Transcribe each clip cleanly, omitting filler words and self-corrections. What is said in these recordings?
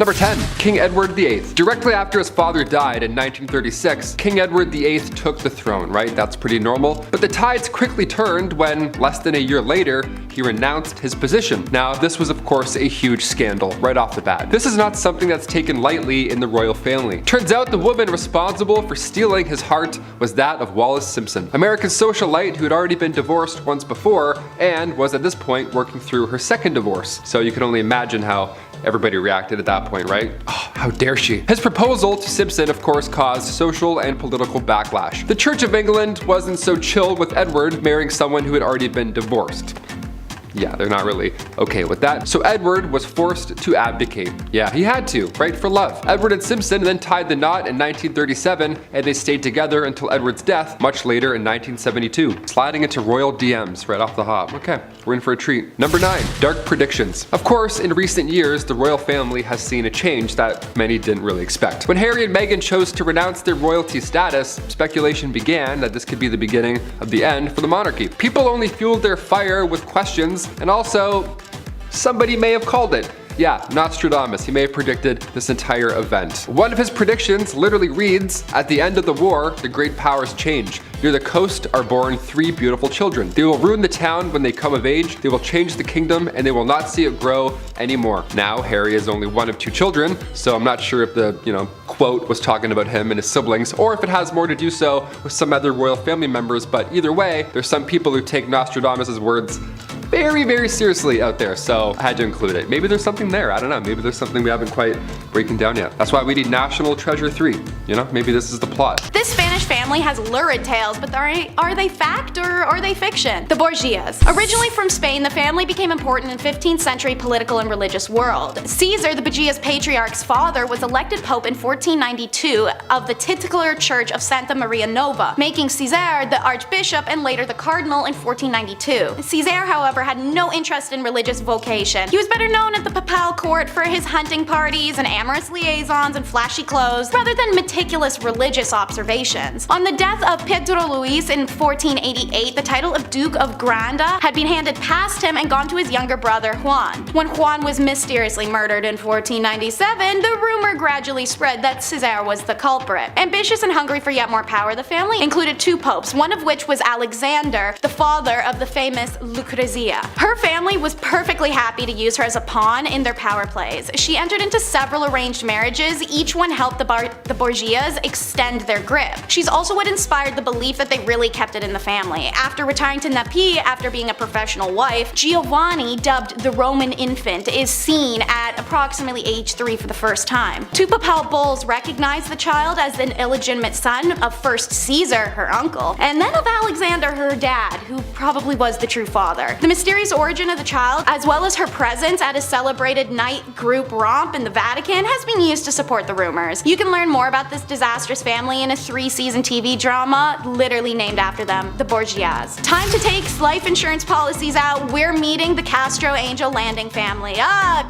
Number 10. King Edward VIII. Directly after his father died in 1936, King Edward VIII took the throne, right? That's pretty normal. But the tides quickly turned when, less than a year later, he renounced his position. Now, this was of course a huge scandal right off the bat. This is not something that's taken lightly in the royal family. Turns out the woman responsible for stealing his heart was that of Wallis Simpson, America's socialite who had already been divorced once before and was at this point working through her second divorce. So you can only imagine how everybody reacted at that point, right? Oh, how dare she? His proposal to Simpson, of course, caused social and political backlash. The Church of England wasn't so chill with Edward marrying someone who had already been divorced. Yeah, they're not really okay with that. So Edward was forced to abdicate. Yeah, he had to, right, for love. Edward and Simpson then tied the knot in 1937, and they stayed together until Edward's death much later in 1972. Sliding into royal DMs right off the hop. Okay, we're in for a treat. Number 9. Dark predictions. Of course, in recent years, the royal family has seen a change that many didn't really expect. When Harry and Meghan chose to renounce their royalty status, speculation began that this could be the beginning of the end for the monarchy. People only fueled their fire with questions, and also, somebody may have called it. Yeah, Nostradamus, he may have predicted this entire event. One of his predictions literally reads, "At the end of the war, the great powers change. Near the coast are born 3 beautiful children. They will ruin the town when they come of age, they will change the kingdom, and they will not see it grow anymore." Now, Harry is only one of 2 children, so I'm not sure if the, quote was talking about him and his siblings, or if it has more to do so with some other royal family members, but either way, there's some people who take Nostradamus' words very, very seriously out there, so I had to include it. Maybe there's something there, I don't know, maybe there's something we haven't quite breaking down yet. That's why we need National Treasure 3, maybe this is the plot. This Spanish family has lurid tales, but are they fact or are they fiction? The Borgias. Originally from Spain, the family became important in 15th century political and religious world. Caesar, the Borgias patriarch's father, was elected pope in 1492 of the titular church of Santa Maria Nova, making Caesar the archbishop and later the cardinal in 1492. Caesar, however, had no interest in religious vocation. He was better known at the papal court for his hunting parties and amorous liaisons and flashy clothes, rather than meticulous religious observations. On the death of Pedro Luis in 1488, the title of Duke of Granda had been handed past him and gone to his younger brother Juan. When Juan was mysteriously murdered in 1497, the rumor gradually spread that Caesar was the culprit. Ambitious and hungry for yet more power, the family included 2 popes, one of which was Alexander, the father of the famous Lucrezia. Her family was perfectly happy to use her as a pawn in their power plays. She entered into several arranged marriages, each one helped the Borgias extend their grip. She's also what inspired the belief that they really kept it in the family. After retiring to Naples after being a professional wife, Giovanni, dubbed the Roman infant, is seen at approximately age 3 for the first time. 2 papal bulls recognize the child as an illegitimate son of first Caesar, her uncle, and then of Alexander, her dad, who probably was the true father. The mysterious origin of the child, as well as her presence at a celebrated night group romp in the Vatican, has been used to support the rumors. You can learn more about this disastrous family in a 3-season TV drama literally named after them, the Borgias. Time to take life insurance policies out. We're meeting the Castro Angel Landing family.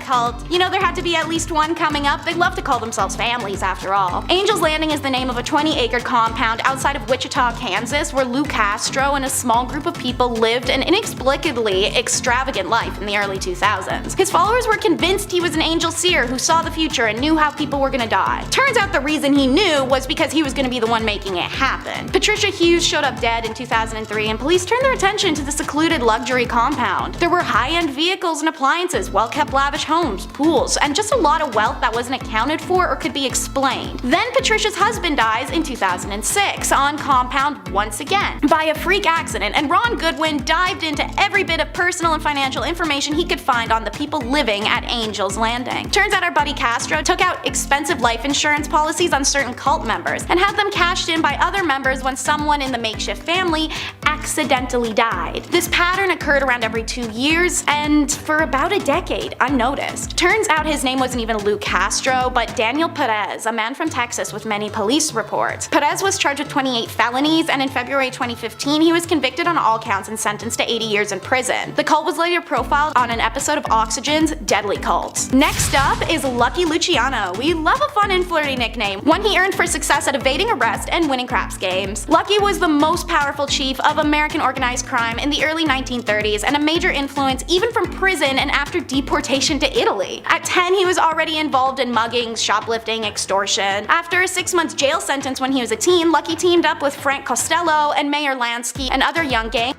Cult. There had to be at least one coming up. They love to call themselves families after all. Angel's Landing is the name of a 20-acre compound outside of Wichita, Kansas, where Lou Castro and a small group of people lived an inexplicably extravagant life in the early 2000s. His followers were convinced he was an angel seer who saw the future and knew how people were gonna die. Turns out the reason he knew was because he was gonna be the one making it happen. Patricia Hughes showed up dead in 2003 and police turned their attention to the secluded luxury compound. There were high-end vehicles and appliances, well-kept lavish homes, pools, and just a lot of wealth that wasn't accounted for or could be explained. Then Patricia's husband dies in 2006 on compound once again by a freak accident, and Ron Goodwin dived into every bit of personal and financial information he could find on the people living at Angel's Landing. Turns out our buddy Castro took out expensive life insurance policies on certain cult members and had them cashed in by other members when someone in the makeshift family accidentally died. This pattern occurred around every 2 years and for about a decade, unnoticed. Turns out his name wasn't even Lou Castro, but Daniel Perez, a man from Texas with many police reports. Perez was charged with 28 felonies, and in February 2015 he was convicted on all counts and sentenced to 80 years in prison. The cult was later profiled on an episode of Oxygen's Deadly Cults. Next up is Lucky Luciano. We love a fun and flirty nickname, one he earned for success at evading arrest and and winning craps games. Lucky was the most powerful chief of American organized crime in the early 1930s and a major influence even from prison and after deportation to Italy. At 10, he was already involved in muggings, shoplifting, extortion. After a 6-month jail sentence when he was a teen, Lucky teamed up with Frank Costello and Mayor Lansky and other young gangs,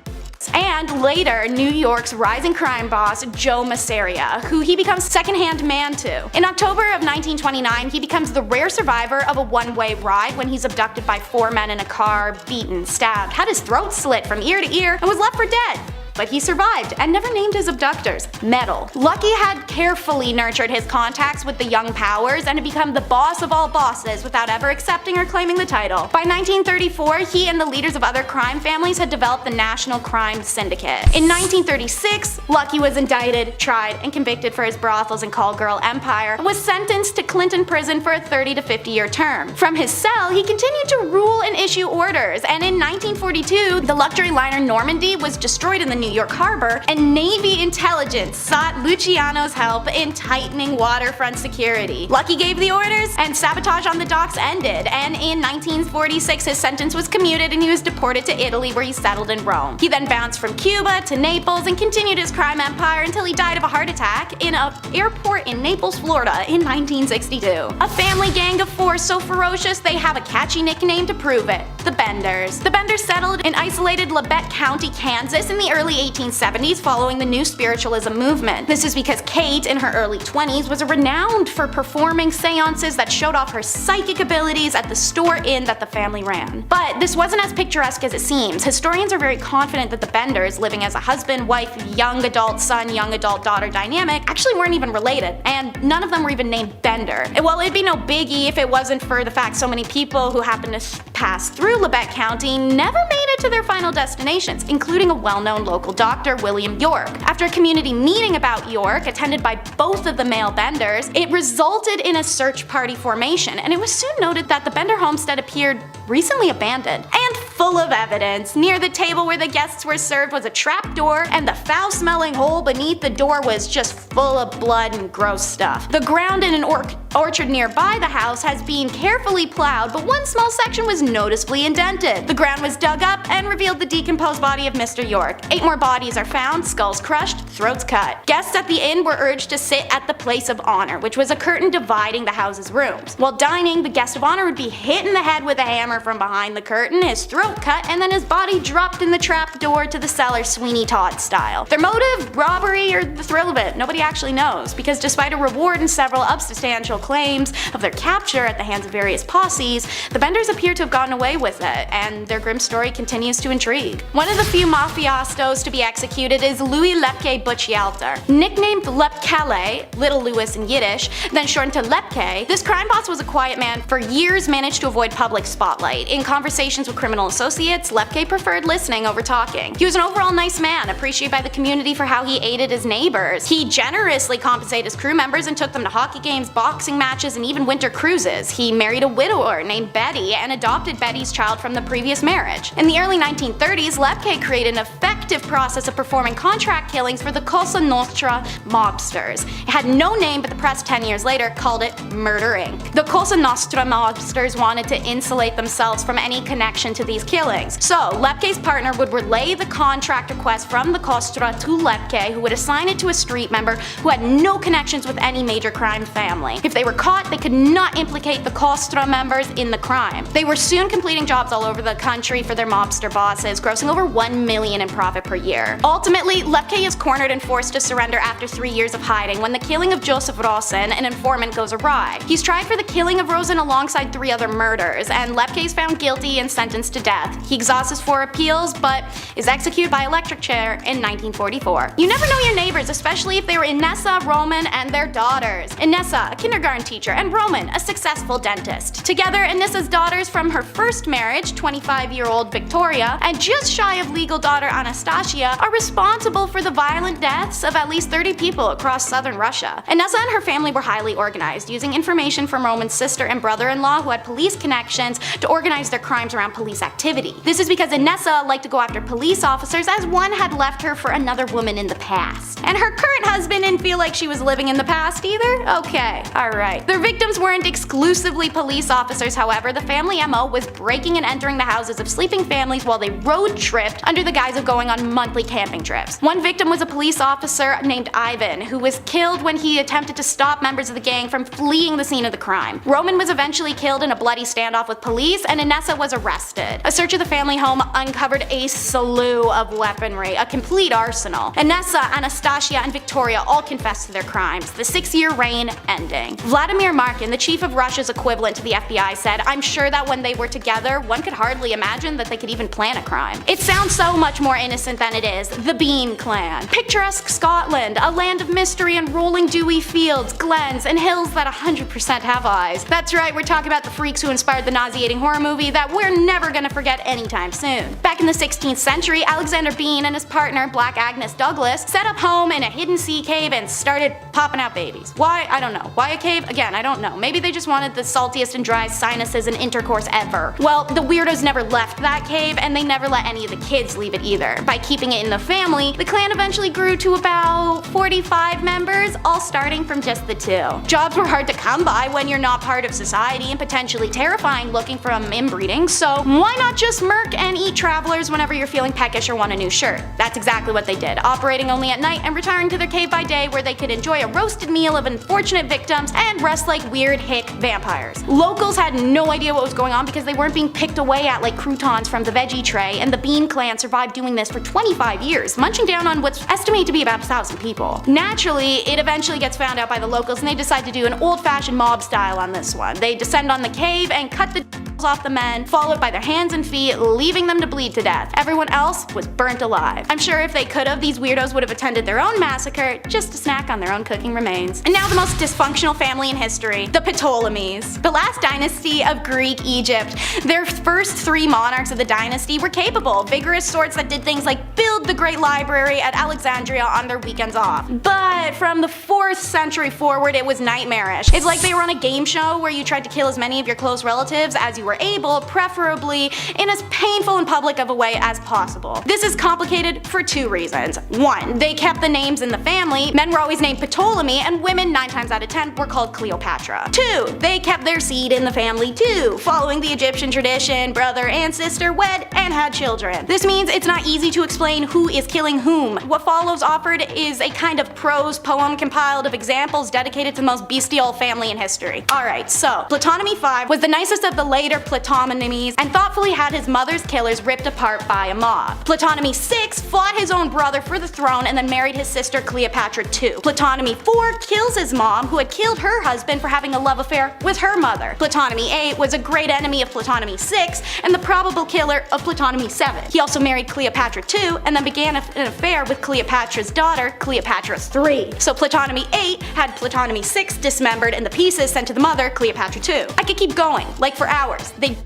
and later New York's rising crime boss Joe Masseria, who he becomes second-hand man to. In October of 1929, he becomes the rare survivor of a one-way ride when he's abducted by 4 men in a car, beaten, stabbed, had his throat slit from ear to ear, and was left for dead. But he survived and never named his abductors. Metal. Lucky had carefully nurtured his contacts with the young powers and had become the boss of all bosses without ever accepting or claiming the title. By 1934, he and the leaders of other crime families had developed the National Crime Syndicate. In 1936, Lucky was indicted, tried, and convicted for his brothels and call girl empire, and was sentenced to Clinton prison for a 30 to 50-year term. From his cell, he continued to rule and issue orders, and in 1942, the luxury liner Normandy was destroyed in the New York harbor, and Navy intelligence sought Luciano's help in tightening waterfront security. Lucky gave the orders, and sabotage on the docks ended, and in 1946 his sentence was commuted and he was deported to Italy, where he settled in Rome. He then bounced from Cuba to Naples and continued his crime empire until he died of a heart attack in an airport in Naples, Florida in 1962. A family gang of 4 so ferocious they have a catchy nickname to prove it: the Benders. The Benders settled in isolated Labette County, Kansas in the early 1870s following the New Spiritualism movement. This is because Kate, in her early 20s, was renowned for performing seances that showed off her psychic abilities at the store inn that the family ran. But this wasn't as picturesque as it seems. Historians are very confident that the Benders, living as a husband, wife, young adult son, young adult daughter dynamic, actually weren't even related, and none of them were even named Bender. Well, it'd be no biggie if it wasn't for the fact so many people who happened to pass through Labette County never made it to their final destinations, including a well-known local doctor, William York. After a community meeting about York, attended by both of the male Benders, it resulted in a search party formation, and it was soon noted that the Bender homestead appeared recently abandoned and full of evidence. Near the table where the guests were served was a trap door, and the foul-smelling hole beneath the door was just full of blood and gross stuff. The ground in an orchard nearby the house has been carefully plowed, but one small section was noticeably indented. The ground was dug up and revealed the decomposed body of Mr. York. 8 more bodies are found, skulls crushed, throats cut. Guests at the inn were urged to sit at the place of honor, which was a curtain dividing the house's rooms. While dining, the guest of honor would be hit in the head with a hammer from behind the curtain, his throat cut, and then his body dropped in the trap door to the cellar, Sweeney Todd style. Their motive, robbery, or the thrill of it, nobody actually knows, because despite a reward and several substantial claims of their capture at the hands of various posses, the Benders appear to have gotten away with it, and their grim story continues to intrigue. One of the few mafiastos to be executed is Louis Lepke Buccialter. Nicknamed Lepkele, Little Louis in Yiddish, then shortened to Lepke, this crime boss was a quiet man for years, managed to avoid public spotlight. In conversations with criminal associates, Lepke preferred listening over talking. He was an overall nice man, appreciated by the community for how he aided his neighbors. He generously compensated his crew members and took them to hockey games, boxing matches, and even winter cruises. He married a widower named Betty and adopted Betty's child from the previous marriage. In the early 1930s, Lepke created an effective process of performing contract killings for the Cosa Nostra mobsters. It had no name, but the press 10 years later called it Murder Inc. The Cosa Nostra mobsters wanted to insulate themselves from any connection to these killings. So, Lepke's partner would relay the contract request from the Costra to Lepke, who would assign it to a street member who had no connections with any major crime family. If they were caught, they could not implicate the Costra members in the crime. They were soon completing jobs all over the country for their mobster bosses, grossing over $1 million in profit per year. Ultimately, Lepke is cornered and forced to surrender after 3 years of hiding when the killing of Joseph Rosen, an informant, goes awry. He's tried for the killing of Rosen alongside 3 other murders, and Lepke is found guilty and sentenced to death. He exhausts his 4 appeals, but is executed by electric chair in 1944. You never know your neighbors, especially if they were Anessa Roman and their daughters. Anessa, a kindergarten teacher, and Roman, a successful dentist. Together, Anessa's daughters from her first marriage, 25-year-old Victoria Victoria, and just shy of legal daughter Anastasia, are responsible for the violent deaths of at least 30 people across southern Russia. Anessa and her family were highly organized, using information from Roman's sister and brother-in-law who had police connections to organize their crimes around police activity. This is because Anessa liked to go after police officers, as one had left her for another woman in the past. And her current husband didn't feel like she was living in the past either? Okay, alright. Their victims weren't exclusively police officers, however. The family MO was breaking and entering the houses of sleeping families while they road tripped under the guise of going on monthly camping trips. One victim was a police officer named Ivan, who was killed when he attempted to stop members of the gang from fleeing the scene of the crime. Roman was eventually killed in a bloody standoff with police, and Anessa was arrested. A search of the family home uncovered a slew of weaponry, a complete arsenal. Anessa, Anastasia, and Victoria all confessed to their crimes, the 6-year reign ending. Vladimir Markin, the chief of Russia's equivalent to the FBI, said, "I'm sure that when they were together, one could hardly imagine that they could even plan a crime." It sounds so much more innocent than it is. The Bean Clan. Picturesque Scotland, a land of mystery and rolling dewy fields, glens, and hills that 100% have eyes. That's right, we're talking about the freaks who inspired the nauseating horror movie that we're never gonna forget anytime soon. Back in the 16th century, Alexander Bean and his partner, Black Agnes Douglas, set up home in a hidden sea cave and started popping out babies. Why? I don't know. Why a cave? Again, I don't know. Maybe they just wanted the saltiest and driest sinuses and intercourse ever. Well, the weirdos never left that cave, and they never let any of the kids leave it either. By keeping it in the family, the clan eventually grew to about 45 members, all starting from just the 2. Jobs were hard to come by when you're not part of society, and potentially terrifying looking from inbreeding, so why not just murk and eat travelers whenever you're feeling peckish or want a new shirt? That's exactly what they did, operating only at night and retiring to their cave by day, where they could enjoy a roasted meal of unfortunate victims and rest like weird hick vampires. Locals had no idea what was going on because they weren't being picked away at like croutons from the veggie tray, and the Bean Clan survived doing this for 25 years, munching down on what's estimated to be about 1,000 people. Naturally, it eventually gets found out by the locals, and they decide to do an old-fashioned mob style on this one. They descend on the cave and cut the off the men, followed by their hands and feet, leaving them to bleed to death. Everyone else was burnt alive. I'm sure if they could have, these weirdos would have attended their own massacre just to snack on their own cooking remains. And now the most dysfunctional family in history, the Ptolemies. The last dynasty of Greek Egypt. Their first 3 monarchs of the dynasty were capable, vigorous sorts that did things like build the great library at Alexandria on their weekends off. But from the 4th century forward, it was nightmarish. It's like they were on a game show where you tried to kill as many of your close relatives as you were able, preferably in as painful and public of a way as possible. This is complicated for 2 reasons. 1, they kept the names in the family. Men were always named Ptolemy, and women 9 times out of 10 were called Cleopatra. 2, they kept their seed in the family too, following the Egyptian tradition, brother and sister wed and had children. This means it's not easy to explain who is killing whom. What follows offered is a kind of prose poem compiled of examples dedicated to the most bestial family in history. Alright, so Ptolemy V was the nicest of the later Ptolemy and thoughtfully had his mother's killers ripped apart by a mob. Ptolemy VI fought his own brother for the throne and then married his sister Cleopatra II. Ptolemy IV kills his mom, who had killed her husband for having a love affair with her mother. Ptolemy VIII was a great enemy of Ptolemy VI and the probable killer of Ptolemy VII. He also married Cleopatra II and then began an affair with Cleopatra's daughter, Cleopatra III. So Ptolemy VIII had Ptolemy VI dismembered and the pieces sent to the mother, Cleopatra II. I could keep going, like for hours. They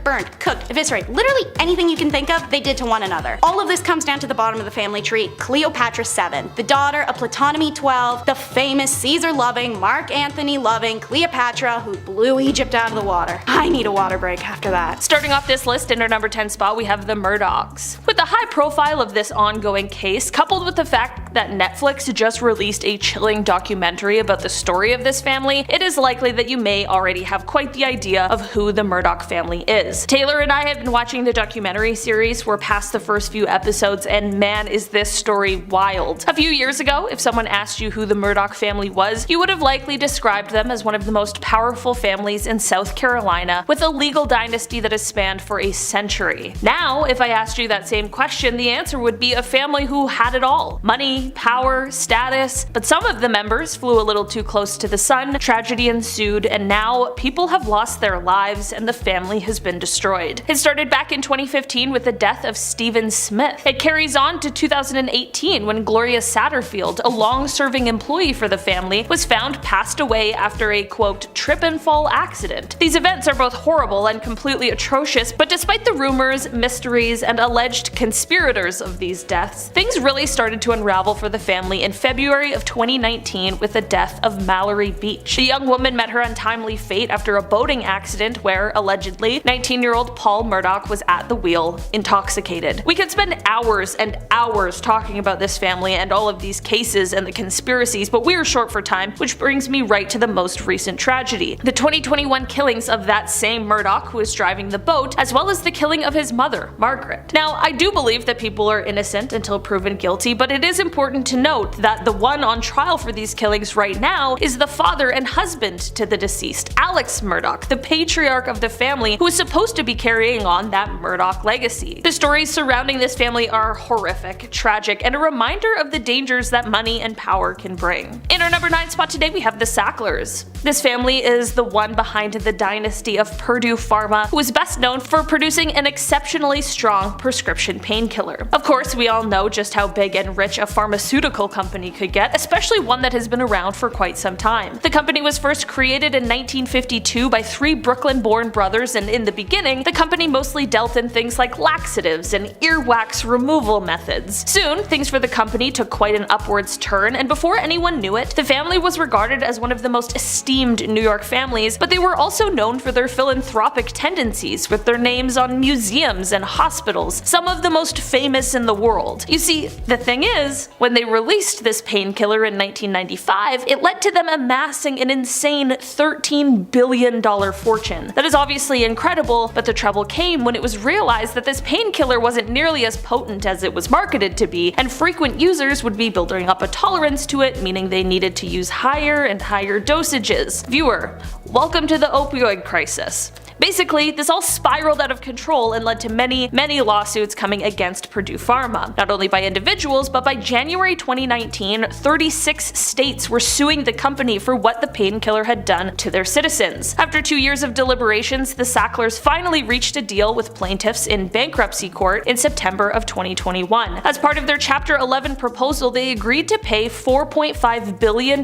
burned, cooked, eviscerated, literally anything you can think of, they did to one another. All of this comes down to the bottom of the family tree, Cleopatra VII, the daughter of Ptolemy XII, the famous Caesar-loving, Mark Antony-loving Cleopatra who blew Egypt out of the water. I need a water break after that. Starting off this list in our number 10 spot, we have the Murdochs. With the high profile of this ongoing case, coupled with the fact that Netflix just released a chilling documentary about the story of this family, it is likely that you may already have quite the idea of who the Murdoch family is. Taylor and I have been watching the documentary series. We're past the first few episodes, and man, is this story wild. A few years ago, if someone asked you who the Murdoch family was, you would have likely described them as one of the most powerful families in South Carolina, with a legal dynasty that has spanned for a century. Now, if I asked you that same question, the answer would be a family who had it all: money, money, power, status, but some of the members flew a little too close to the sun, tragedy ensued, and now people have lost their lives and the family has been destroyed. It started back in 2015 with the death of Stephen Smith. It carries on to 2018 when Gloria Satterfield, a long-serving employee for the family, was found passed away after a quote trip and fall accident. These events are both horrible and completely atrocious, but despite the rumors, mysteries, and alleged conspirators of these deaths, things really started to unravel for the family in February of 2019 with the death of Mallory Beach. The young woman met her untimely fate after a boating accident where, allegedly, 19-year-old Paul Murdoch was at the wheel, intoxicated. We could spend hours and hours talking about this family and all of these cases and the conspiracies, but we're short for time, which brings me right to the most recent tragedy. The 2021 killings of that same Murdoch who was driving the boat, as well as the killing of his mother, Margaret. Now, I do believe that people are innocent until proven guilty, but it is important to note that the one on trial for these killings right now is the father and husband to the deceased, Alex Murdoch, the patriarch of the family who is supposed to be carrying on that Murdoch legacy. The stories surrounding this family are horrific, tragic, and a reminder of the dangers that money and power can bring. In our number 9 spot today, we have the Sacklers. This family is the one behind the dynasty of Purdue Pharma, who is best known for producing an exceptionally strong prescription painkiller. Of course, we all know just how big and rich a pharmaceutical company could get, especially one that has been around for quite some time. The company was first created in 1952 by 3 Brooklyn-born brothers, and in the beginning, the company mostly dealt in things like laxatives and earwax removal methods. Soon, things for the company took quite an upwards turn, and before anyone knew it, the family was regarded as one of the most esteemed New York families, but they were also known for their philanthropic tendencies, with their names on museums and hospitals, some of the most famous in the world. You see, the thing is, when they released this painkiller in 1995, it led to them amassing an insane $13 billion fortune. That is obviously incredible, but the trouble came when it was realized that this painkiller wasn't nearly as potent as it was marketed to be, and frequent users would be building up a tolerance to it, meaning they needed to use higher and higher dosages. Viewer, welcome to the opioid crisis. Basically, this all spiraled out of control and led to many lawsuits coming against Purdue Pharma. Not only by individuals, but by January 2019, 36 states were suing the company for what the painkiller had done to their citizens. After 2 years of deliberations, the Sacklers finally reached a deal with plaintiffs in bankruptcy court in September of 2021. As part of their Chapter 11 proposal, they agreed to pay $4.5 billion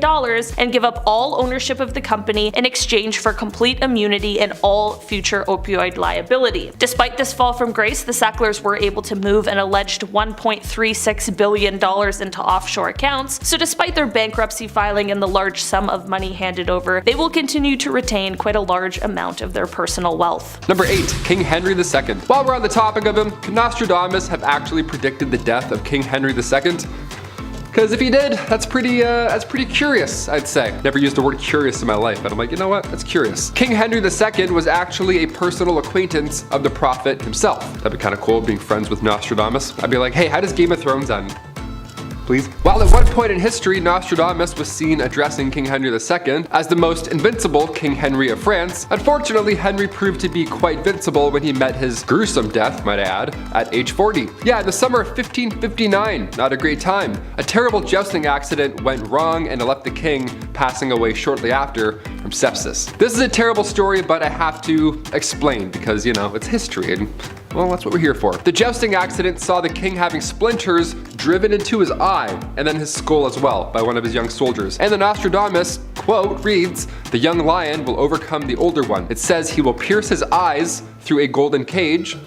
and give up all ownership of the company in exchange for complete immunity and all future opioid liability. Despite this fall from grace, the Sacklers were able to move an alleged $1.36 billion into offshore accounts, so despite their bankruptcy filing and the large sum of money handed over, they will continue to retain quite a large amount of their personal wealth. Number 8. King Henry II. While we're on the topic of him, could Nostradamus have actually predicted the death of King Henry II? Because if he did, that's pretty curious, I'd say. Never used the word curious in my life, but I'm like, you know what? That's curious. King Henry II was actually a personal acquaintance of the prophet himself. That'd be kind of cool, being friends with Nostradamus. I'd be like, hey, how does Game of Thrones end? Please. While at one point in history, Nostradamus was seen addressing King Henry II as the most invincible King Henry of France, unfortunately Henry proved to be quite vincible when he met his gruesome death, might I add, at age 40. Yeah, in the summer of 1559, not a great time. A terrible jousting accident went wrong and it left the king passing away shortly after from sepsis. This is a terrible story, but I have to explain because, you know, it's history and well, that's what we're here for. The jousting accident saw the king having splinters driven into his eye and then his skull as well by one of his young soldiers. And the Nostradamus quote reads, "The young lion will overcome the older one. It says he will pierce his eyes through a golden cage."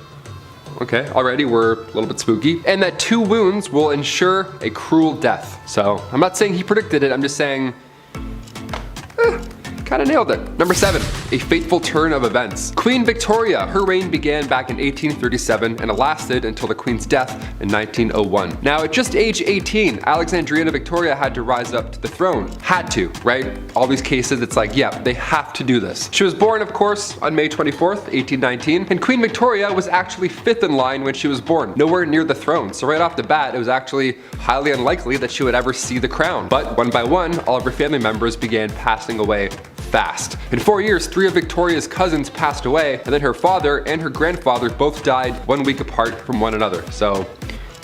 Okay, already we're a little bit spooky. And that 2 wounds will ensure a cruel death. So I'm not saying he predicted it, I'm just saying kind of nailed it. Number 7, a fateful turn of events. Queen Victoria, her reign began back in 1837 and it lasted until the Queen's death in 1901. Now at just age 18, Alexandrina Victoria had to rise up to the throne. Had to, right? All these cases, it's like, yeah, they have to do this. She was born, of course, on May 24th, 1819, and Queen Victoria was actually 5th in line when she was born, nowhere near the throne. So right off the bat, it was actually highly unlikely that she would ever see the crown. But one by one, all of her family members began passing away fast. In 4 years, 3 of Victoria's cousins passed away, and then her father and her grandfather both died 1 week apart from one another. So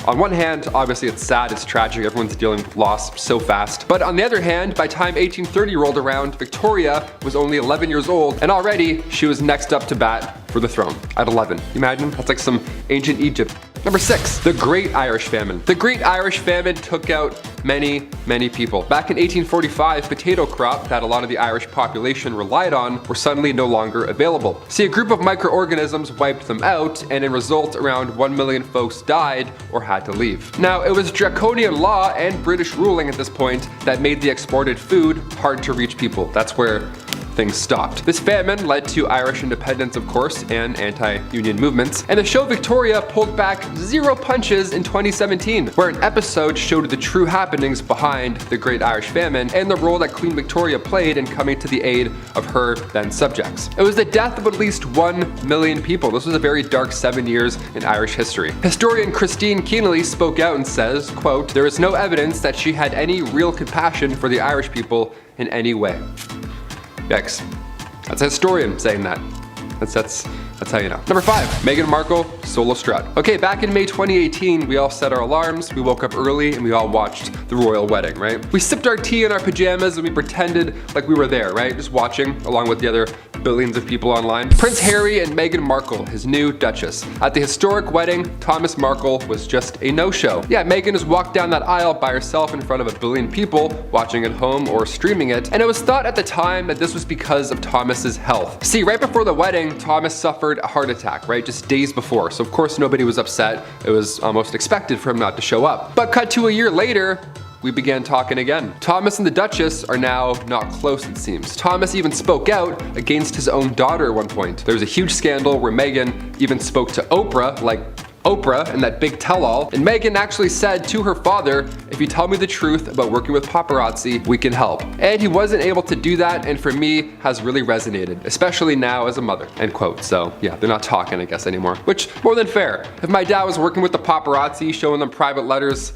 On one hand, obviously it's sad, it's tragic, everyone's dealing with loss so fast. But on the other hand, by time 1830 rolled around, Victoria was only 11 years old, and already she was next up to bat for the throne at 11. Imagine? That's like some ancient Egypt. Number 6, the Great Irish Famine. The Great Irish Famine took out many people. Back in 1845, potato crop that a lot of the Irish population relied on were suddenly no longer available. See, a group of microorganisms wiped them out, and in result, around 1 million folks died or had to leave. Now, it was draconian law and British ruling at this point that made the exported food hard to reach people. That's where things stopped. This famine led to Irish independence, of course, and anti-union movements, and the show Victoria pulled back 0 punches in 2017, where an episode showed the true happenings behind the Great Irish Famine and the role that Queen Victoria played in coming to the aid of her then subjects. It was the death of at least 1 million people. This was a very dark 7 years in Irish history. Historian Christine Keneally spoke out and says, quote, "There is no evidence that she had any real compassion for the Irish people in any way." Yikes. That's a historian saying that. That's how you know. Number 5, Meghan Markle solo strut. Okay, back in May 2018, we all set our alarms, we woke up early, and we all watched the royal wedding, right? We sipped our tea in our pajamas and we pretended like we were there, right? Just watching, along with the other billions of people online. Prince Harry and Meghan Markle, his new Duchess. At the historic wedding, Thomas Markle was just a no-show. Yeah, Meghan has walked down that aisle by herself in front of 1 billion people watching at home or streaming it, and it was thought at the time that this was because of Thomas's health. See, right before the wedding, Thomas suffered a heart attack, right? Just days before. So of course nobody was upset. It was almost expected for him not to show up. But cut to a year later, we began talking again. Thomas and the Duchess are now not close, it seems. Thomas even spoke out against his own daughter at one point. There was a huge scandal where Meghan even spoke to Oprah, like Oprah and that big tell-all, and Meghan actually said to her father, "If you tell me the truth about working with paparazzi, we can help." And he wasn't able to do that, and for me, has really resonated, especially now as a mother, end quote. So yeah, they're not talking, I guess, anymore, which more than fair. If my dad was working with the paparazzi, showing them private letters,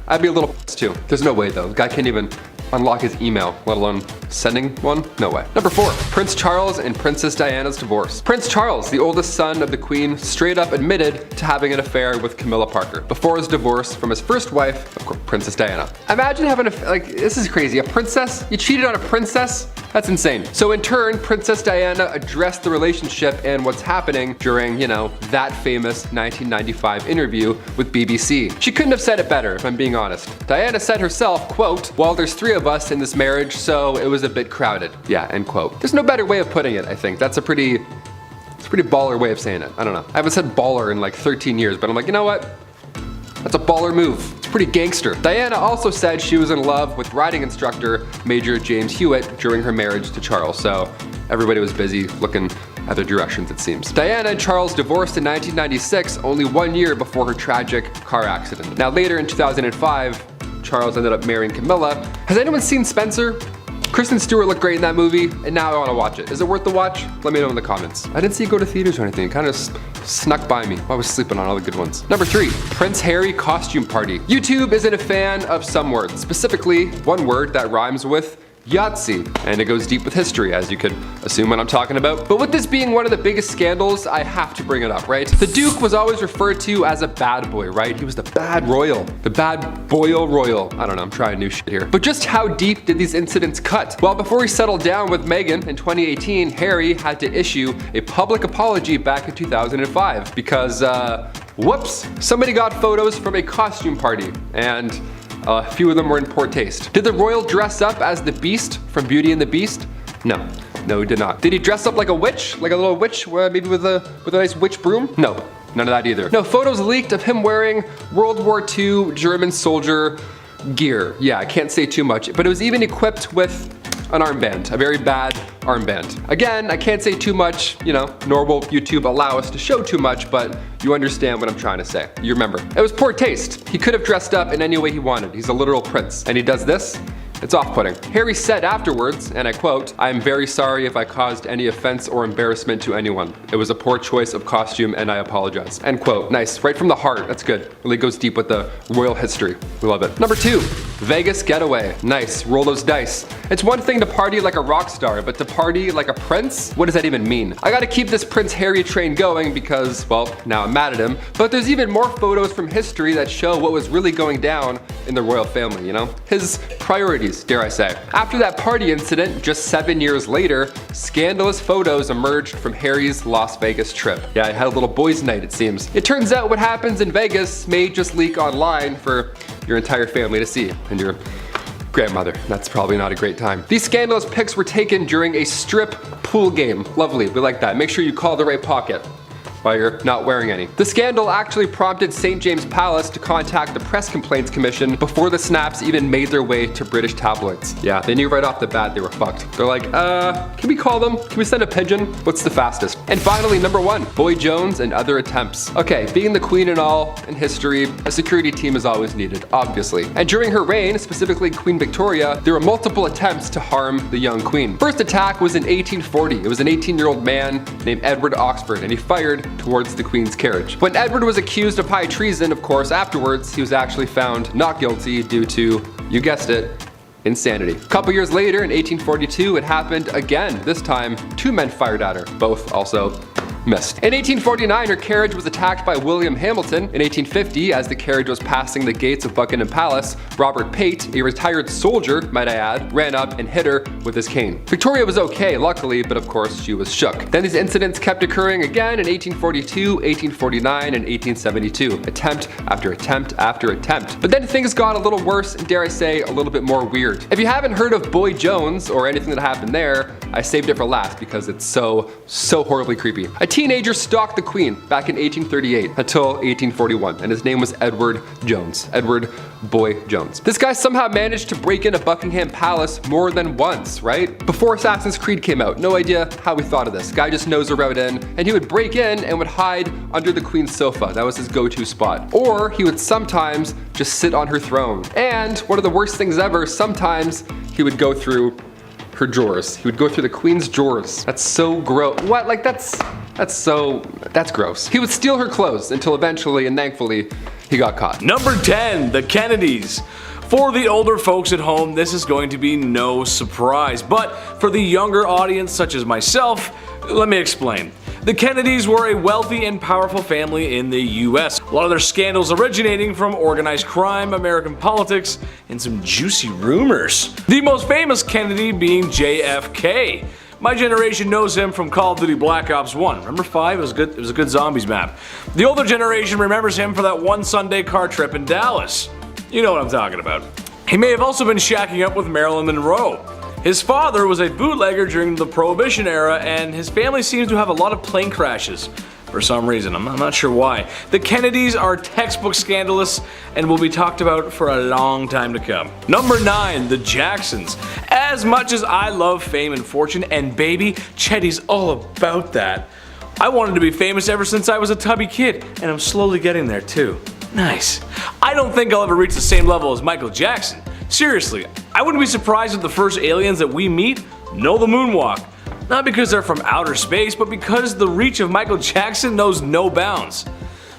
I'd be a little pissed too. There's no way though, the guy can't even unlock his email, let alone sending one? No way. Number 4, Prince Charles and Princess Diana's divorce. Prince Charles, the oldest son of the Queen, straight up admitted to having an affair with Camilla Parker before his divorce from his first wife, of course, Princess Diana. Imagine having this is crazy. A princess? You cheated on a princess? That's insane. So in turn, Princess Diana addressed the relationship and what's happening during, that famous 1995 interview with BBC. She couldn't have said it better, if I'm being honest. Diana said herself, quote, "Well, there's 3 of us in this marriage, so it was a bit crowded." Yeah, end quote. There's no better way of putting it, I think. It's a pretty baller way of saying it. I don't know. I haven't said baller in like 13 years, but I'm like, you know what? That's a baller move. It's pretty gangster. Diana also said she was in love with riding instructor Major James Hewitt during her marriage to Charles, so everybody was busy looking at their directions, it seems. Diana and Charles divorced in 1996, only 1 year before her tragic car accident. Now later in 2005, Charles ended up marrying Camilla. Has anyone seen Spencer? Kristen Stewart looked great in that movie, and now I want to watch it. Is it worth the watch? Let me know in the comments. I didn't see it go to theaters or anything. It kind of snuck by me while I was sleeping on all the good ones. Number 3, Prince Harry costume party. YouTube isn't a fan of some words, specifically one word that rhymes with Yahtzee, and it goes deep with history, as you could assume what I'm talking about. But with this being one of the biggest scandals, I have to bring it up, right? The Duke was always referred to as a bad boy, right? He was the bad royal, the bad boyle royal. I don't know, I'm trying new shit here. But just how deep did these incidents cut? Well, before he settled down with Meghan in 2018, Harry had to issue a public apology back in 2005 because, whoops, somebody got photos from a costume party, and a few of them were in poor taste. Did the royal dress up as the Beast from Beauty and the Beast? No, he did not. Did he dress up like a witch? Like a little witch, maybe with a nice witch broom? No, none of that either. No, photos leaked of him wearing World War II German soldier gear. Yeah, I can't say too much, but it was even equipped with an armband, a very bad armband. Again, I can't say too much, nor will YouTube allow us to show too much, but you understand what I'm trying to say. You remember. It was poor taste. He could have dressed up in any way he wanted. He's a literal prince. And he does this? It's off-putting. Harry said afterwards, and I quote, "I am very sorry if I caused any offense or embarrassment to anyone. It was a poor choice of costume and I apologize." End quote. Nice. Right from the heart. That's good. Really goes deep with the royal history. We love it. Number 2. Vegas Getaway. Nice, roll those dice. It's one thing to party like a rock star, but to party like a prince? What does that even mean? I gotta keep this Prince Harry train going because, well, now I'm mad at him, but there's even more photos from history that show what was really going down in the royal family, you know? His priorities, dare I say. After that party incident, just 7 years later, scandalous photos emerged from Harry's Las Vegas trip. Yeah, I had a little boys' night, it seems. It turns out what happens in Vegas may just leak online for your entire family to see, and your grandmother. That's probably not a great time. These scandalous pics were taken during a strip pool game. Lovely, we like that. Make sure you call the right pocket while you're not wearing any. The scandal actually prompted St. James Palace to contact the Press Complaints Commission before the snaps even made their way to British tabloids. Yeah, they knew right off the bat they were fucked. They're like, can we call them? Can we send a pigeon? What's the fastest? And finally, number 1, Boy Jones and other attempts. Okay, being the queen and all in history, a security team is always needed, obviously. And during her reign, specifically Queen Victoria, there were multiple attempts to harm the young queen. First attack was in 1840. It was an 18-year-old man named Edward Oxford, and he fired towards the Queen's carriage. When Edward was accused of high treason, of course, afterwards, he was actually found not guilty due to, you guessed it, insanity. A couple years later, in 1842, it happened again. This time, 2 men fired at her, both also missed. In 1849, her carriage was attacked by William Hamilton. In 1850, as the carriage was passing the gates of Buckingham Palace, Robert Pate, a retired soldier, might I add, ran up and hit her with his cane. Victoria was okay, luckily, but of course she was shook. Then these incidents kept occurring again in 1842, 1849, and 1872. Attempt after attempt after attempt. But then things got a little worse and, dare I say, a little bit more weird. If you haven't heard of Boy Jones or anything that happened there, I saved it for last because it's so horribly creepy. A teenager stalked the Queen back in 1838 until 1841, and his name was Edward Jones. Edward Boy Jones. This guy somehow managed to break into Buckingham Palace more than once, right? Before Assassin's Creed came out, no idea how we thought of this. Guy just knows a route in, and he would break in and would hide under the Queen's sofa. That was his go-to spot. Or he would sometimes just sit on her throne. And one of the worst things ever, sometimes he would go through her drawers. He would go through the Queen's drawers. That's so gross. What? Like that's gross. He would steal her clothes until eventually, and thankfully, he got caught. Number 10, the Kennedys. For the older folks at home, this is going to be no surprise, but for the younger audience such as myself, let me explain. The Kennedys were a wealthy and powerful family in the US. A lot of their scandals originating from organized crime, American politics, and some juicy rumors. The most famous Kennedy being JFK. My generation knows him from Call of Duty Black Ops 1. Remember 5? It was a good zombies map. The older generation remembers him for that one Sunday car trip in Dallas. You know what I'm talking about. He may have also been shacking up with Marilyn Monroe. His father was a bootlegger during the Prohibition era, and his family seems to have a lot of plane crashes. For some reason, I'm not sure why. The Kennedys are textbook scandalous and will be talked about for a long time to come. Number 9, the Jacksons. As much as I love fame and fortune, and baby, Chetty's all about that, I wanted to be famous ever since I was a tubby kid, and I'm slowly getting there too. Nice. I don't think I'll ever reach the same level as Michael Jackson. Seriously, I wouldn't be surprised if the first aliens that we meet know the moonwalk. Not because they're from outer space, but because the reach of Michael Jackson knows no bounds.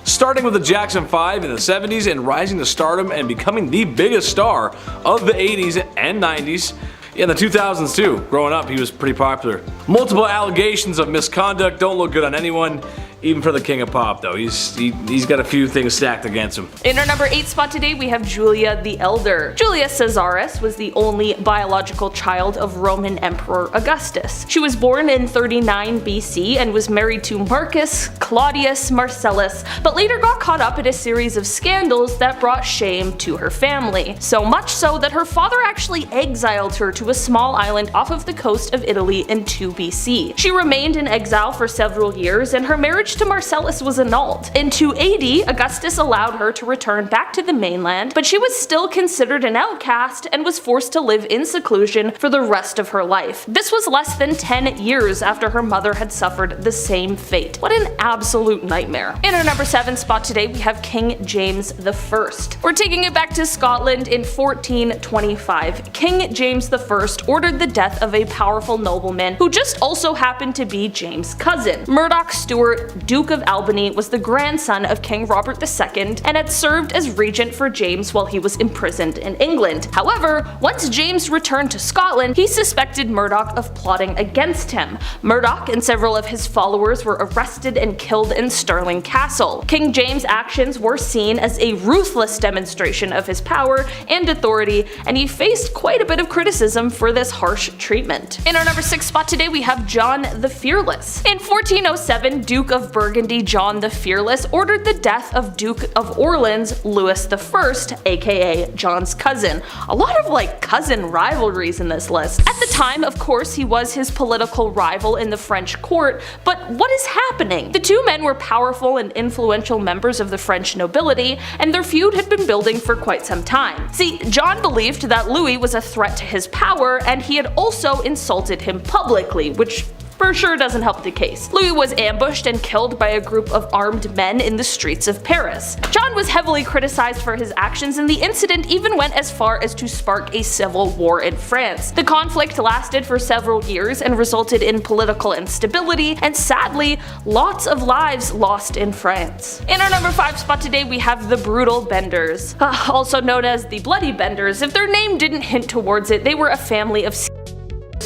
Starting with the Jackson 5 in the 70s and rising to stardom and becoming the biggest star of the 80s and 90s. In the 2000s too. Growing up, he was pretty popular. Multiple allegations of misconduct don't look good on anyone. Even for the king of pop though, he's got a few things stacked against him. In our number 8 spot today, we have Julia the Elder. Julia Caesaris was the only biological child of Roman Emperor Augustus. She was born in 39 BC and was married to Marcus Claudius Marcellus, but later got caught up in a series of scandals that brought shame to her family. So much so that her father actually exiled her to a small island off of the coast of Italy in 2 BC. She remained in exile for several years, and her marriage to Marcellus was annulled. In 280, Augustus allowed her to return back to the mainland, but she was still considered an outcast and was forced to live in seclusion for the rest of her life. This was less than 10 years after her mother had suffered the same fate. What an absolute nightmare. In our number 7 spot today, we have King James I. We're taking it back to Scotland in 1425. King James I ordered the death of a powerful nobleman who just also happened to be James' cousin, Murdoch Stewart Duke of Albany, was the grandson of King Robert II and had served as regent for James while he was imprisoned in England. However, once James returned to Scotland, he suspected Murdoch of plotting against him. Murdoch and several of his followers were arrested and killed in Stirling Castle. King James' actions were seen as a ruthless demonstration of his power and authority, and he faced quite a bit of criticism for this harsh treatment. In our number 6 spot today, we have John the Fearless. In 1407, Duke of Burgundy John the Fearless ordered the death of Duke of Orleans Louis I, aka John's cousin. A lot of cousin rivalries in this list. At the time, of course, he was his political rival in the French court, but what is happening? The two men were powerful and influential members of the French nobility, and their feud had been building for quite some time. See, John believed that Louis was a threat to his power, and he had also insulted him publicly, which for sure doesn't help the case. Louis was ambushed and killed by a group of armed men in the streets of Paris. John was heavily criticized for his actions, and the incident even went as far as to spark a civil war in France. The conflict lasted for several years and resulted in political instability and, sadly, lots of lives lost in France. In our number 5 spot today, we have the Brutal Benders, also known as the Bloody Benders. If their name didn't hint towards it, they were a family of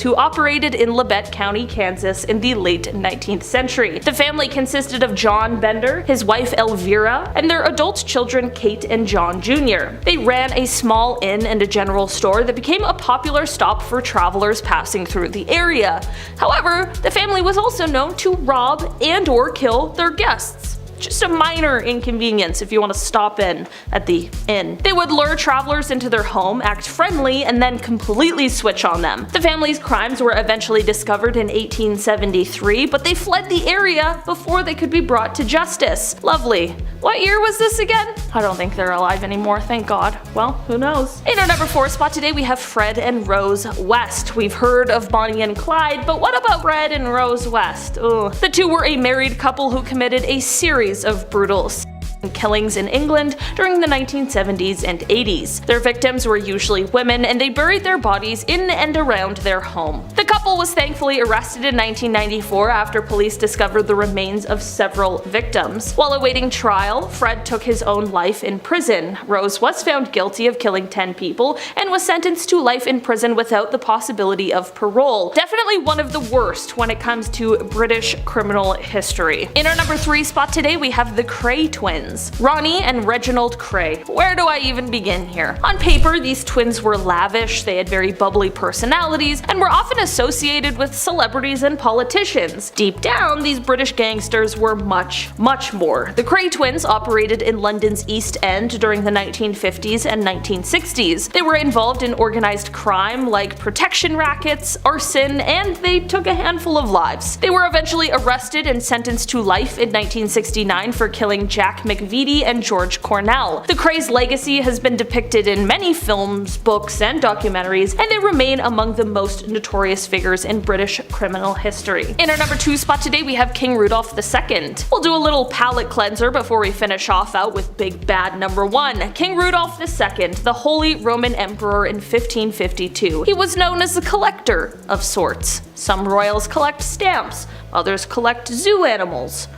who operated in Labette County, Kansas in the late 19th century. The family consisted of John Bender, his wife Elvira, and their adult children Kate and John Jr. They ran a small inn and a general store that became a popular stop for travelers passing through the area. However, the family was also known to rob and/or kill their guests. Just a minor inconvenience if you want to stop in at the inn. They would lure travelers into their home, act friendly, and then completely switch on them. The family's crimes were eventually discovered in 1873, but they fled the area before they could be brought to justice. Lovely. What year was this again? I don't think they're alive anymore, thank God. Well, who knows? In our number 4 spot today, we have Fred and Rose West. We've heard of Bonnie and Clyde, but what about Fred and Rose West? Ugh. The two were a married couple who committed a series of brutal killings in England during the 1970s and 80s. Their victims were usually women, and they buried their bodies in and around their home. The couple was thankfully arrested in 1994 after police discovered the remains of several victims. While awaiting trial, Fred took his own life in prison. Rose was found guilty of killing 10 people and was sentenced to life in prison without the possibility of parole. Definitely one of the worst when it comes to British criminal history. In our number 3 spot today, we have the Cray Twins. Ronnie and Reginald Cray. Where do I even begin here? On paper, these twins were lavish, they had very bubbly personalities, and were often associated with celebrities and politicians. Deep down, these British gangsters were much, much more. The Cray Twins operated in London's East End during the 1950s and 1960s. They were involved in organized crime like protection rackets, arson, and they took a handful of lives. They were eventually arrested and sentenced to life in 1969 for killing Jack McVitie and George Cornell. The Craze legacy has been depicted in many films, books, and documentaries, and they remain among the most notorious figures in British criminal history. In our number 2 spot today, we have King Rudolph II. We'll do a little palate cleanser before we finish off out with big bad number 1. King Rudolph II, the Holy Roman Emperor in 1552. He was known as a collector of sorts. Some royals collect stamps, others collect zoo animals.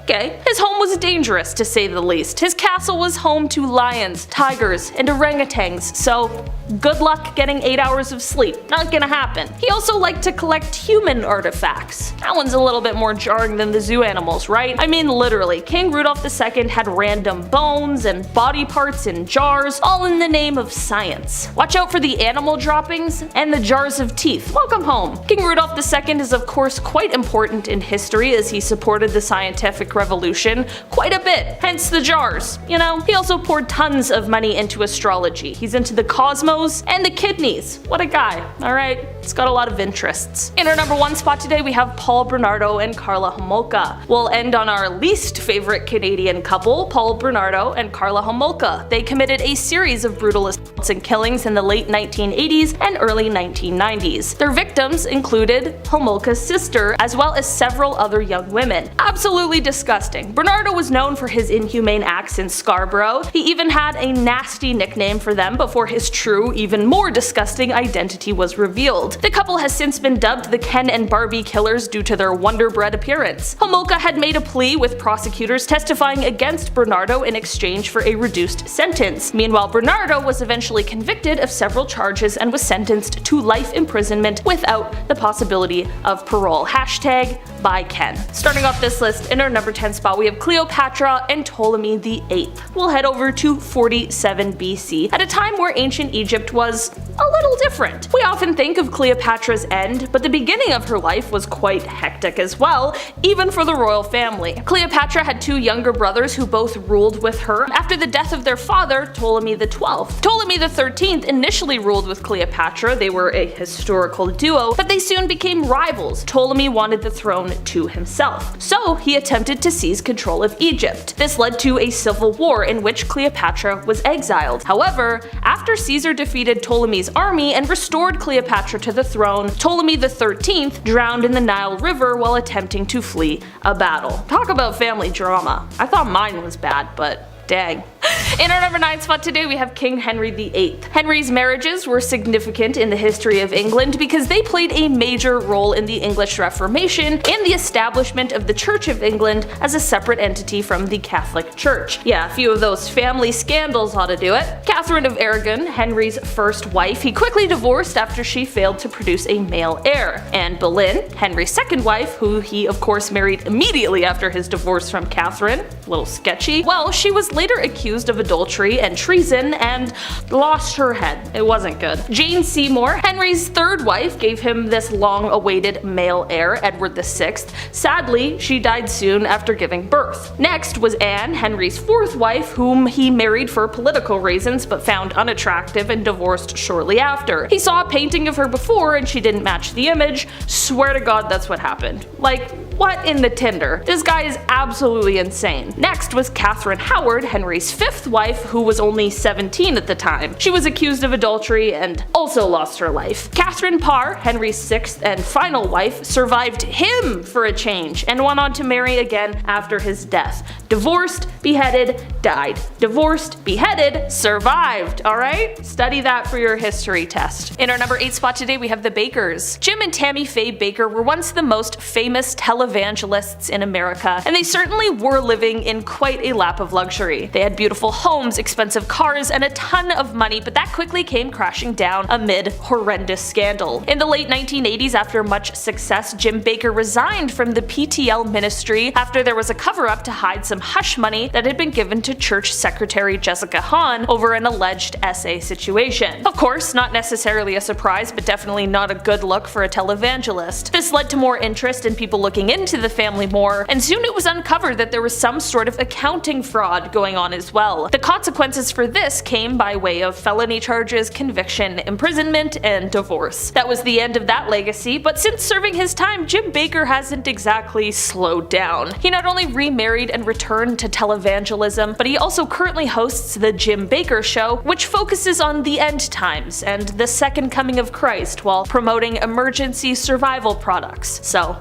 Okay. His home was dangerous, to say the least. His castle was home to lions, tigers, and orangutans, so good luck getting 8 hours of sleep. Not gonna happen. He also liked to collect human artifacts. That one's a little bit more jarring than the zoo animals, right? I mean, literally, King Rudolph II had random bones and body parts in jars, all in the name of science. Watch out for the animal droppings and the jars of teeth. Welcome home. King Rudolph II is of course quite important in history as he supported the scientific revolution quite a bit, hence the jars. You know, he also poured tons of money into astrology. He's into the cosmos and the kidneys. What a guy, alright? He's got a lot of interests. In our number 1 spot today, we have Paul Bernardo and Carla Homolka. We'll end on our least favorite Canadian couple, Paul Bernardo and Carla Homolka. They committed a series of brutal and killings in the late 1980s and early 1990s. Their victims included Homolka's sister, as well as several other young women. Absolutely disgusting. Bernardo was known for his inhumane acts in Scarborough. He even had a nasty nickname for them before his true, even more disgusting identity was revealed. The couple has since been dubbed the Ken and Barbie killers due to their Wonder Bread appearance. Homolka had made a plea with prosecutors testifying against Bernardo in exchange for a reduced sentence. Meanwhile, Bernardo was eventually convicted of several charges and was sentenced to life imprisonment without the possibility of parole. Hashtag by Ken. Starting off this list, in our number 10 spot we have Cleopatra and Ptolemy VIII. We'll head over to 47 BC, at a time where ancient Egypt was a little different. We often think of Cleopatra's end, but the beginning of her life was quite hectic as well, even for the royal family. Cleopatra had two younger brothers who both ruled with her after the death of their father, Ptolemy XII. Ptolemy XIII initially ruled with Cleopatra. They were a historical duo, but they soon became rivals. Ptolemy wanted the throne to himself, so he attempted to seize control of Egypt. This led to a civil war in which Cleopatra was exiled. However, after Caesar defeated Ptolemy's army and restored Cleopatra to the throne, Ptolemy XIII drowned in the Nile River while attempting to flee a battle. Talk about family drama. I thought mine was bad, but dang. In our number 9 spot today we have King Henry VIII. Henry's marriages were significant in the history of England because they played a major role in the English Reformation and the establishment of the Church of England as a separate entity from the Catholic Church. Yeah, a few of those family scandals ought to do it. Catherine of Aragon, Henry's first wife, he quickly divorced after she failed to produce a male heir. Anne Boleyn, Henry's second wife, who he of course married immediately after his divorce from Catherine, a little sketchy, well, she was later accused of adultery and treason and lost her head. It wasn't good. Jane Seymour, Henry's third wife, gave him this long-awaited male heir, Edward VI. Sadly, she died soon after giving birth. Next was Anne, Henry's fourth wife, whom he married for political reasons but found unattractive and divorced shortly after. He saw a painting of her before and she didn't match the image. Swear to God that's what happened. Like, what in the Tinder? This guy is absolutely insane. Next was Catherine Howard, Henry's fifth wife, who was only 17 at the time. She was accused of adultery and also lost her life. Catherine Parr, Henry's sixth and final wife, survived him for a change and went on to marry again after his death. Divorced, beheaded, died. Divorced, beheaded, survived, alright? Study that for your history test. In our number 8 spot today we have the Bakers. Jim and Tammy Faye Baker were once the most famous televangelists in America, and they certainly were living in quite a lap of luxury. They had beautiful homes, expensive cars, and a ton of money, but that quickly came crashing down amid horrendous scandal. In the late 1980s, after much success, Jim Baker resigned from the PTL ministry after there was a cover-up to hide some hush money that had been given to church secretary Jessica Hahn over an alleged SA situation. Of course, not necessarily a surprise, but definitely not a good look for a televangelist. This led to more interest in people looking into the family more, and soon it was uncovered that there was some sort of accounting fraud going on as well. The consequences for this came by way of felony charges, conviction, imprisonment, and divorce. That was the end of that legacy, but since serving his time, Jim Baker hasn't exactly slowed down. He not only remarried and returned to televangelism, but he also currently hosts The Jim Baker Show, which focuses on the end times and the second coming of Christ while promoting emergency survival products. So,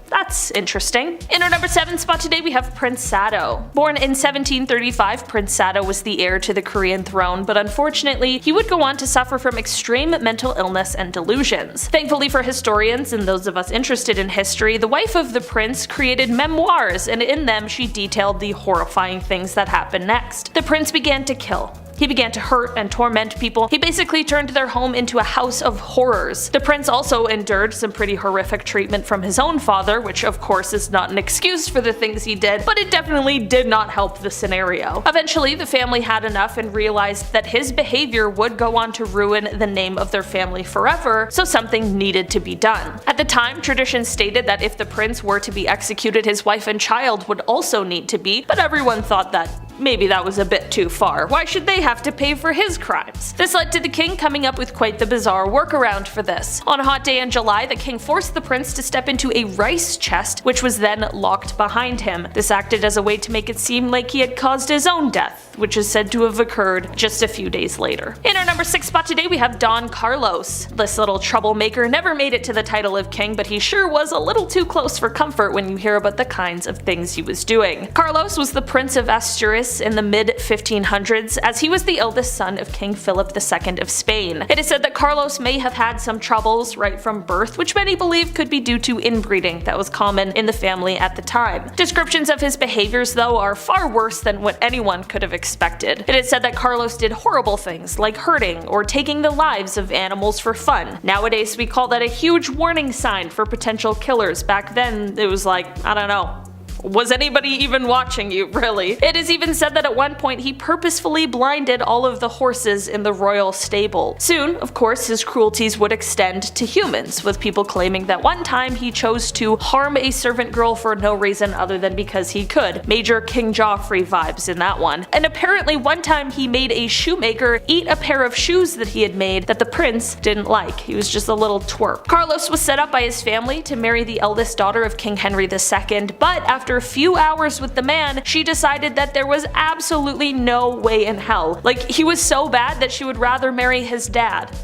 that's interesting. In our number 7 spot today we have Prince Sado. Born in 1735, Prince Sado was the heir to the Korean throne, but unfortunately he would go on to suffer from extreme mental illness and delusions. Thankfully for historians and those of us interested in history, the wife of the prince created memoirs, and in them she detailed the horrifying things that happened next. The prince began to kill. He began to hurt and torment people. He basically turned their home into a house of horrors. The prince also endured some pretty horrific treatment from his own father, which of course is not an excuse for the things he did, but it definitely did not help the scenario. Eventually, the family had enough and realized that his behavior would go on to ruin the name of their family forever, so something needed to be done. At the time, tradition stated that if the prince were to be executed, his wife and child would also need to be, but everyone thought that maybe that was a bit too far. Why should they have to pay for his crimes? This led to the king coming up with quite the bizarre workaround for this. On a hot day in July, the king forced the prince to step into a rice chest, which was then locked behind him. This acted as a way to make it seem like he had caused his own death, which is said to have occurred just a few days later. In our number 6 spot today, we have Don Carlos. This little troublemaker never made it to the title of king, but he sure was a little too close for comfort when you hear about the kinds of things he was doing. Carlos was the Prince of Asturias in the mid-1500s, as he was the eldest son of King Philip II of Spain. It is said that Carlos may have had some troubles right from birth, which many believe could be due to inbreeding that was common in the family at the time. Descriptions of his behaviors, though, are far worse than what anyone could have expected. It is said that Carlos did horrible things like hurting or taking the lives of animals for fun. Nowadays we call that a huge warning sign for potential killers. Back then it was like, I don't know. Was anybody even watching you, really? It is even said that at one point he purposefully blinded all of the horses in the royal stable. Soon, of course, his cruelties would extend to humans, with people claiming that one time he chose to harm a servant girl for no reason other than because he could. Major King Joffrey vibes in that one. And apparently one time he made a shoemaker eat a pair of shoes that he had made that the prince didn't like. He was just a little twerp. Carlos was set up by his family to marry the eldest daughter of King Henry II, but after a few hours with the man, she decided that there was absolutely no way in hell. Like, he was so bad that she would rather marry his dad.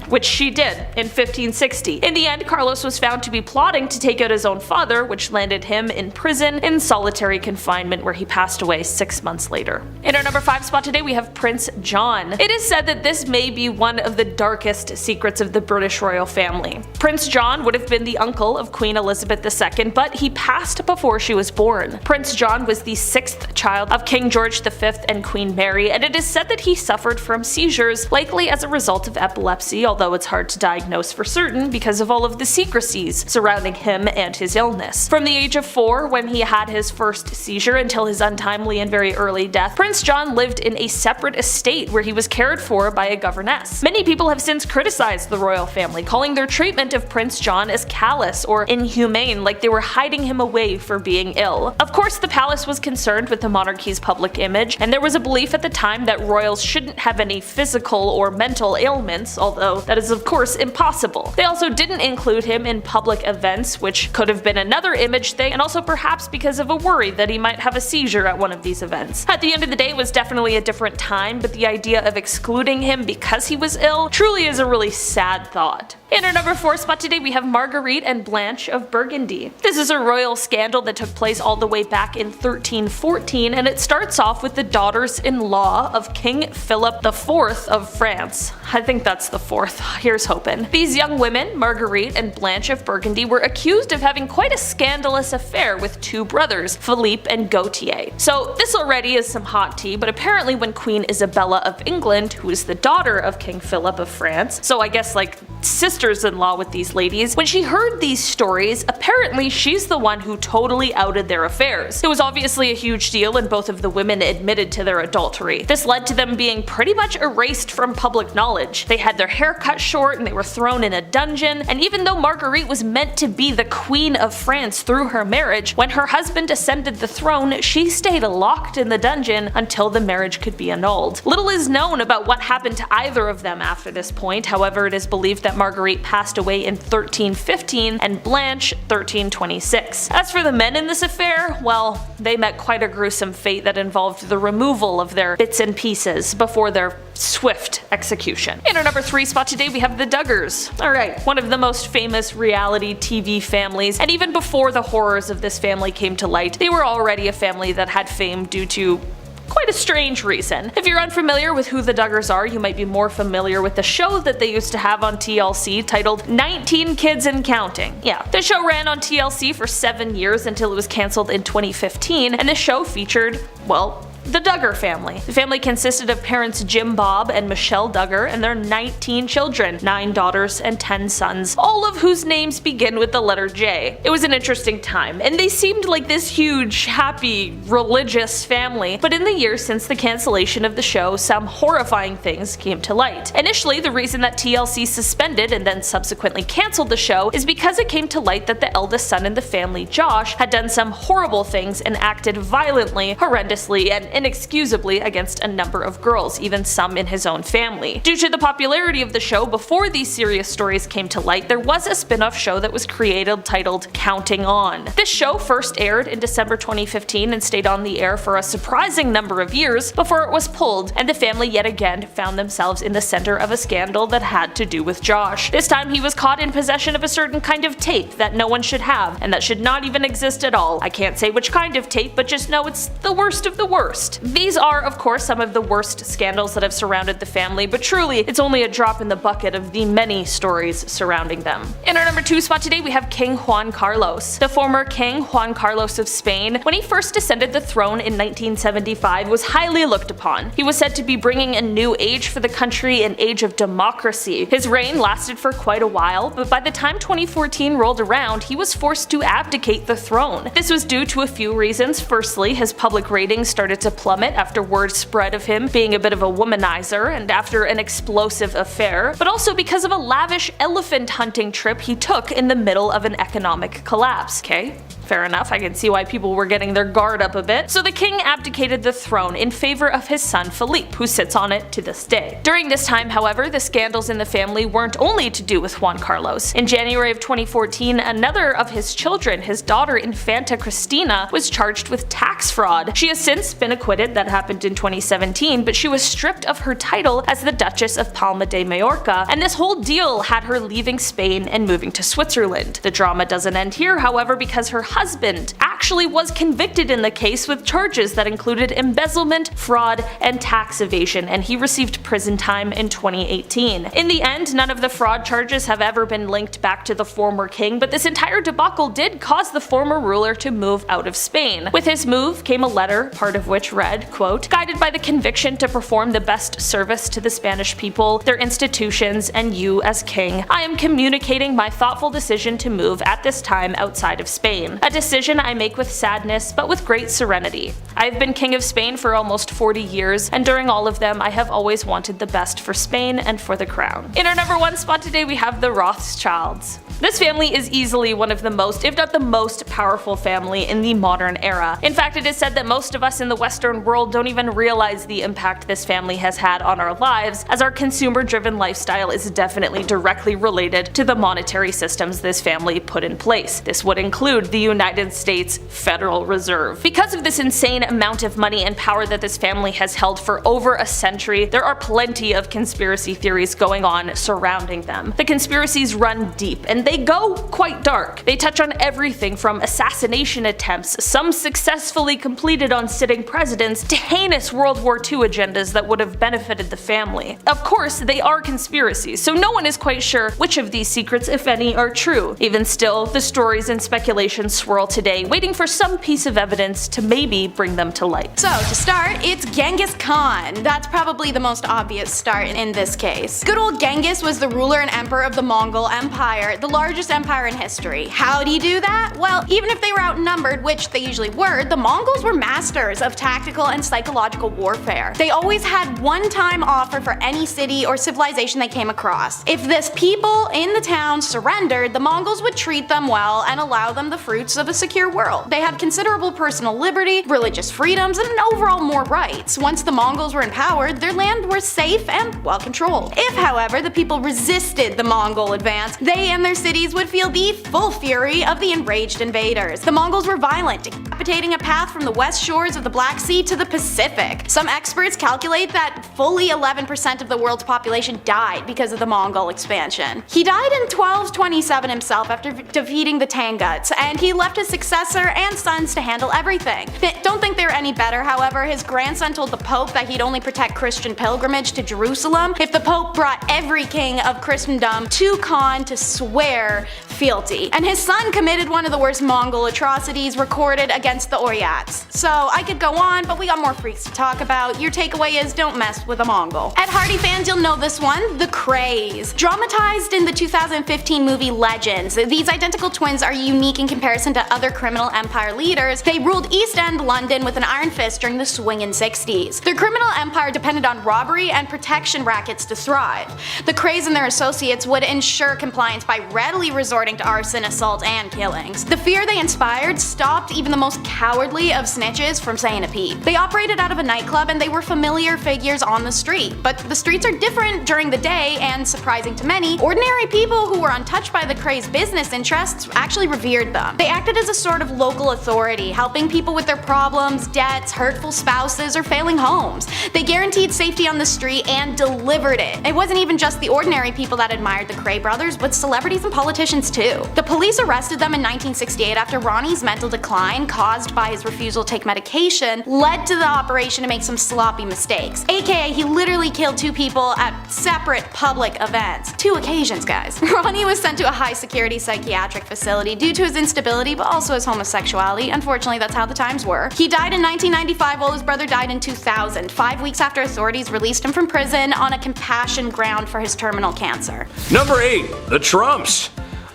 Which she did in 1560. In the end, Carlos was found to be plotting to take out his own father, which landed him in prison in solitary confinement, where he passed away 6 months later. In our number 5 spot today, we have Prince John. It is said that this may be one of the darkest secrets of the British royal family. Prince John would have been the uncle of Queen Elizabeth II, but he passed before she was born. Prince John was the 6th child of King George V and Queen Mary, and it is said that he suffered from seizures, likely as a result of epilepsy, although it's hard to diagnose for certain because of all of the secrecies surrounding him and his illness. From the age of 4, when he had his first seizure, until his untimely and very early death, Prince John lived in a separate estate where he was cared for by a governess. Many people have since criticized the royal family, calling their treatment of Prince John as callous or inhumane, like they were hiding him away for being ill. Of course, the palace was concerned with the monarchy's public image, and there was a belief at the time that royals shouldn't have any physical or mental ailments, although that is of course impossible. They also didn't include him in public events, which could have been another image thing, and also perhaps because of a worry that he might have a seizure at one of these events. At the end of the day, it was definitely a different time, but the idea of excluding him because he was ill truly is a really sad thought. In our number 4 spot today, we have Marguerite and Blanche of Burgundy. This is a royal scandal that took place all the way back in 1314, and it starts off with the daughters-in-law of King Philip IV of France. I think that's the 4th. Here's hoping. These young women, Marguerite and Blanche of Burgundy, were accused of having quite a scandalous affair with 2 brothers, Philippe and Gautier. So this already is some hot tea, but apparently when Queen Isabella of England, who is the daughter of King Philip of France, so I guess like sisters-in-law with these ladies, when she heard these stories, apparently she's the one who totally outed their affairs. It was obviously a huge deal, and both of the women admitted to their adultery. This led to them being pretty much erased from public knowledge. They had their hair cut short and they were thrown in a dungeon, and even though Marguerite was meant to be the Queen of France through her marriage, when her husband ascended the throne, she stayed locked in the dungeon until the marriage could be annulled. Little is known about what happened to either of them after this point. However, it is believed that Marguerite passed away in 1315 and Blanche 1326. As for the men in this affair, well, they met quite a gruesome fate that involved the removal of their bits and pieces before their swift execution. In our number 3 spot today, we have the Duggars. Alright, one of the most famous reality TV families, and even before the horrors of this family came to light, they were already a family that had fame due to quite a strange reason. If you're unfamiliar with who the Duggars are, you might be more familiar with the show that they used to have on TLC titled 19 Kids and Counting. Yeah, the show ran on TLC for 7 years until it was cancelled in 2015, and the show featured, well, the Duggar family. The family consisted of parents Jim Bob and Michelle Duggar and their 19 children, 9 daughters and 10 sons, all of whose names begin with the letter J. It was an interesting time, and they seemed like this huge, happy, religious family, but in the years since the cancellation of the show, some horrifying things came to light. Initially, the reason that TLC suspended and then subsequently cancelled the show is because it came to light that the eldest son in the family, Josh, had done some horrible things and acted violently, horrendously, and inexcusably against a number of girls, even some in his own family. Due to the popularity of the show before these serious stories came to light, there was a spin-off show that was created titled Counting On. This show first aired in December 2015 and stayed on the air for a surprising number of years before it was pulled, and the family yet again found themselves in the center of a scandal that had to do with Josh. This time he was caught in possession of a certain kind of tape that no one should have, and that should not even exist at all. I can't say which kind of tape, but just know it's the worst of the worst. These are, of course, some of the worst scandals that have surrounded the family, but truly, it's only a drop in the bucket of the many stories surrounding them. In our number 2 spot today, we have King Juan Carlos. The former King Juan Carlos of Spain, when he first ascended the throne in 1975, was highly looked upon. He was said to be bringing a new age for the country, an age of democracy. His reign lasted for quite a while, but by the time 2014 rolled around, he was forced to abdicate the throne. This was due to a few reasons. Firstly, his public ratings started to plummet after word spread of him being a bit of a womanizer and after an explosive affair, but also because of a lavish elephant hunting trip he took in the middle of an economic collapse. Okay? Fair enough, I can see why people were getting their guard up a bit. So the king abdicated the throne in favor of his son Philippe, who sits on it to this day. During this time, however, the scandals in the family weren't only to do with Juan Carlos. In January of 2014, another of his children, his daughter Infanta Cristina, was charged with tax fraud. She has since been acquitted, that happened in 2017, but she was stripped of her title as the Duchess of Palma de Mallorca, and this whole deal had her leaving Spain and moving to Switzerland. The drama doesn't end here, however, because her husband actually was convicted in the case with charges that included embezzlement, fraud, and tax evasion, and he received prison time in 2018. In the end, none of the fraud charges have ever been linked back to the former king, but this entire debacle did cause the former ruler to move out of Spain. With his move came a letter, part of which read, quote, "Guided by the conviction to perform the best service to the Spanish people, their institutions, and you as king, I am communicating my thoughtful decision to move at this time outside of Spain. A decision I make with sadness, but with great serenity. I have been king of Spain for almost 40 years, and during all of them I have always wanted the best for Spain and for the crown." In our number 1 spot today, we have the Rothschilds. This family is easily one of the most, if not the most, powerful family in the modern era. In fact, it is said that most of us in the Western world don't even realize the impact this family has had on our lives, as our consumer-driven lifestyle is definitely directly related to the monetary systems this family put in place. This would include the United States Federal Reserve. Because of this insane amount of money and power that this family has held for over a century, there are plenty of conspiracy theories going on surrounding them. The conspiracies run deep, and they go quite dark. They touch on everything from assassination attempts, some successfully completed on sitting presidents, to heinous World War II agendas that would have benefited the family. Of course, they are conspiracies, so no one is quite sure which of these secrets, if any, are true. Even still, the stories and speculations swirl today, waiting for some piece of evidence to maybe bring them to light. So to start, it's Genghis Khan. That's probably the most obvious start in this case. Good old Genghis was the ruler and emperor of the Mongol Empire, the largest empire in history. How did he do that? Well, even if they were outnumbered, which they usually were, the Mongols were masters of tactical and psychological warfare. They always had one-time offer for any city or civilization they came across. If this people in the town surrendered, the Mongols would treat them well and allow them the fruits of a secure world. They had considerable personal liberty, religious freedoms, and overall more rights. Once the Mongols were empowered, their land was safe and well controlled. If, however, the people resisted the Mongol advance, they and their cities would feel the full fury of the enraged invaders. The Mongols were violent, decapitating a path from the west shores of the Black Sea to the Pacific. Some experts calculate that fully 11% of the world's population died because of the Mongol expansion. He died in 1227 himself after defeating the Tanguts, and he left his successor and sons to handle everything. Don't think they're any better, however. His grandson told the Pope that he'd only protect Christian pilgrimage to Jerusalem if the Pope brought every king of Christendom to Khan to swear fealty. And his son committed one of the worst Mongol atrocities recorded against the Oryats. So I could go on, but we got more freaks to talk about. Your takeaway is don't mess with a Mongol. Ed Hardy fans, you'll know this one, the Craze. Dramatized in the 2015 movie Legends, these identical twins are unique in comparison to other criminal empire leaders. They ruled East End London with an iron fist during the swingin' 60s. Their criminal empire depended on robbery and protection rackets to thrive. The Craze and their associates would ensure compliance by readily resorting to arson, assault, and killings. The fear they inspired stopped even the most cowardly of snitches from saying a peep. They operated out of a nightclub and they were familiar figures on the street. But the streets are different during the day, and surprising to many, ordinary people who were untouched by the Craze business interests actually revered them. They acted as a sort of local authority, helping people with their problems, debts, hurtful spouses, or failing homes. They guaranteed safety on the street and delivered it. It wasn't even just the ordinary people that admired the Cray brothers, but celebrities and politicians too. The police arrested them in 1968 after Ronnie's mental decline, caused by his refusal to take medication, led to the operation to make some sloppy mistakes. AKA, he literally killed 2 people at separate public events. 2 occasions, guys. Ronnie was sent to a high-security psychiatric facility due to his instability, but also his homosexuality. Unfortunately, that's how the times were. He died in 1995 while his brother died in 2000, 5 weeks after authorities released him from prison on a compassion ground for his terminal cancer. Number 8. The Trumps.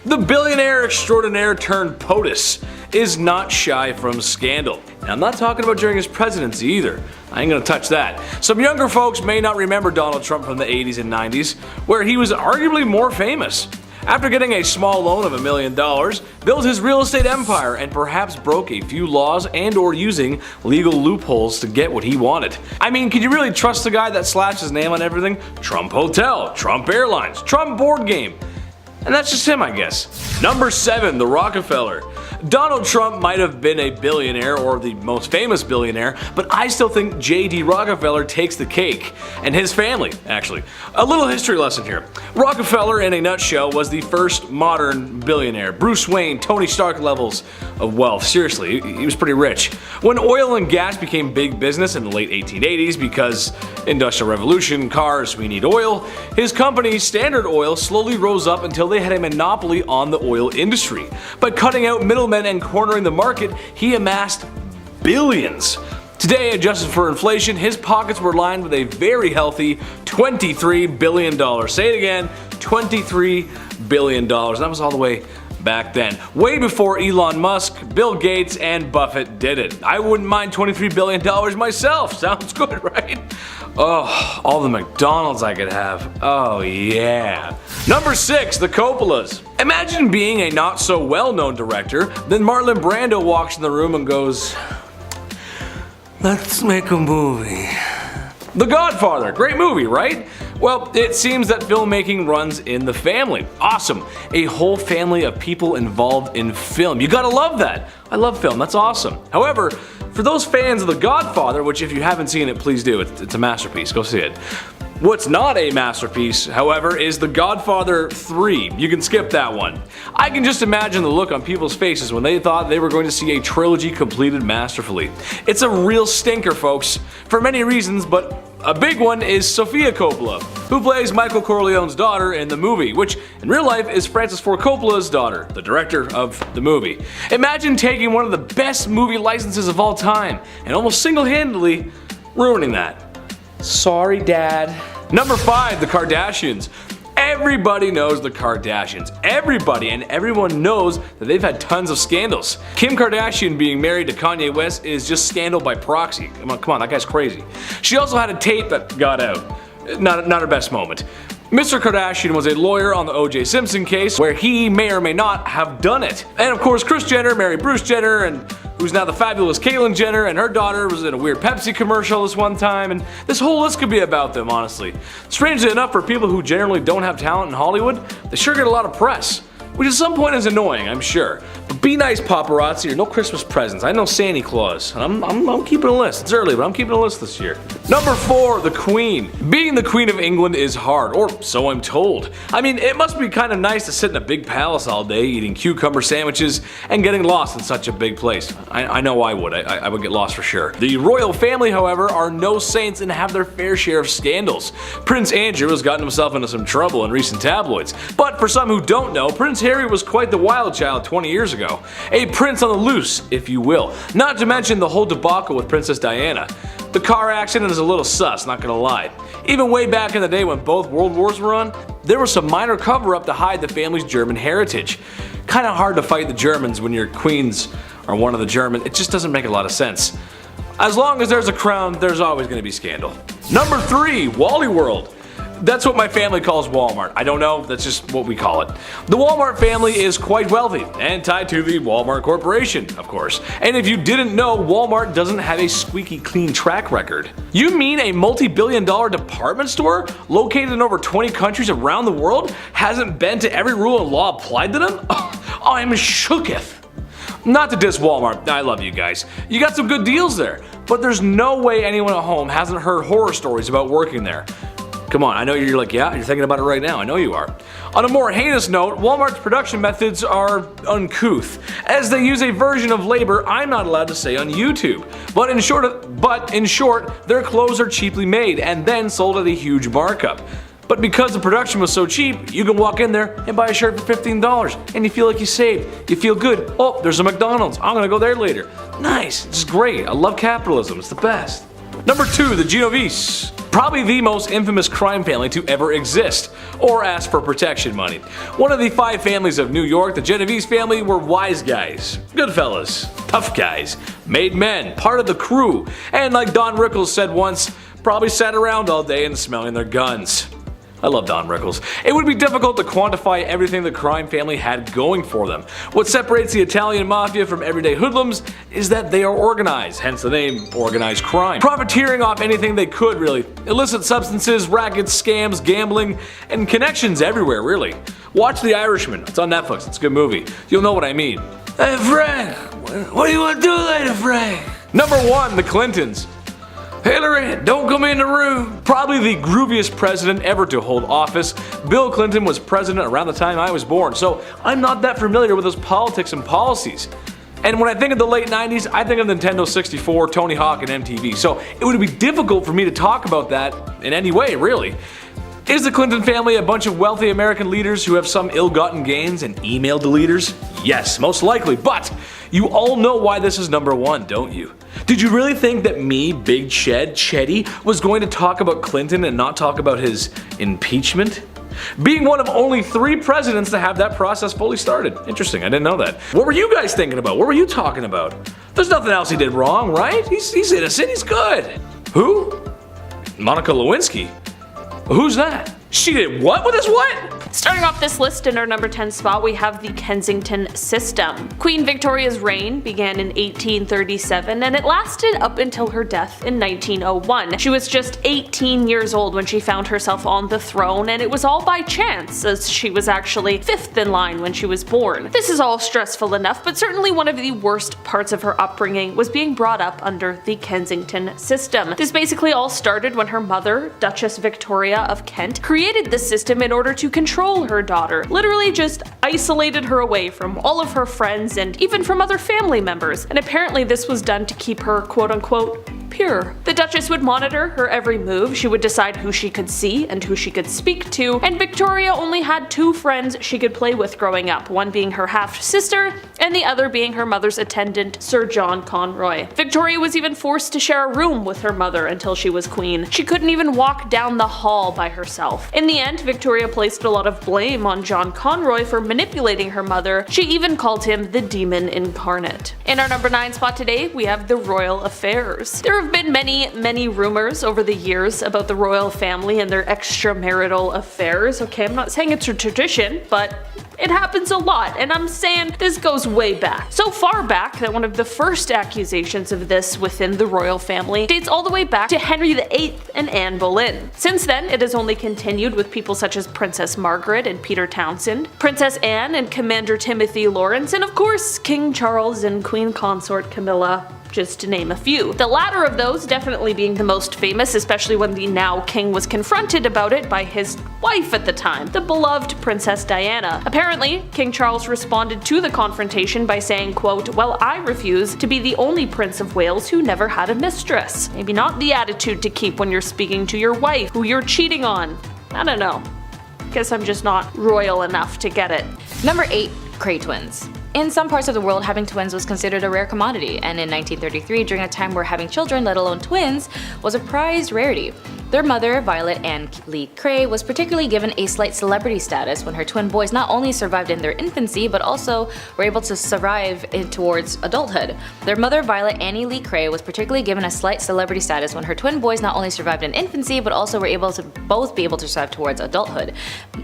The billionaire extraordinaire turned POTUS is not shy from scandal. And I'm not talking about during his presidency either. I ain't gonna touch that. Some younger folks may not remember Donald Trump from the 80s and 90s, where he was arguably more famous. After getting a small loan of $1 million, built his real estate empire and perhaps broke a few laws and or using legal loopholes to get what he wanted. I mean, could you really trust the guy that slashed his name on everything? Trump Hotel, Trump Airlines, Trump Board Game. And that's just him, I guess. Number 7, the Rockefeller. Donald Trump might have been a billionaire or the most famous billionaire, but I still think J.D. Rockefeller takes the cake. And his family, actually. A little history lesson here. Rockefeller, in a nutshell, was the first modern billionaire. Bruce Wayne, Tony Stark levels of wealth. Seriously, he was pretty rich. When oil and gas became big business in the late 1880s because Industrial Revolution, cars, we need oil, his company, Standard Oil, slowly rose up until they had a monopoly on the oil industry. By cutting out middlemen and cornering the market, he amassed billions. Today, adjusted for inflation, his pockets were lined with a very healthy $23 billion. Say it again, $23 billion. That was all the way back then. Way before Elon Musk, Bill Gates, and Buffett did it. I wouldn't mind $23 billion myself. Sounds good, right? Oh, all the McDonald's I could have. Oh yeah. Number 6, the Copas. Imagine being a not so well known director, then Marlon Brando walks in the room and goes, "Let's make a movie." The Godfather, great movie, right? Well, it seems that filmmaking runs in the family. Awesome. A whole family of people involved in film. You gotta love that. I love film, that's awesome. However, for those fans of The Godfather, which if you haven't seen it, please do. It's a masterpiece. Go see it. What's not a masterpiece, however, is The Godfather 3. You can skip that one. I can just imagine the look on people's faces when they thought they were going to see a trilogy completed masterfully. It's a real stinker, folks, for many reasons, but a big one is Sofia Coppola, who plays Michael Corleone's daughter in the movie, which in real life is Francis Ford Coppola's daughter, the director of the movie. Imagine taking one of the best movie licenses of all time and almost single-handedly ruining that. Sorry, Dad. Number 5, the Kardashians. Everybody knows the Kardashians. Everybody and everyone knows that they've had tons of scandals. Kim Kardashian being married to Kanye West is just scandal by proxy. Come on, that guy's crazy. She also had a tape that got out. Not her best moment. Mr. Kardashian was a lawyer on the O.J. Simpson case where he may or may not have done it. And of course, Kris Jenner married Bruce Jenner, and who's now the fabulous Caitlyn Jenner, and her daughter was in a weird Pepsi commercial this one time, and this whole list could be about them, honestly. Strangely enough, for people who generally don't have talent in Hollywood, they sure get a lot of press. Which at some point is annoying, I'm sure. But be nice, paparazzi, or no Christmas presents. I know Santa Claus. I'm keeping a list. It's early, but I'm keeping a list this year. Number 4, the Queen. Being the Queen of England is hard, or so I'm told. I mean, it must be kind of nice to sit in a big palace all day, eating cucumber sandwiches, and getting lost in such a big place. I know I would. I would get lost for sure. The royal family, however, are no saints and have their fair share of scandals. Prince Andrew has gotten himself into some trouble in recent tabloids. But for some who don't know, Prince Harry was quite the wild child 20 years ago. A prince on the loose, if you will. Not to mention the whole debacle with Princess Diana. The car accident is a little sus, not gonna lie. Even way back in the day when both world wars were on, there was some minor cover-up to hide the family's German heritage. Kinda hard to fight the Germans when your queens are one of the German. It just doesn't make a lot of sense. As long as there's a crown, there's always gonna be scandal. Number 3, Wally World. That's what my family calls Walmart. I don't know, that's just what we call it. The Walmart family is quite wealthy and tied to the Walmart Corporation, of course. And if you didn't know, Walmart doesn't have a squeaky clean track record. You mean a multi-billion-dollar department store located in over 20 countries around the world hasn't been to every rule and law applied to them? Oh, I'm shooketh. Not to diss Walmart, I love you guys. You got some good deals there, but there's no way anyone at home hasn't heard horror stories about working there. Come on, I know you're like, yeah, you're thinking about it right now, I know you are. On a more heinous note, Walmart's production methods are uncouth, as they use a version of labor I'm not allowed to say on YouTube. But in short, their clothes are cheaply made and then sold at a huge markup. But because the production was so cheap, you can walk in there and buy a shirt for $15 and you feel like you saved. You feel good. Oh, there's a McDonald's. I'm gonna go there later. Nice. It's great. I love capitalism. It's the best. Number 2, the Genovese. Probably the most infamous crime family to ever exist, or ask for protection money. One of the 5 families of New York, the Genovese family were wise guys, good fellas, tough guys, made men, part of the crew, and like Don Rickles said once, probably sat around all day and smelling their guns. I love Don Rickles. It would be difficult to quantify everything the crime family had going for them. What separates the Italian mafia from everyday hoodlums is that they are organized, hence the name organized crime. Profiteering off anything they could, really. Illicit substances, rackets, scams, gambling, and connections everywhere, really. Watch The Irishman. It's on Netflix. It's a good movie. You'll know what I mean. Hey Frank, what do you want to do later, Frank? Number 1, the Clintons. Hillary, don't come in the room. Probably the grooviest president ever to hold office. Bill Clinton was president around the time I was born, so I'm not that familiar with his politics and policies. And when I think of the late 90s, I think of Nintendo 64, Tony Hawk, and MTV, so it would be difficult for me to talk about that in any way, really. Is the Clinton family a bunch of wealthy American leaders who have some ill-gotten gains and email deleters? Yes, most likely, but you all know why this is number 1, don't you? Did you really think that me, Big Chetty, was going to talk about Clinton and not talk about his impeachment? Being one of only 3 presidents to have that process fully started. Interesting, I didn't know that. What were you guys thinking about? What were you talking about? There's nothing else he did wrong, right? He's innocent, he's good. Who? Monica Lewinsky? Who's that? She did what with his what? Starting off this list in our number 10 spot, we have the Kensington System. Queen Victoria's reign began in 1837 and it lasted up until her death in 1901. She was just 18 years old when she found herself on the throne, and it was all by chance, as she was actually 5th in line when she was born. This is all stressful enough, but certainly one of the worst parts of her upbringing was being brought up under the Kensington System. This basically all started when her mother, Duchess Victoria of Kent, created this system in order to control her daughter, literally just isolated her away from all of her friends and even from other family members, and apparently this was done to keep her quote-unquote pure. The Duchess would monitor her every move, she would decide who she could see and who she could speak to, and Victoria only had 2 friends she could play with growing up, one being her half-sister and the other being her mother's attendant, Sir John Conroy. Victoria was even forced to share a room with her mother until she was queen. She couldn't even walk down the hall by herself. In the end, Victoria placed a lot of blame on John Conroy for manipulating her mother. She even called him the demon incarnate. In our number 9 spot today, we have the royal affairs. There have been many rumors over the years about the royal family and their extramarital affairs. Okay, I'm not saying it's a tradition, but it happens a lot, and I'm saying this goes way back. So far back that one of the first accusations of this within the royal family dates all the way back to Henry VIII and Anne Boleyn. Since then, it has only continued with people such as Princess Margaret and Peter Townsend, Princess Anne and Commander Timothy Lawrence, and of course King Charles and Queen Consort Camilla, just to name a few. The latter of those definitely being the most famous, especially when the now king was confronted about it by his wife at the time, the beloved Princess Diana. Apparently, King Charles responded to the confrontation by saying, quote, "Well, I refuse to be the only Prince of Wales who never had a mistress." Maybe not the attitude to keep when you're speaking to your wife, who you're cheating on. I don't know. Guess I'm just not royal enough to get it. Number 8, Cray Twins. In some parts of the world, having twins was considered a rare commodity, and in 1933, during a time where having children, let alone twins, was a prized rarity. Their mother, Violet Ann Lee Cray, was particularly given a slight celebrity status when her twin boys not only survived in their infancy but also were able to survive towards adulthood. Their mother, Violet Annie Lee Cray, was particularly given a slight celebrity status when her twin boys not only survived in infancy but also were able to both be able to survive towards adulthood.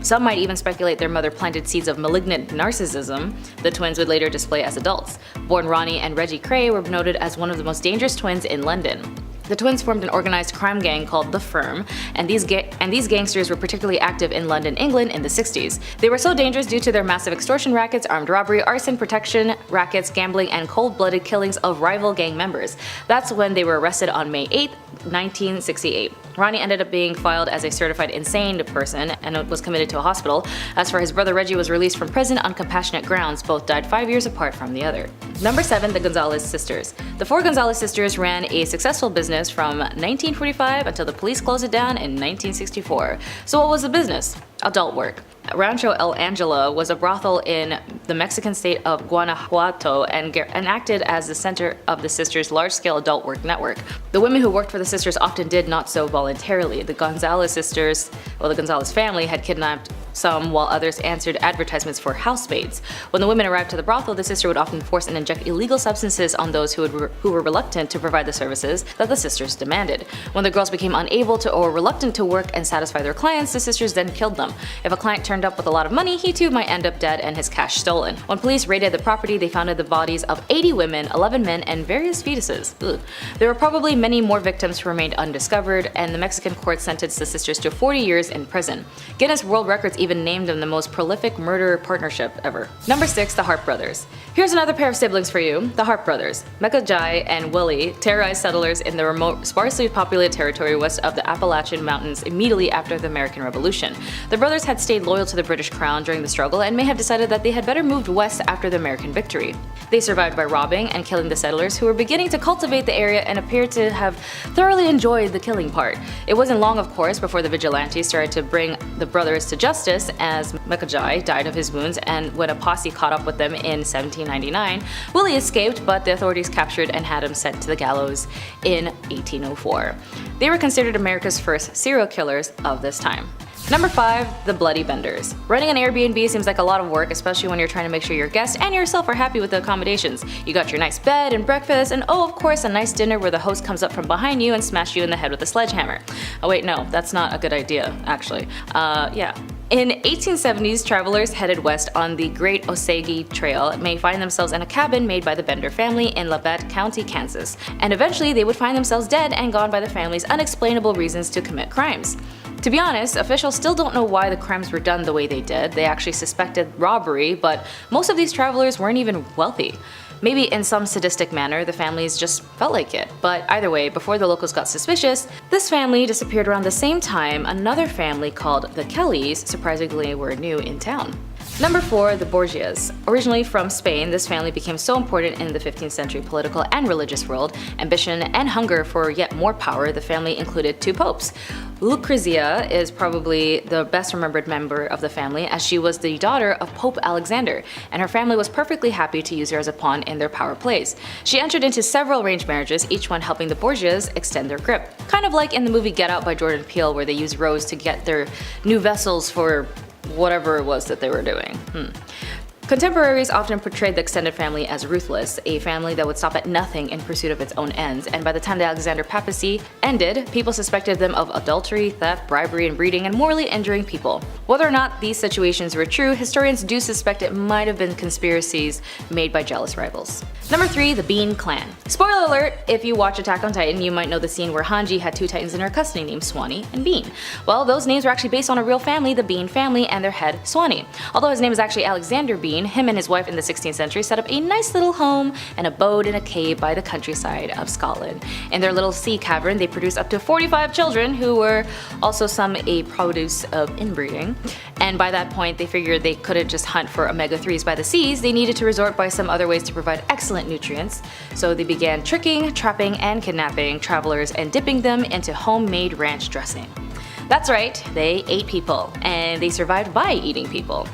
Some might even speculate their mother planted seeds of malignant narcissism the twins would later display as adults. Born Ronnie and Reggie Cray were noted as one of the most dangerous twins in London. The twins formed an organized crime gang called The Firm, and these gangsters were particularly active in London, England in the 60s. They were so dangerous due to their massive extortion rackets, armed robbery, arson, protection rackets, gambling, and cold-blooded killings of rival gang members. That's when they were arrested on May 8, 1968. Ronnie ended up being filed as a certified insane person and was committed to a hospital. As for his brother, Reggie was released from prison on compassionate grounds. Both died 5 years apart from the other. Number 7, the Gonzalez Sisters. The four Gonzalez sisters ran a successful business from 1945 until the police closed it down in 1964. So what was the business? Adult work. Rancho El Angela was a brothel in the Mexican state of Guanajuato and acted as the center of the sisters' large-scale adult work network. The women who worked for the sisters often did not so voluntarily. The Gonzalez sisters, the Gonzalez family, had kidnapped some, while others answered advertisements for housemaids. When the women arrived to the brothel, the sister would often force and inject illegal substances on those who were reluctant to provide the services that the sisters demanded. When the girls became unable to or reluctant to work and satisfy their clients, the sisters then killed them. If a client turned up with a lot of money, he too might end up dead and his cash stolen. When police raided the property, they found the bodies of 80 women, 11 men, and various fetuses. Ugh. There were probably many more victims who remained undiscovered, and the Mexican court sentenced the sisters to 40 years in prison. Guinness World Records even named them the most prolific murder partnership ever. Number 6, the Harp Brothers. Here's another pair of siblings for you, the Harp Brothers. Mecca and Willie terrorized settlers in the remote, sparsely populated territory west of the Appalachian Mountains immediately after the American Revolution. The brothers had stayed loyal to the British Crown during the struggle and may have decided that they had better moved west after the American victory. They survived by robbing and killing the settlers who were beginning to cultivate the area and appeared to have thoroughly enjoyed the killing part. It wasn't long, of course, before the vigilantes started to bring the brothers to justice, as Mecca died of his wounds, and when a posse caught up with them in 1799, Willie escaped, but the authorities captured and had him sent to the gallows in 1804. They were considered America's first serial killers of this time. Number 5, the Bloody Benders. Running an Airbnb seems like a lot of work, especially when you're trying to make sure your guests and yourself are happy with the accommodations. You got your nice bed and breakfast, and oh, of course, a nice dinner where the host comes up from behind you and smashes you in the head with a sledgehammer. Oh wait, no, that's not a good idea, actually. Yeah. In 1870s, travelers headed west on the Great Osage Trail may find themselves in a cabin made by the Bender family in Labette County, Kansas, and eventually they would find themselves dead and gone by the family's unexplainable reasons to commit crimes. To be honest, officials still don't know why the crimes were done the way they did. They actually suspected robbery, but most of these travelers weren't even wealthy. Maybe in some sadistic manner, the families just felt like it. But either way, before the locals got suspicious, this family disappeared around the same time another family called the Kellys surprisingly were new in town. Number 4, the Borgias. Originally from Spain, this family became so important in the 15th century political and religious world. Ambition and hunger for yet more power, the family included 2 popes. Lucrezia is probably the best remembered member of the family, as she was the daughter of Pope Alexander, and her family was perfectly happy to use her as a pawn in their power plays. She entered into several arranged marriages, each one helping the Borgias extend their grip. Kind of like in the movie Get Out by Jordan Peele, where they use Rose to get their new vessels for whatever it was that they were doing. Contemporaries often portrayed the extended family as ruthless, a family that would stop at nothing in pursuit of its own ends, and by the time the Alexander papacy ended, people suspected them of adultery, theft, bribery, and breeding, and morally injuring people. Whether or not these situations were true, historians do suspect it might have been conspiracies made by jealous rivals. Number 3, the Bean Clan. Spoiler alert, if you watch Attack on Titan, you might know the scene where Hanji had 2 titans in her custody named Swanee and Bean. Well, those names were actually based on a real family, the Bean family, and their head, Swanee. Although his name is actually Alexander Bean, him and his wife in the 16th century set up a nice little home and abode in a cave by the countryside of Scotland. In their little sea cavern, they produced up to 45 children who were also some a produce of inbreeding. And by that point, they figured they couldn't just hunt for omega-3s by the seas, they needed to resort by some other ways to provide excellent nutrients. So they began tricking, trapping, and kidnapping travelers and dipping them into homemade ranch dressing. That's right, they ate people, and they survived by eating people.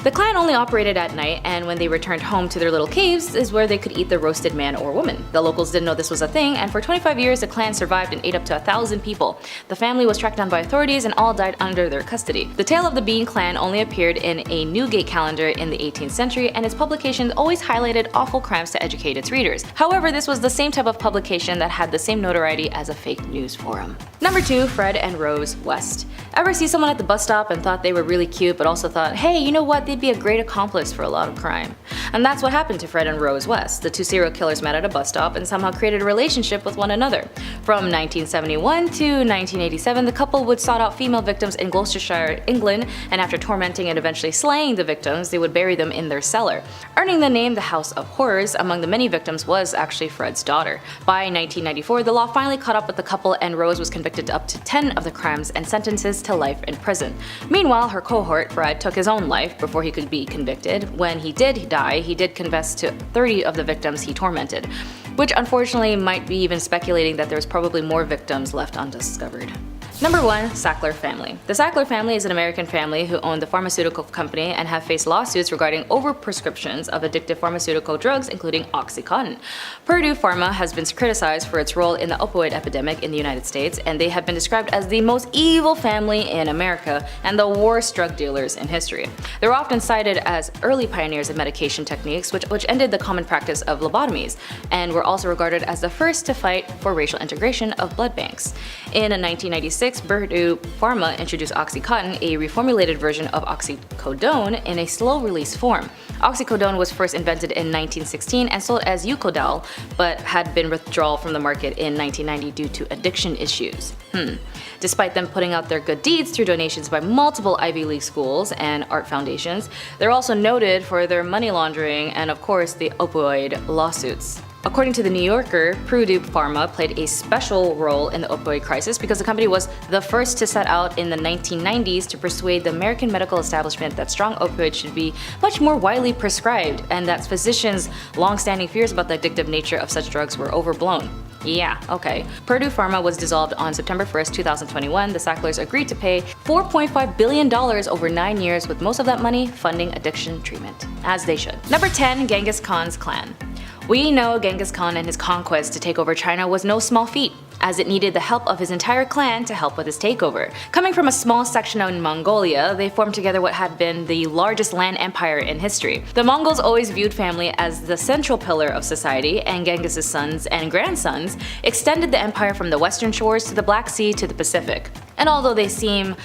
The clan only operated at night, and when they returned home to their little caves is where they could eat the roasted man or woman. The locals didn't know this was a thing, and for 25 years the clan survived and ate up to 1,000 people. The family was tracked down by authorities and all died under their custody. The tale of the Bean clan only appeared in a Newgate calendar in the 18th century, and its publications always highlighted awful crimes to educate its readers. However, this was the same type of publication that had the same notoriety as a fake news forum. Number 2. Fred and Rose West. Ever see someone at the bus stop and thought they were really cute but also thought, hey, you know what, they'd be a great accomplice for a lot of crime? And that's what happened to Fred and Rose West. The two serial killers met at a bus stop and somehow created a relationship with one another. From 1971 to 1987, the couple would sought out female victims in Gloucestershire, England, and after tormenting and eventually slaying the victims, they would bury them in their cellar. Earning the name the House of Horrors, among the many victims was actually Fred's daughter. By 1994, the law finally caught up with the couple and Rose was convicted up to 10 of the crimes and sentences to life in prison. Meanwhile, her cohort, Fred, took his own life before he could be convicted. When he did die, he did confess to 30 of the victims he tormented, which unfortunately might be even speculating that there's probably more victims left undiscovered. Number 1. Sackler family. The Sackler family is an American family who owned the pharmaceutical company and have faced lawsuits regarding overprescriptions of addictive pharmaceutical drugs including OxyContin. Purdue Pharma has been criticized for its role in the opioid epidemic in the United States, and they have been described as the most evil family in America and the worst drug dealers in history. They were often cited as early pioneers of medication techniques which ended the common practice of lobotomies, and were also regarded as the first to fight for racial integration of blood banks. In 1996, Purdue Pharma introduced OxyContin, a reformulated version of oxycodone, in a slow-release form. Oxycodone was first invented in 1916 and sold as Eucodal, but had been withdrawn from the market in 1990 due to addiction issues. Despite them putting out their good deeds through donations by multiple Ivy League schools and art foundations, they're also noted for their money laundering and, of course, the opioid lawsuits. According to The New Yorker, Purdue Pharma played a special role in the opioid crisis because the company was the first to set out in the 1990s to persuade the American medical establishment that strong opioids should be much more widely prescribed and that physicians' long-standing fears about the addictive nature of such drugs were overblown. Yeah, okay. Purdue Pharma was dissolved on September 1st, 2021. The Sacklers agreed to pay $4.5 billion over 9 years, with most of that money funding addiction treatment. As they should. Number 10. Genghis Khan's clan. We know Genghis Khan and his conquest to take over China was no small feat, as it needed the help of his entire clan to help with his takeover. Coming from a small section in Mongolia, they formed together what had been the largest land empire in history. The Mongols always viewed family as the central pillar of society, and Genghis' sons and grandsons extended the empire from the western shores to the Black Sea to the Pacific. And although they seem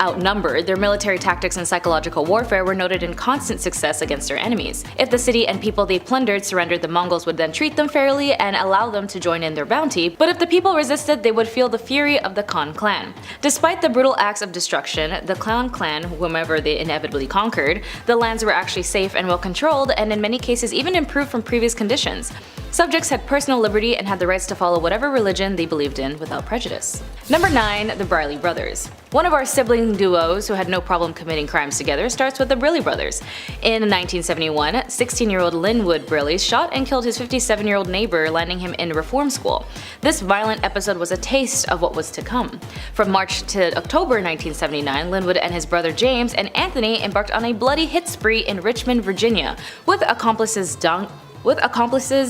outnumbered, their military tactics and psychological warfare were noted in constant success against their enemies. If the city and people they plundered surrendered, the Mongols would then treat them fairly and allow them to join in their bounty, but if the people resisted, they would feel the fury of the Khan clan. Despite the brutal acts of destruction, the Khan clan, whomever they inevitably conquered, the lands were actually safe and well controlled, and in many cases even improved from previous conditions. Subjects had personal liberty and had the rights to follow whatever religion they believed in without prejudice. Number 9. The Briley Brothers. One of our sibling duos who had no problem committing crimes together starts with the Briley brothers. In 1971, 16-year-old Linwood Briley shot and killed his 57-year-old neighbor, landing him in reform school. This violent episode was a taste of what was to come. From March to October 1979, Linwood and his brother James and Anthony embarked on a bloody hit spree in Richmond, Virginia. With accomplices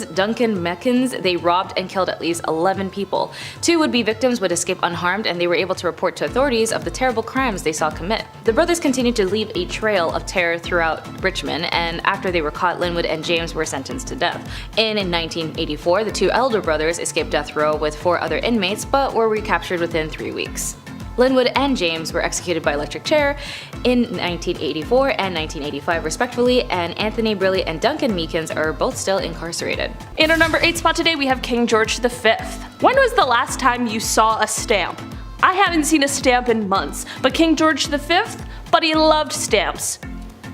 Duncan Meckins, they robbed and killed at least 11 people. 2 would-be victims would escape unharmed, and they were able to report to authorities of the terrible crimes they saw commit. The brothers continued to leave a trail of terror throughout Richmond, and after they were caught, Linwood and James were sentenced to death. In 1984, the 2 elder brothers escaped death row with 4 other inmates, but were recaptured within 3 weeks. Linwood and James were executed by electric chair in 1984 and 1985 respectively, and Anthony Briley and Duncan Meekins are both still incarcerated. In our number 8 spot today, we have King George V. When was the last time you saw a stamp? I haven't seen a stamp in months, but King George V? But he loved stamps.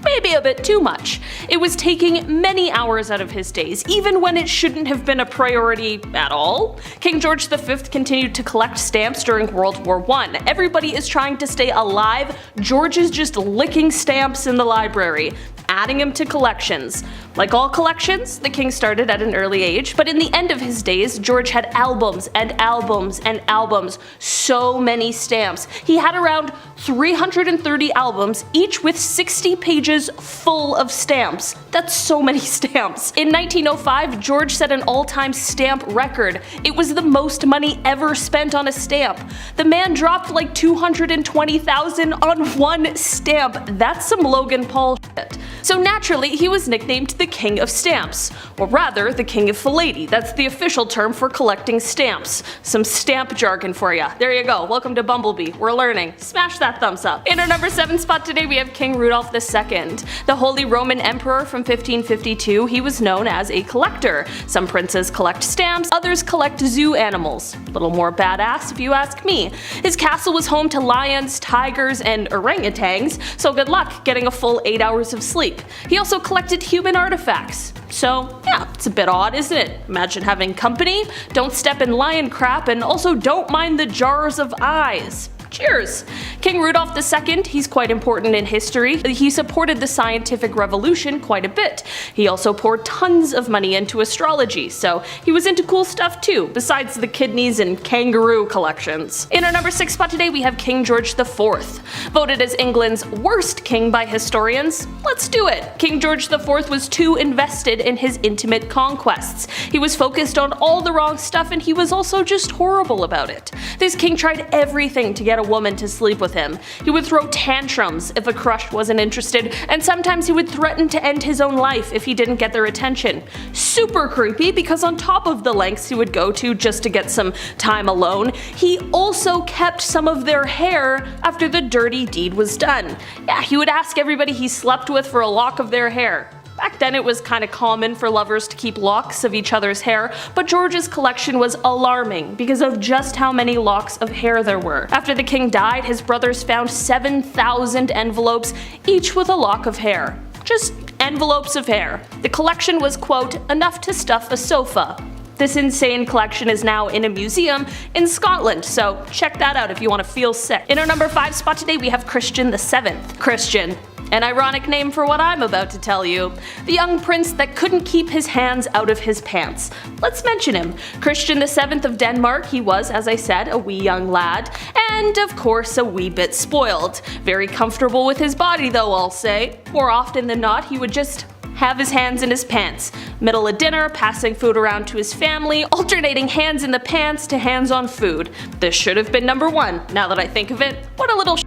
Maybe a bit too much. It was taking many hours out of his days, even when it shouldn't have been a priority at all. King George V continued to collect stamps during World War I. Everybody is trying to stay alive. George is just licking stamps in the library. adding him to collections. Like all collections, the king started at an early age, but in the end of his days, George had albums and albums and albums, so many stamps. He had around 330 albums, each with 60 pages full of stamps. That's so many stamps. In 1905, George set an all-time stamp record. It was the most money ever spent on a stamp. The man dropped like 220,000 on one stamp. That's some Logan Paul shit. So naturally, he was nicknamed the King of Stamps, or rather, the King of Philately. That's the official term for collecting stamps. Some stamp jargon for ya. There you go. Welcome to Bumblebee. We're learning. Smash that thumbs up. In our number 7 spot today, we have King Rudolph II. The Holy Roman Emperor from 1552, he was known as a collector. Some princes collect stamps, others collect zoo animals. A little more badass if you ask me. His castle was home to lions, tigers, and orangutans, so good luck getting a full 8 hours of sleep. He also collected human artifacts. So yeah, it's a bit odd, isn't it? Imagine having company, don't step in lion crap, and also don't mind the jars of eyes. Cheers! King Rudolph II, he's quite important in history. He supported the scientific revolution quite a bit. He also poured tons of money into astrology, so he was into cool stuff too, besides the kidneys and kangaroo collections. In our number 6 spot today, we have King George IV. Voted as England's worst king by historians, let's do it! King George IV was too invested in his intimate conquests. He was focused on all the wrong stuff, and he was also just horrible about it. This king tried everything to get a woman to sleep with him. He would throw tantrums if a crush wasn't interested, and sometimes he would threaten to end his own life if he didn't get their attention. Super creepy, because on top of the lengths he would go to just to get some time alone, he also kept some of their hair after the dirty deed was done. Yeah, he would ask everybody he slept with for a lock of their hair. Back then it was kinda common for lovers to keep locks of each other's hair, but George's collection was alarming because of just how many locks of hair there were. After the king died, his brothers found 7,000 envelopes, each with a lock of hair. Just envelopes of hair. The collection was, quote, enough to stuff a sofa. This insane collection is now in a museum in Scotland, so check that out if you want to feel sick. In our number 5 spot today, we have Christian VII. Christian. An ironic name for what I'm about to tell you. The young prince that couldn't keep his hands out of his pants. Let's mention him. Christian VII of Denmark, he was, as I said, a wee young lad, and of course a wee bit spoiled. Very comfortable with his body though, I'll say. More often than not, he would just have his hands in his pants. Middle of dinner, passing food around to his family, alternating hands in the pants to hands on food. This should have been number 1, now that I think of it. What a little shit.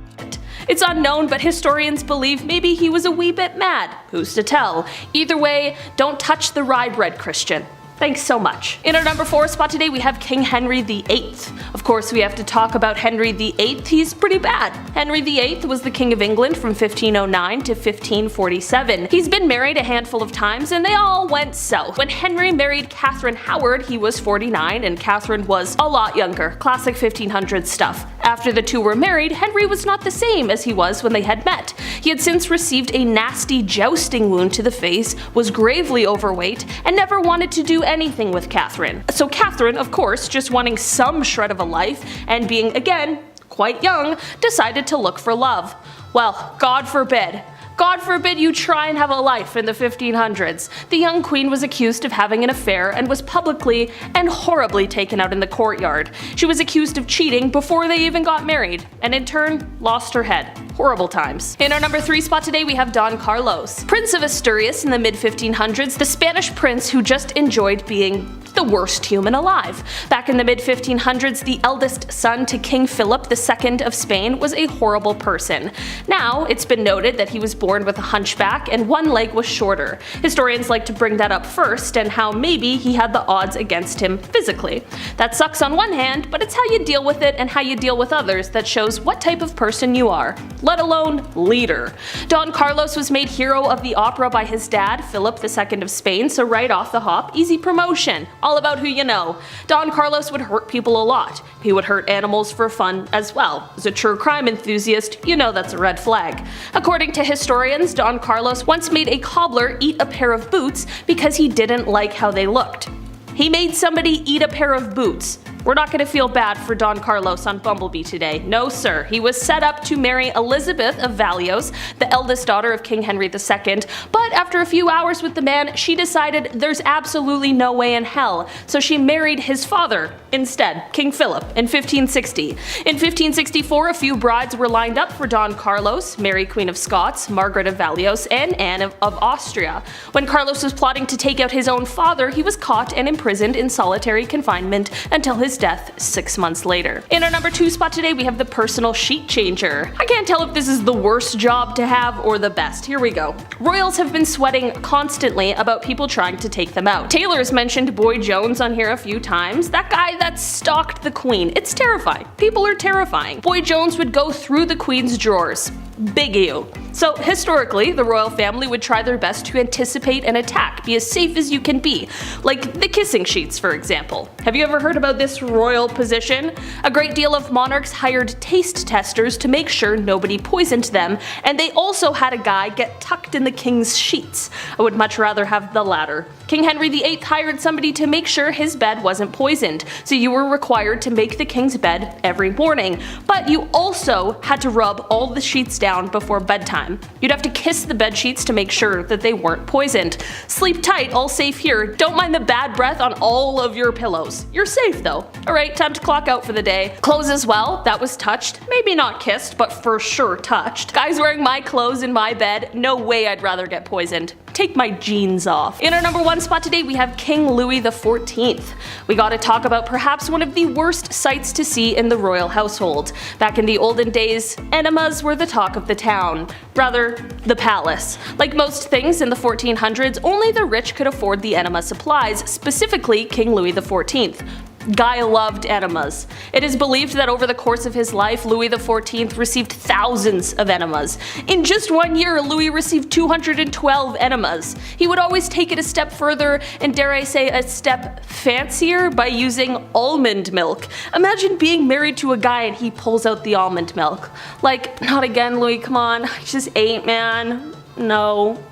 It's unknown, but historians believe maybe he was a wee bit mad. Who's to tell? Either way, don't touch the rye bread, Christian. Thanks so much. In our number 4 spot today, we have King Henry VIII. Of course, we have to talk about Henry VIII. He's pretty bad. Henry VIII was the King of England from 1509 to 1547. He's been married a handful of times, and they all went south. When Henry married Catherine Howard, he was 49, and Catherine was a lot younger. Classic 1500s stuff. After the two were married, Henry was not the same as he was when they had met. He had since received a nasty jousting wound to the face, was gravely overweight, and never wanted to do anything with Catherine. So Catherine, of course, just wanting some shred of a life, and being, again, quite young, decided to look for love. Well, God forbid. God forbid you try and have a life in the 1500s. The young queen was accused of having an affair and was publicly and horribly taken out in the courtyard. She was accused of cheating before they even got married, and in turn, lost her head. Horrible times. In our number 3 spot today, we have Don Carlos. Prince of Asturias in the mid-1500s, the Spanish prince who just enjoyed being the worst human alive. Back in the mid-1500s, the eldest son to King Philip II of Spain was a horrible person. Now, it's been noted that he was born with a hunchback and one leg was shorter. Historians like to bring that up first, and how maybe he had the odds against him physically. That sucks on one hand, but it's how you deal with it and how you deal with others that shows what type of person you are, let alone leader. Don Carlos was made hero of the opera by his dad, Philip II of Spain, so right off the hop, easy promotion. All about who you know. Don Carlos would hurt people a lot. He would hurt animals for fun as well. As a true crime enthusiast, you know that's a red flag. According to historians, Don Carlos once made a cobbler eat a pair of boots because he didn't like how they looked. He made somebody eat a pair of boots. We're not gonna feel bad for Don Carlos on Bumblebee today. No sir, he was set up to marry Elizabeth of Valios, the eldest daughter of King Henry II, but after a few hours with the man, she decided there's absolutely no way in hell, so she married his father instead, King Philip, in 1560. In 1564, a few brides were lined up for Don Carlos: Mary Queen of Scots, Margaret of Valios, and Anne of Austria. When Carlos was plotting to take out his own father, he was caught and imprisoned in solitary confinement until his death 6 months later. In our number 2 spot today, we have the personal sheet changer. I can't tell if this is the worst job to have or the best. Here we go. Royals have been sweating constantly about people trying to take them out. Taylor's mentioned Boy Jones on here a few times. That guy that stalked the Queen. It's terrifying. People are terrifying. Boy Jones would go through the Queen's drawers. Big ew. So historically, the royal family would try their best to anticipate an attack, be as safe as you can be, like the kissing sheets for example. Have you ever heard about this royal position? A great deal of monarchs hired taste testers to make sure nobody poisoned them, and they also had a guy get tucked in the king's sheets. I would much rather have the latter. King Henry VIII hired somebody to make sure his bed wasn't poisoned, so you were required to make the king's bed every morning, but you also had to rub all the sheets down before bedtime. You'd have to kiss the bed sheets to make sure that they weren't poisoned. Sleep tight, all safe here. Don't mind the bad breath on all of your pillows. You're safe though. Alright, time to clock out for the day. Clothes as well, that was touched. Maybe not kissed, but for sure touched. Guys wearing my clothes in my bed, no way I'd rather get poisoned. Take my jeans off. In our number 1 spot today, we have King Louis XIV. We gotta talk about perhaps one of the worst sights to see in the royal household. Back in the olden days, enemas were the talk of the town. Rather, the palace. Like most things in the 1400s, only the rich could afford the enema supplies, specifically King Louis XIV. Guy loved enemas. It is believed that over the course of his life, Louis XIV received thousands of enemas. In just 1 year, Louis received 212 enemas. He would always take it a step further, and dare I say a step fancier, by using almond milk. Imagine being married to a guy and he pulls out the almond milk. Like, not again Louis, come on, I just ate, man. No.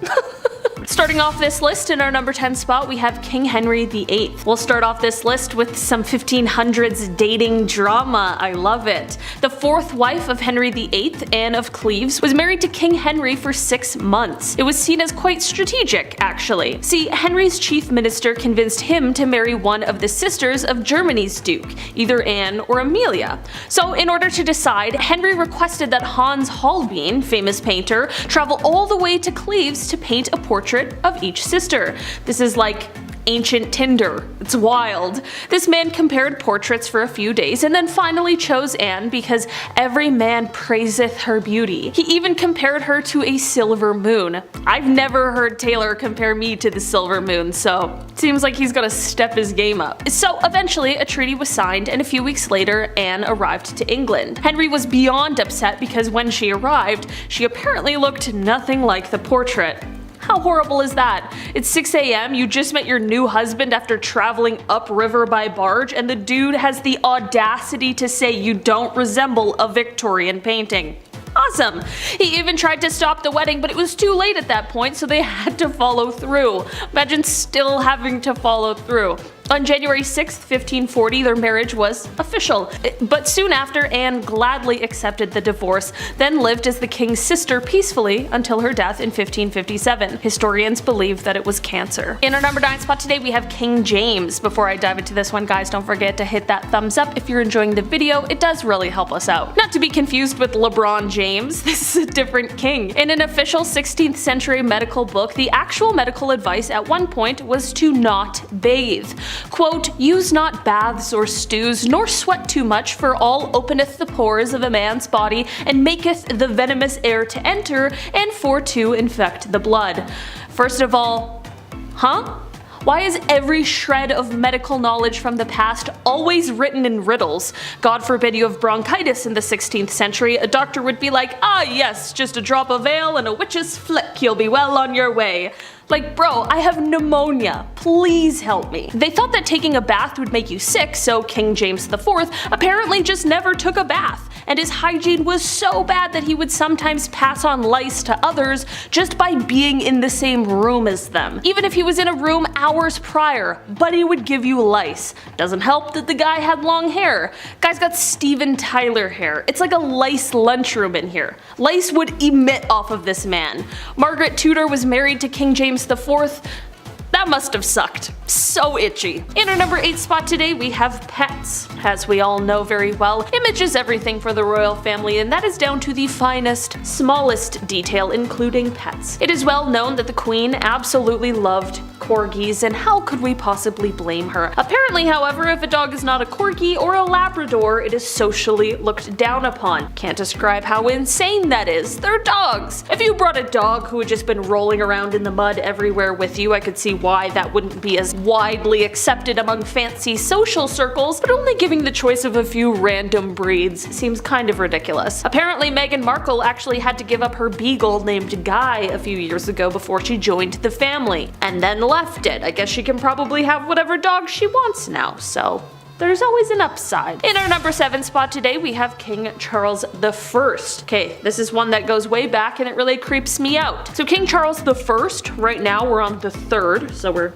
Starting off this list, in our number 10 spot, we have King Henry VIII. We'll start off this list with some 1500s dating drama. I love it. The 4th wife of Henry VIII, Anne of Cleves, was married to King Henry for 6 months. It was seen as quite strategic, actually. See, Henry's chief minister convinced him to marry one of the sisters of Germany's duke, either Anne or Amelia. So in order to decide, Henry requested that Hans Holbein, famous painter, travel all the way to Cleves to paint a portrait of each sister. This is like ancient Tinder. It's wild. This man compared portraits for a few days and then finally chose Anne because every man praiseth her beauty. He even compared her to a silver moon. I've never heard Taylor compare me to the silver moon, so it seems like he's gotta step his game up. So eventually a treaty was signed, and a few weeks later Anne arrived to England. Henry was beyond upset because when she arrived, she apparently looked nothing like the portrait. How horrible is that? It's 6 AM, you just met your new husband after traveling upriver by barge, and the dude has the audacity to say you don't resemble a Victorian painting. Awesome! He even tried to stop the wedding, but it was too late at that point, so they had to follow through. Imagine still having to follow through. On January 6, 1540, their marriage was official, but soon after, Anne gladly accepted the divorce, then lived as the king's sister peacefully until her death in 1557. Historians believe that it was cancer. In our number 9 spot today, we have King James. Before I dive into this one, guys, don't forget to hit that thumbs up if you're enjoying the video. It does really help us out. Not to be confused with LeBron James, this is a different king. In an official 16th century medical book, the actual medical advice at one point was to not bathe. Quote, "Use not baths or stews, nor sweat too much, for all openeth the pores of a man's body, and maketh the venomous air to enter, and for to infect the blood." First of all, huh? Why is every shred of medical knowledge from the past always written in riddles? God forbid you have bronchitis in the 16th century, a doctor would be like, "Ah yes, just a drop of ale and a witch's flick, you'll be well on your way." Like, bro, I have pneumonia. Please help me. They thought that taking a bath would make you sick, so King James IV apparently just never took a bath, and his hygiene was so bad that he would sometimes pass on lice to others just by being in the same room as them. Even if he was in a room hours prior, but he would give you lice. Doesn't help that the guy had long hair. Guy's got Steven Tyler hair. It's like a lice lunchroom in here. Lice would emit off of this man. Margaret Tudor was married to King James IV. That must have sucked. So itchy. In our number 8 spot today, we have pets. As we all know very well, image is everything for the royal family, and that is down to the finest, smallest detail, including pets. It is well known that the Queen absolutely loved corgis, and how could we possibly blame her? Apparently, however, if a dog is not a corgi or a Labrador, it is socially looked down upon. Can't describe how insane that is. They're dogs. If you brought a dog who had just been rolling around in the mud everywhere with you, I could see why that wouldn't be as widely accepted among fancy social circles, but only giving the choice of a few random breeds seems kind of ridiculous. Apparently, Meghan Markle actually had to give up her beagle named Guy a few years ago before she joined the family, and then left it. I guess she can probably have whatever dog she wants now, so there's always an upside. In our number 7 spot today, we have King Charles I. Okay, this is one that goes way back and it really creeps me out. So King Charles I, right now we're on the 3rd, so we're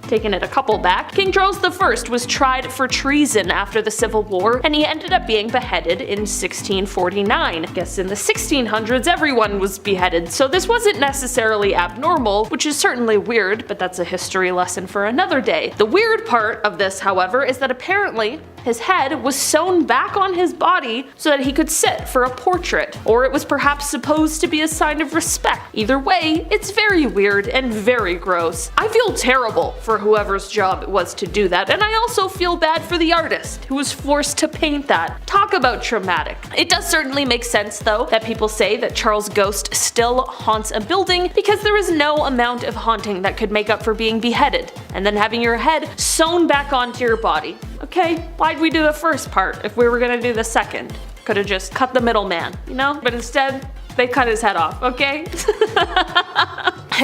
taking it a couple back. King Charles I was tried for treason after the Civil War, and he ended up being beheaded in 1649. I guess in the 1600s everyone was beheaded, so this wasn't necessarily abnormal, which is certainly weird, but that's a history lesson for another day. The weird part of this, however, is that apparently his head was sewn back on his body so that he could sit for a portrait, or it was perhaps supposed to be a sign of respect. Either way, it's very weird and very gross. I feel terrible for whoever's job it was to do that, and I also feel bad for the artist who was forced to paint that. Talk about traumatic. It does certainly make sense though that people say that Charles' ghost still haunts a building, because there is no amount of haunting that could make up for being beheaded and then having your head sewn back onto your body. Okay, why'd we do the first part if we were gonna do the second? Could've just cut the middleman, you know? But instead, they cut his head off, okay?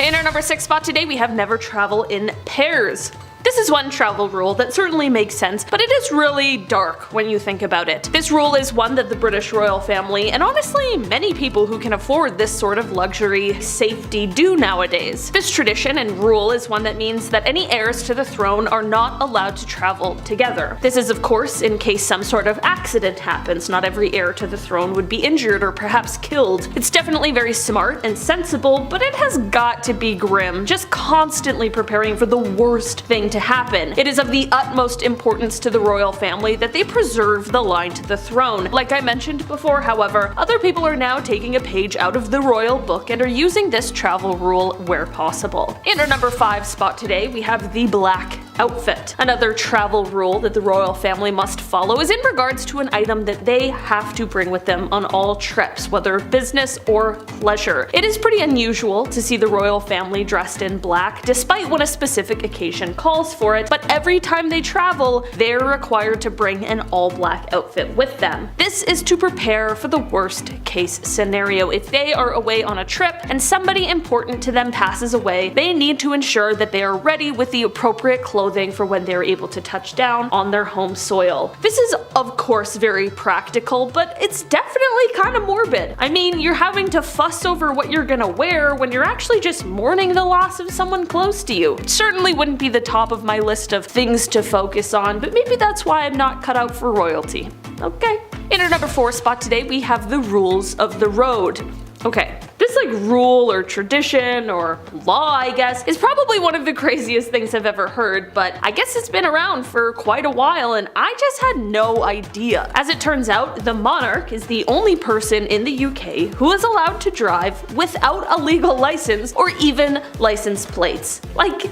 In our number 6 spot today, we have never travel in pairs. This is one travel rule that certainly makes sense, but it is really dark when you think about it. This rule is one that the British royal family, and honestly many people who can afford this sort of luxury safety, do nowadays. This tradition and rule is one that means that any heirs to the throne are not allowed to travel together. This is of course in case some sort of accident happens. Not every heir to the throne would be injured or perhaps killed. It's definitely very smart and sensible, but it has got to be grim, just constantly preparing for the worst thing to happen. It is of the utmost importance to the royal family that they preserve the line to the throne. Like I mentioned before, however, other people are now taking a page out of the royal book and are using this travel rule where possible. In our number 5 spot today, we have the black outfit. Another travel rule that the royal family must follow is in regards to an item that they have to bring with them on all trips, whether business or pleasure. It is pretty unusual to see the royal family dressed in black, despite when a specific occasion calls for it, but every time they travel, they're required to bring an all-black outfit with them. This is to prepare for the worst case scenario. If they are away on a trip and somebody important to them passes away, they need to ensure that they are ready with the appropriate clothing for when they're able to touch down on their home soil. This is of course very practical, but it's definitely kind of morbid. I mean, you're having to fuss over what you're gonna wear when you're actually just mourning the loss of someone close to you. It certainly wouldn't be the top of my list of things to focus on, but maybe that's why I'm not cut out for royalty. Okay. In our number 4 spot today, we have the rules of the road. Okay, this like rule or tradition or law, I guess, is probably one of the craziest things I've ever heard, but I guess it's been around for quite a while and I just had no idea. As it turns out, the monarch is the only person in the UK who is allowed to drive without a legal license or even license plates. Like,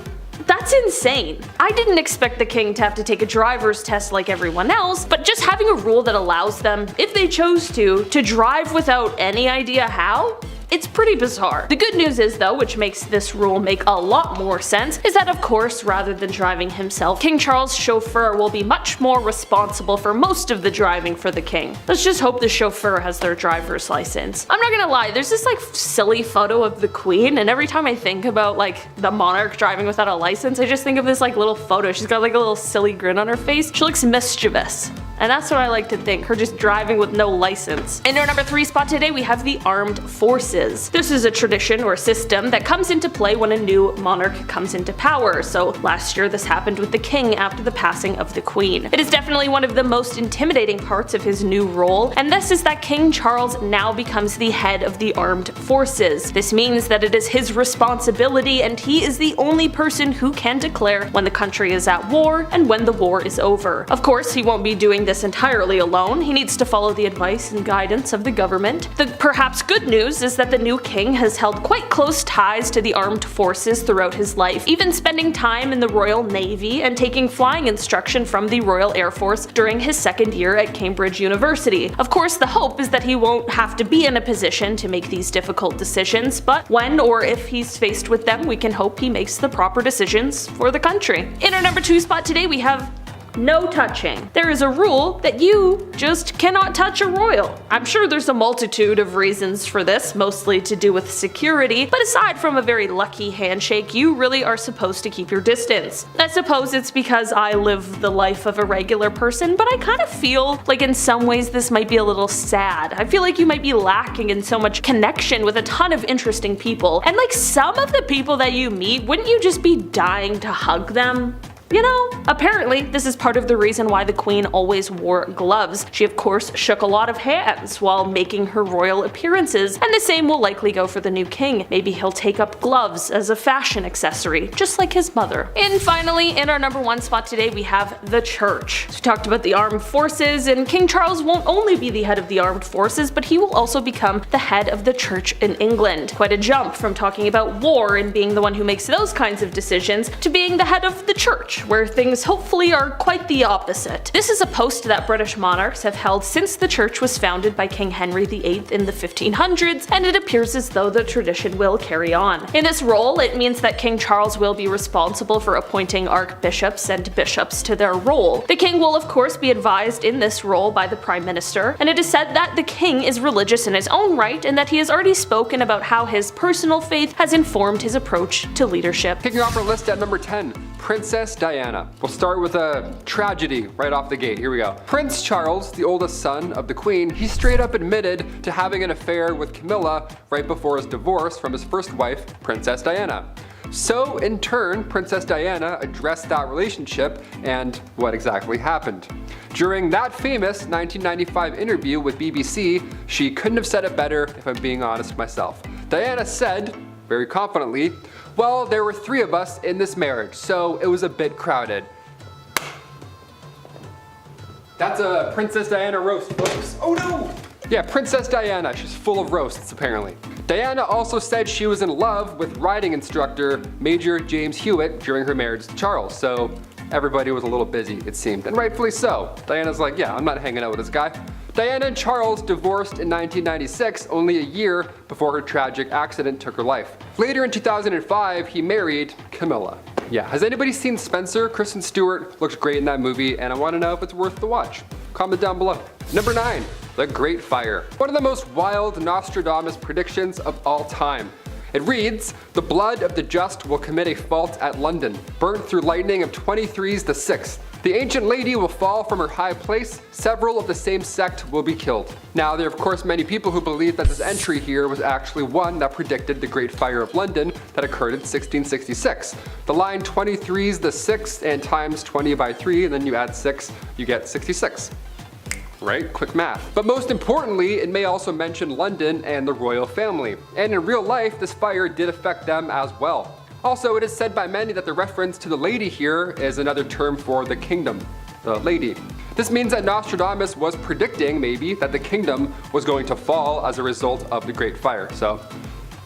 that's insane. I didn't expect the king to have to take a driver's test like everyone else, but just having a rule that allows them, if they chose to drive without any idea how? It's pretty bizarre. The good news is though, which makes this rule make a lot more sense, is that of course, rather than driving himself, King Charles' chauffeur will be much more responsible for most of the driving for the king. Let's just hope the chauffeur has their driver's license. I'm not gonna lie, there's this like silly photo of the queen, and every time I think about like the monarch driving without a license, I just think of this like little photo. She's got like a little silly grin on her face. She looks mischievous. And that's what I like to think, her just driving with no license. In our number 3 spot today, we have the armed forces. This is a tradition or system that comes into play when a new monarch comes into power. So last year this happened with the king after the passing of the queen. It is definitely one of the most intimidating parts of his new role, and this is that King Charles now becomes the head of the armed forces. This means that it is his responsibility, and he is the only person who can declare when the country is at war and when the war is over. Of course, he won't be doing this entirely alone. He needs to follow the advice and guidance of the government. The perhaps good news is that the new king has held quite close ties to the armed forces throughout his life, even spending time in the Royal Navy and taking flying instruction from the Royal Air Force during his 2nd year at Cambridge University. Of course, the hope is that he won't have to be in a position to make these difficult decisions, but when or if he's faced with them, we can hope he makes the proper decisions for the country. In our number 2 spot today, we have no touching. There is a rule that you just cannot touch a royal. I'm sure there's a multitude of reasons for this, mostly to do with security, but aside from a very lucky handshake, you really are supposed to keep your distance. I suppose it's because I live the life of a regular person, but I kind of feel like in some ways this might be a little sad. I feel like you might be lacking in so much connection with a ton of interesting people, and like some of the people that you meet, wouldn't you just be dying to hug them? You know, apparently this is part of the reason why the queen always wore gloves. She of course shook a lot of hands while making her royal appearances, and the same will likely go for the new king. Maybe he'll take up gloves as a fashion accessory, just like his mother. And finally, in our number 1 spot today, we have the church. So we talked about the armed forces, and King Charles won't only be the head of the armed forces, but he will also become the head of the church in England. Quite a jump from talking about war and being the one who makes those kinds of decisions to being the head of the church, where things hopefully are quite the opposite. This is a post that British monarchs have held since the church was founded by King Henry VIII in the 1500s, and it appears as though the tradition will carry on. In this role, it means that King Charles will be responsible for appointing archbishops and bishops to their role. The king will of course be advised in this role by the Prime Minister, and it is said that the king is religious in his own right and that he has already spoken about how his personal faith has informed his approach to leadership. Kicking off our list at number 10, Princess Diana. We'll start with a tragedy right off the gate. Here we go. Prince Charles, the oldest son of the Queen, he straight up admitted to having an affair with Camilla right before his divorce from his first wife, Princess Diana. So in turn, Princess Diana addressed that relationship and what exactly happened. During that famous 1995 interview with BBC, she couldn't have said it better if I'm being honest myself. Diana said, very confidently, "Well, there were 3 of us in this marriage, so it was a bit crowded." That's a Princess Diana roast, folks. Oh no! Yeah, Princess Diana, she's full of roasts apparently. Diana also said she was in love with riding instructor Major James Hewitt during her marriage to Charles, so everybody was a little busy, it seemed, and rightfully so. Diana's like, yeah, I'm not hanging out with this guy. Diana and Charles divorced in 1996, only a year before her tragic accident took her life. Later in 2005, he married Camilla. Yeah, has anybody seen Spencer? Kristen Stewart looks great in that movie, and I want to know if it's worth the watch. Comment down below. Number 9, The Great Fire. One of the most wild Nostradamus predictions of all time. It reads, "The blood of the just will commit a fault at London, burnt through lightning of 23's the 6th. The ancient lady will fall from her high place, several of the same sect will be killed." Now, there are of course many people who believe that this entry here was actually one that predicted the Great Fire of London that occurred in 1666. The line 23's the 6th and times 20 by 3, and then you add 6, you get 66. Right? Quick math. But most importantly, it may also mention London and the royal family. And in real life, this fire did affect them as well. Also, it is said by many that the reference to the lady here is another term for the kingdom, the lady. This means that Nostradamus was predicting, maybe, that the kingdom was going to fall as a result of the Great Fire. So,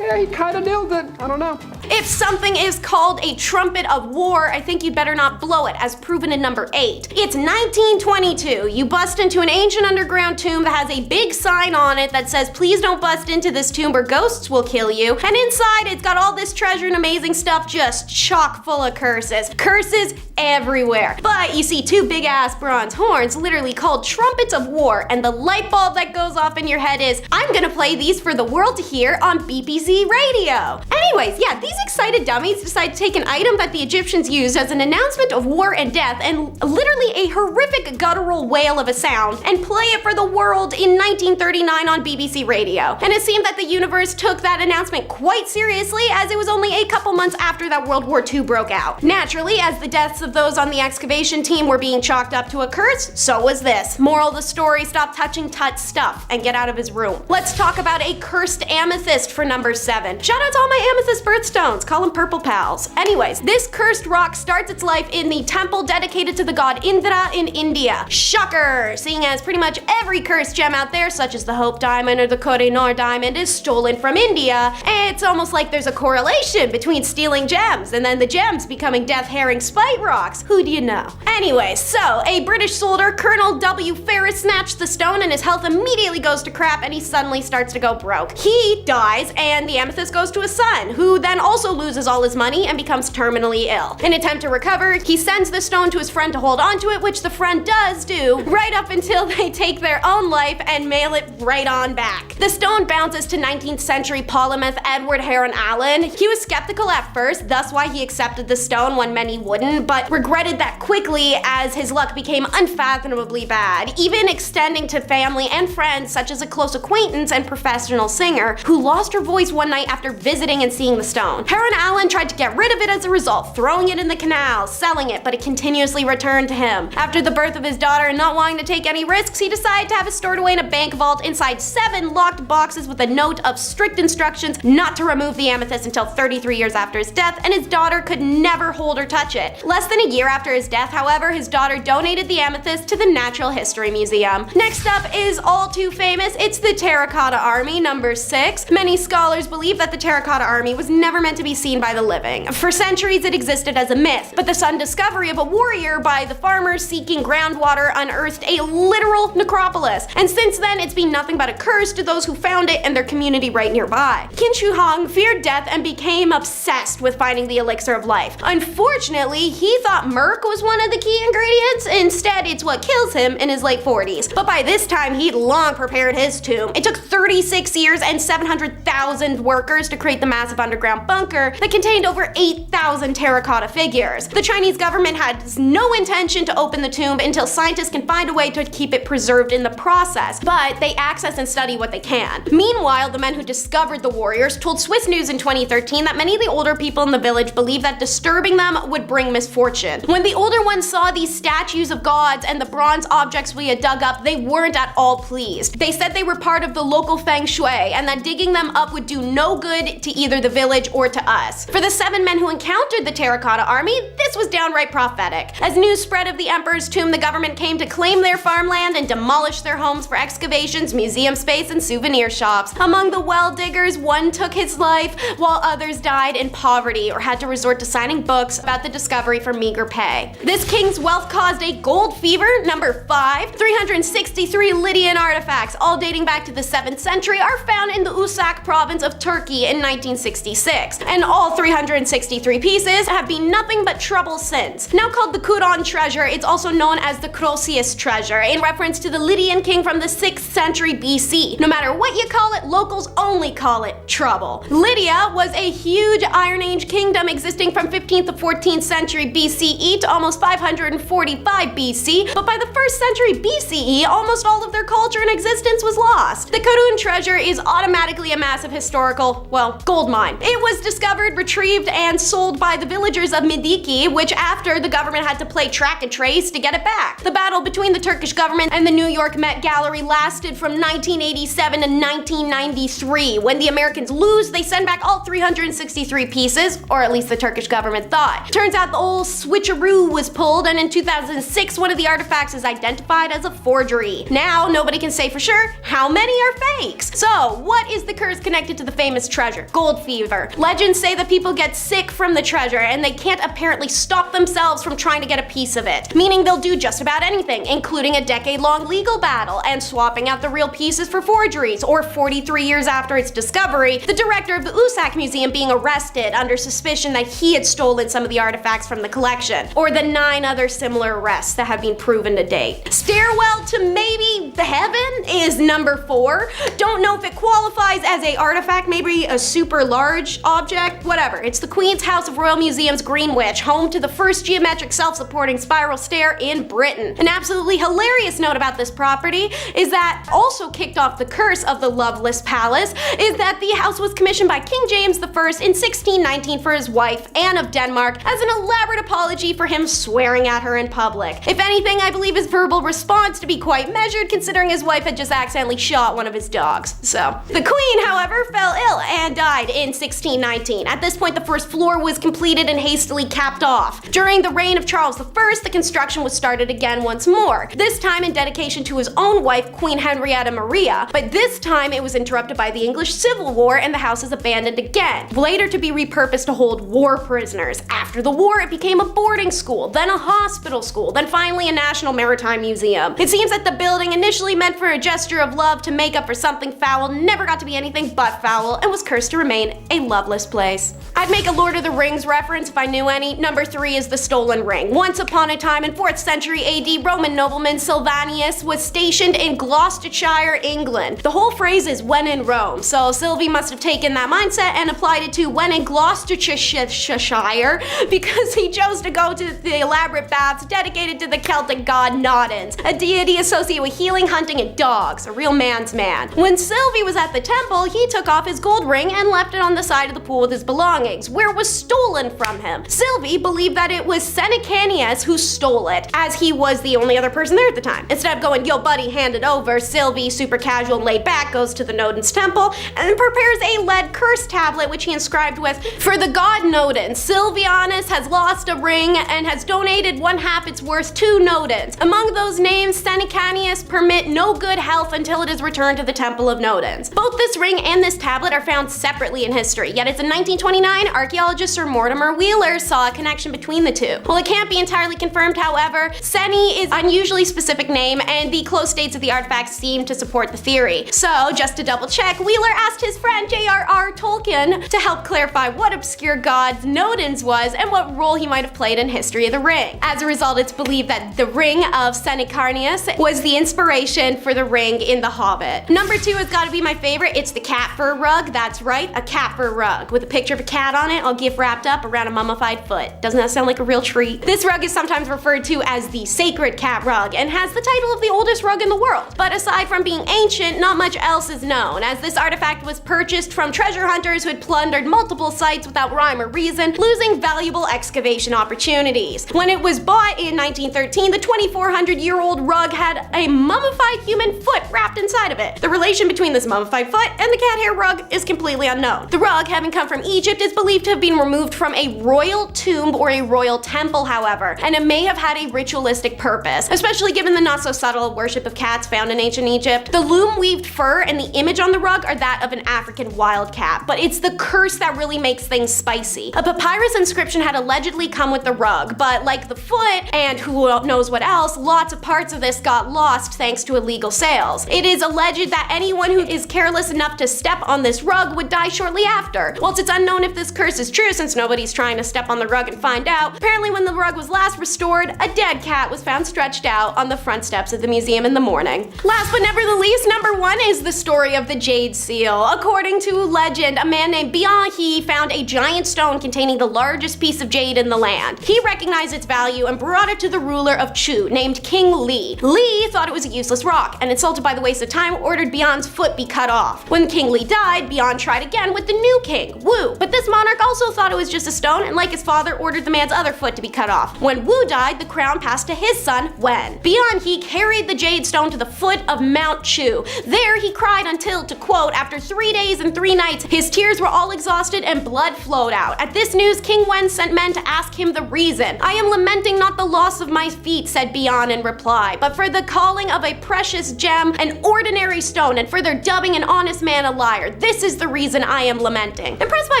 yeah, he kinda nailed it. I don't know. If something is called a trumpet of war, I think you'd better not blow it, as proven in number 8. It's 1922. You bust into an ancient underground tomb that has a big sign on it that says, please don't bust into this tomb or ghosts will kill you. And inside, it's got all this treasure and amazing stuff just chock full of curses. Curses everywhere. But you see 2 big ass bronze horns literally called trumpets of war, and the light bulb that goes off in your head is, I'm gonna play these for the world to hear on BBC radio. Anyways, yeah, these excited dummies decide to take an item that the Egyptians used as an announcement of war and death, and literally a horrific guttural wail of a sound, and play it for the world in 1939 on BBC radio. And it seemed that the universe took that announcement quite seriously, as it was only a couple months after that World War II broke out. Naturally, as the deaths of those on the excavation team were being chalked up to a curse, so was this. Moral of the story, stop touching Tut's stuff and get out of his room. Let's talk about a cursed amethyst for number 7. Shout out to all my amethyst birthstones, call them purple pals. Anyways, this cursed rock starts its life in the temple dedicated to the god Indra in India. Shocker! Seeing as pretty much every cursed gem out there, such as the Hope Diamond or the Koh-i-Noor Diamond, is stolen from India, it's almost like there's a correlation between stealing gems and then the gems becoming Death Herring spite rocks. Who do you know? Anyways, so a British soldier, Colonel W. Ferris, snatched the stone and his health immediately goes to crap and he suddenly starts to go broke. He dies and the amethyst goes to his son, who then also loses all his money and becomes terminally ill. In an attempt to recover, he sends the stone to his friend to hold onto it, which the friend does do, right up until they take their own life and mail it right on back. The stone bounces to 19th century polymath Edward Heron Allen. He was skeptical at first, thus why he accepted the stone when many wouldn't, but regretted that quickly as his luck became unfathomably bad, even extending to family and friends such as a close acquaintance and professional singer who lost her voice one night after visiting and seeing the stone. Heron Allen tried to get rid of it as a result, throwing it in the canal, selling it, but it continuously returned to him. After the birth of his daughter and not wanting to take any risks, he decided to have it stored away in a bank vault inside 7 locked boxes with a note of strict instructions not to remove the amethyst until 33 years after his death, and his daughter could never hold or touch it. Less than a year after his death, however, his daughter donated the amethyst to the Natural History Museum. Next up is all too famous, it's the Terracotta Army, number 6. Many scholars believe that the Terracotta Army was never meant to be seen by the living. For centuries it existed as a myth, but the sudden discovery of a warrior by the farmers seeking groundwater unearthed a literal necropolis, and since then it's been nothing but a curse to those who found it and their community right nearby. Qin Shi Huang feared death and became obsessed with finding the elixir of life. Unfortunately, he thought murk was one of the key ingredients. Instead, it's what kills him in his late 40s. But by this time, he'd long prepared his tomb. It took 36 years and 700,000 workers to create the massive underground bunker that contained over 8,000 terracotta figures. The Chinese government had no intention to open the tomb until scientists can find a way to keep it preserved in the process, but they access and study what they can. Meanwhile, the men who discovered the warriors told Swiss News in 2013 that many of the older people in the village believed that disturbing them would bring misfortune. When the older ones saw these statues of gods and the bronze objects we had dug up, they weren't at all pleased. They said they were part of the local feng shui and that digging them up would do no good to either the village or to us. For the 7 men who encountered the Terracotta Army, this was downright prophetic. As news spread of the emperor's tomb, the government came to claim their farmland and demolish their homes for excavations, museum space, and souvenir shops. Among the well diggers, one took his life, while others died in poverty or had to resort to signing books about the discovery for meager pay. This king's wealth caused a gold fever, number 5. 363 Lydian artifacts, all dating back to the 7th century, are found in the Usak province of Turkey in 1966, and all 363 pieces have been nothing but trouble since. Now called the Kuron treasure, it's also known as the Croesus treasure, in reference to the Lydian king from the 6th century BC. No matter what you call it, locals only call it trouble. Lydia was a huge Iron Age kingdom existing from 15th to 14th century BCE to almost 545 BC, but by the 1st century BCE, almost all of their culture and existence was lost. The Karun treasure is automatically a massive historical, well, gold mine. It was discovered, retrieved, and sold by the villagers of Midiki, which after the government had to play track and trace to get it back. The battle between between the Turkish government and the New York Met Gallery lasted from 1987 to 1993. When the Americans lose, they send back all 363 pieces, or at least the Turkish government thought. Turns out the old switcheroo was pulled, and in 2006, one of the artifacts is identified as a forgery. Now, nobody can say for sure how many are fakes. So, what is the curse connected to the famous treasure? Gold fever. Legends say that people get sick from the treasure, and they can't apparently stop themselves from trying to get a piece of it, meaning they'll do just about anything, including a decade-long legal battle and swapping out the real pieces for forgeries, or 43 years after its discovery, the director of the Usak Museum being arrested under suspicion that he had stolen some of the artifacts from the collection, or the 9 other similar arrests that have been proven to date. Stairwell to maybe the heaven is number 4. Don't know if it qualifies as a artifact, maybe a super large object, whatever. It's the Queen's House of Royal Museum's Greenwich, home to the first geometric self-supporting spiral stair in Britain. An absolutely hilarious note about this property is that also kicked off the curse of the Loveless Palace is that the house was commissioned by King James I in 1619 for his wife, Anne of Denmark, as an elaborate apology for him swearing at her in public. If anything, I believe his verbal response to be quite measured considering his wife had just accidentally shot one of his dogs. So, the Queen, however, fell ill and died in 1619. At this point, the first floor was completed and hastily capped off. During the reign of Charles I, the construction was started again once more, this time in dedication to his own wife, Queen Henrietta Maria, but this time it was interrupted by the English Civil War and the house is abandoned again, later to be repurposed to hold war prisoners. After the war, it became a boarding school, then a hospital school, then finally a national maritime museum. It seems that the building, initially meant for a gesture of love to make up for something foul, never got to be anything but foul and was cursed to remain a loveless place. I'd make a Lord of the Rings reference if I knew any. Number 3 is the stolen ring. Once upon a time in 4th century AD, Roman nobleman Sylvanus was stationed in Gloucestershire, England. The whole phrase is when in Rome, so Sylvie must have taken that mindset and applied it to when in Gloucestershire because he chose to go to the elaborate baths dedicated to the Celtic god Nodens, a deity associated with healing, hunting, and dogs, a real man's man. When Sylvie was at the temple, he took off his gold ring and left it on the side of the pool with his belongings, where it was stolen from him. Sylvie believed that it was Senecanius who stole it, as he was the only other person there at the time. Instead of going, yo buddy, hand it over, Sylvie, super casual and laid back, goes to the Nodens temple and prepares a lead curse tablet which he inscribed with, for the god Nodens, Sylvianus has lost a ring and has donated 1/2 its worth to Nodens. Among those names, Senecanius permit no good health until it is returned to the temple of Nodens. Both this ring and this tablet are found separately in history, yet it's in 1929, archaeologist Sir Mortimer Wheeler saw a connection between the two. While it can't be entirely confirmed, however, Seni is an unusually specific name and the close dates of the artifacts seem to support the theory. So, just to double check, Wheeler asked his friend J.R.R. Tolkien to help clarify what obscure god Nodens was and what role he might have played in history of the ring. As a result, it's believed that the ring of Senecanius was the inspiration for the ring in The Hobbit. Number 2 has got to be my favorite. It's the cat fur rug. That's right, a cat fur rug with a picture of a cat on it, all gift wrapped up around a mummified foot. Doesn't that sound like a real treat? This rug is sometimes referred to as the sacred cat rug and has the title of the oldest rug in the world. But aside from being ancient, not much else is known, as this artifact was purchased from treasure hunters who had plundered multiple sites without rhyme or reason, losing valuable excavation opportunities. When it was bought in 1913, the 2,400-year-old rug had a mummified human foot wrapped inside of it. The relation between this mummified foot and the cat hair rug is completely unknown. The rug, having come from Egypt, is believed to have been removed from a royal tomb or a royal temple, however, and it may have had a ritualistic purpose, especially given the not so subtle worship of cats found in ancient Egypt. The loom-weaved fur and the image on the rug are that of an African wildcat, but it's the curse that really makes things spicy. A papyrus inscription had allegedly come with the rug, but like the foot and who knows what else, lots of parts of this got lost thanks to illegal sales. It is alleged that anyone who is careless enough to step on this rug would die shortly after. Whilst it's unknown if this curse is true since nobody's trying to step on the rug and find out, apparently when the rug was last restored, a dead cat was found stretched out on the front steps of the museum in the morning. Last but never the least, number 1 is the story of the Jade Seal. According to legend, a man named Bianchi found a giant stone containing the largest piece of jade in the land. He recognized its value and brought it to the ruler of Chu, named King Li. Li thought it was a useless rock, and insulted by the waste of time, ordered Bian's foot be cut off. When King Li died, Bian tried again with the new king, Wu, but this this monarch also thought it was just a stone, and like his father, ordered the man's other foot to be cut off. When Wu died, the crown passed to his son, Wen. Beyond, he carried the jade stone to the foot of Mount Chu. There he cried until, to quote, after 3 days and 3 nights, his tears were all exhausted and blood flowed out. At this news, King Wen sent men to ask him the reason. I am lamenting not the loss of my feet, said Bian in reply, but for the calling of a precious gem, an ordinary stone, and for their dubbing an honest man a liar. This is the reason I am lamenting. Impressed by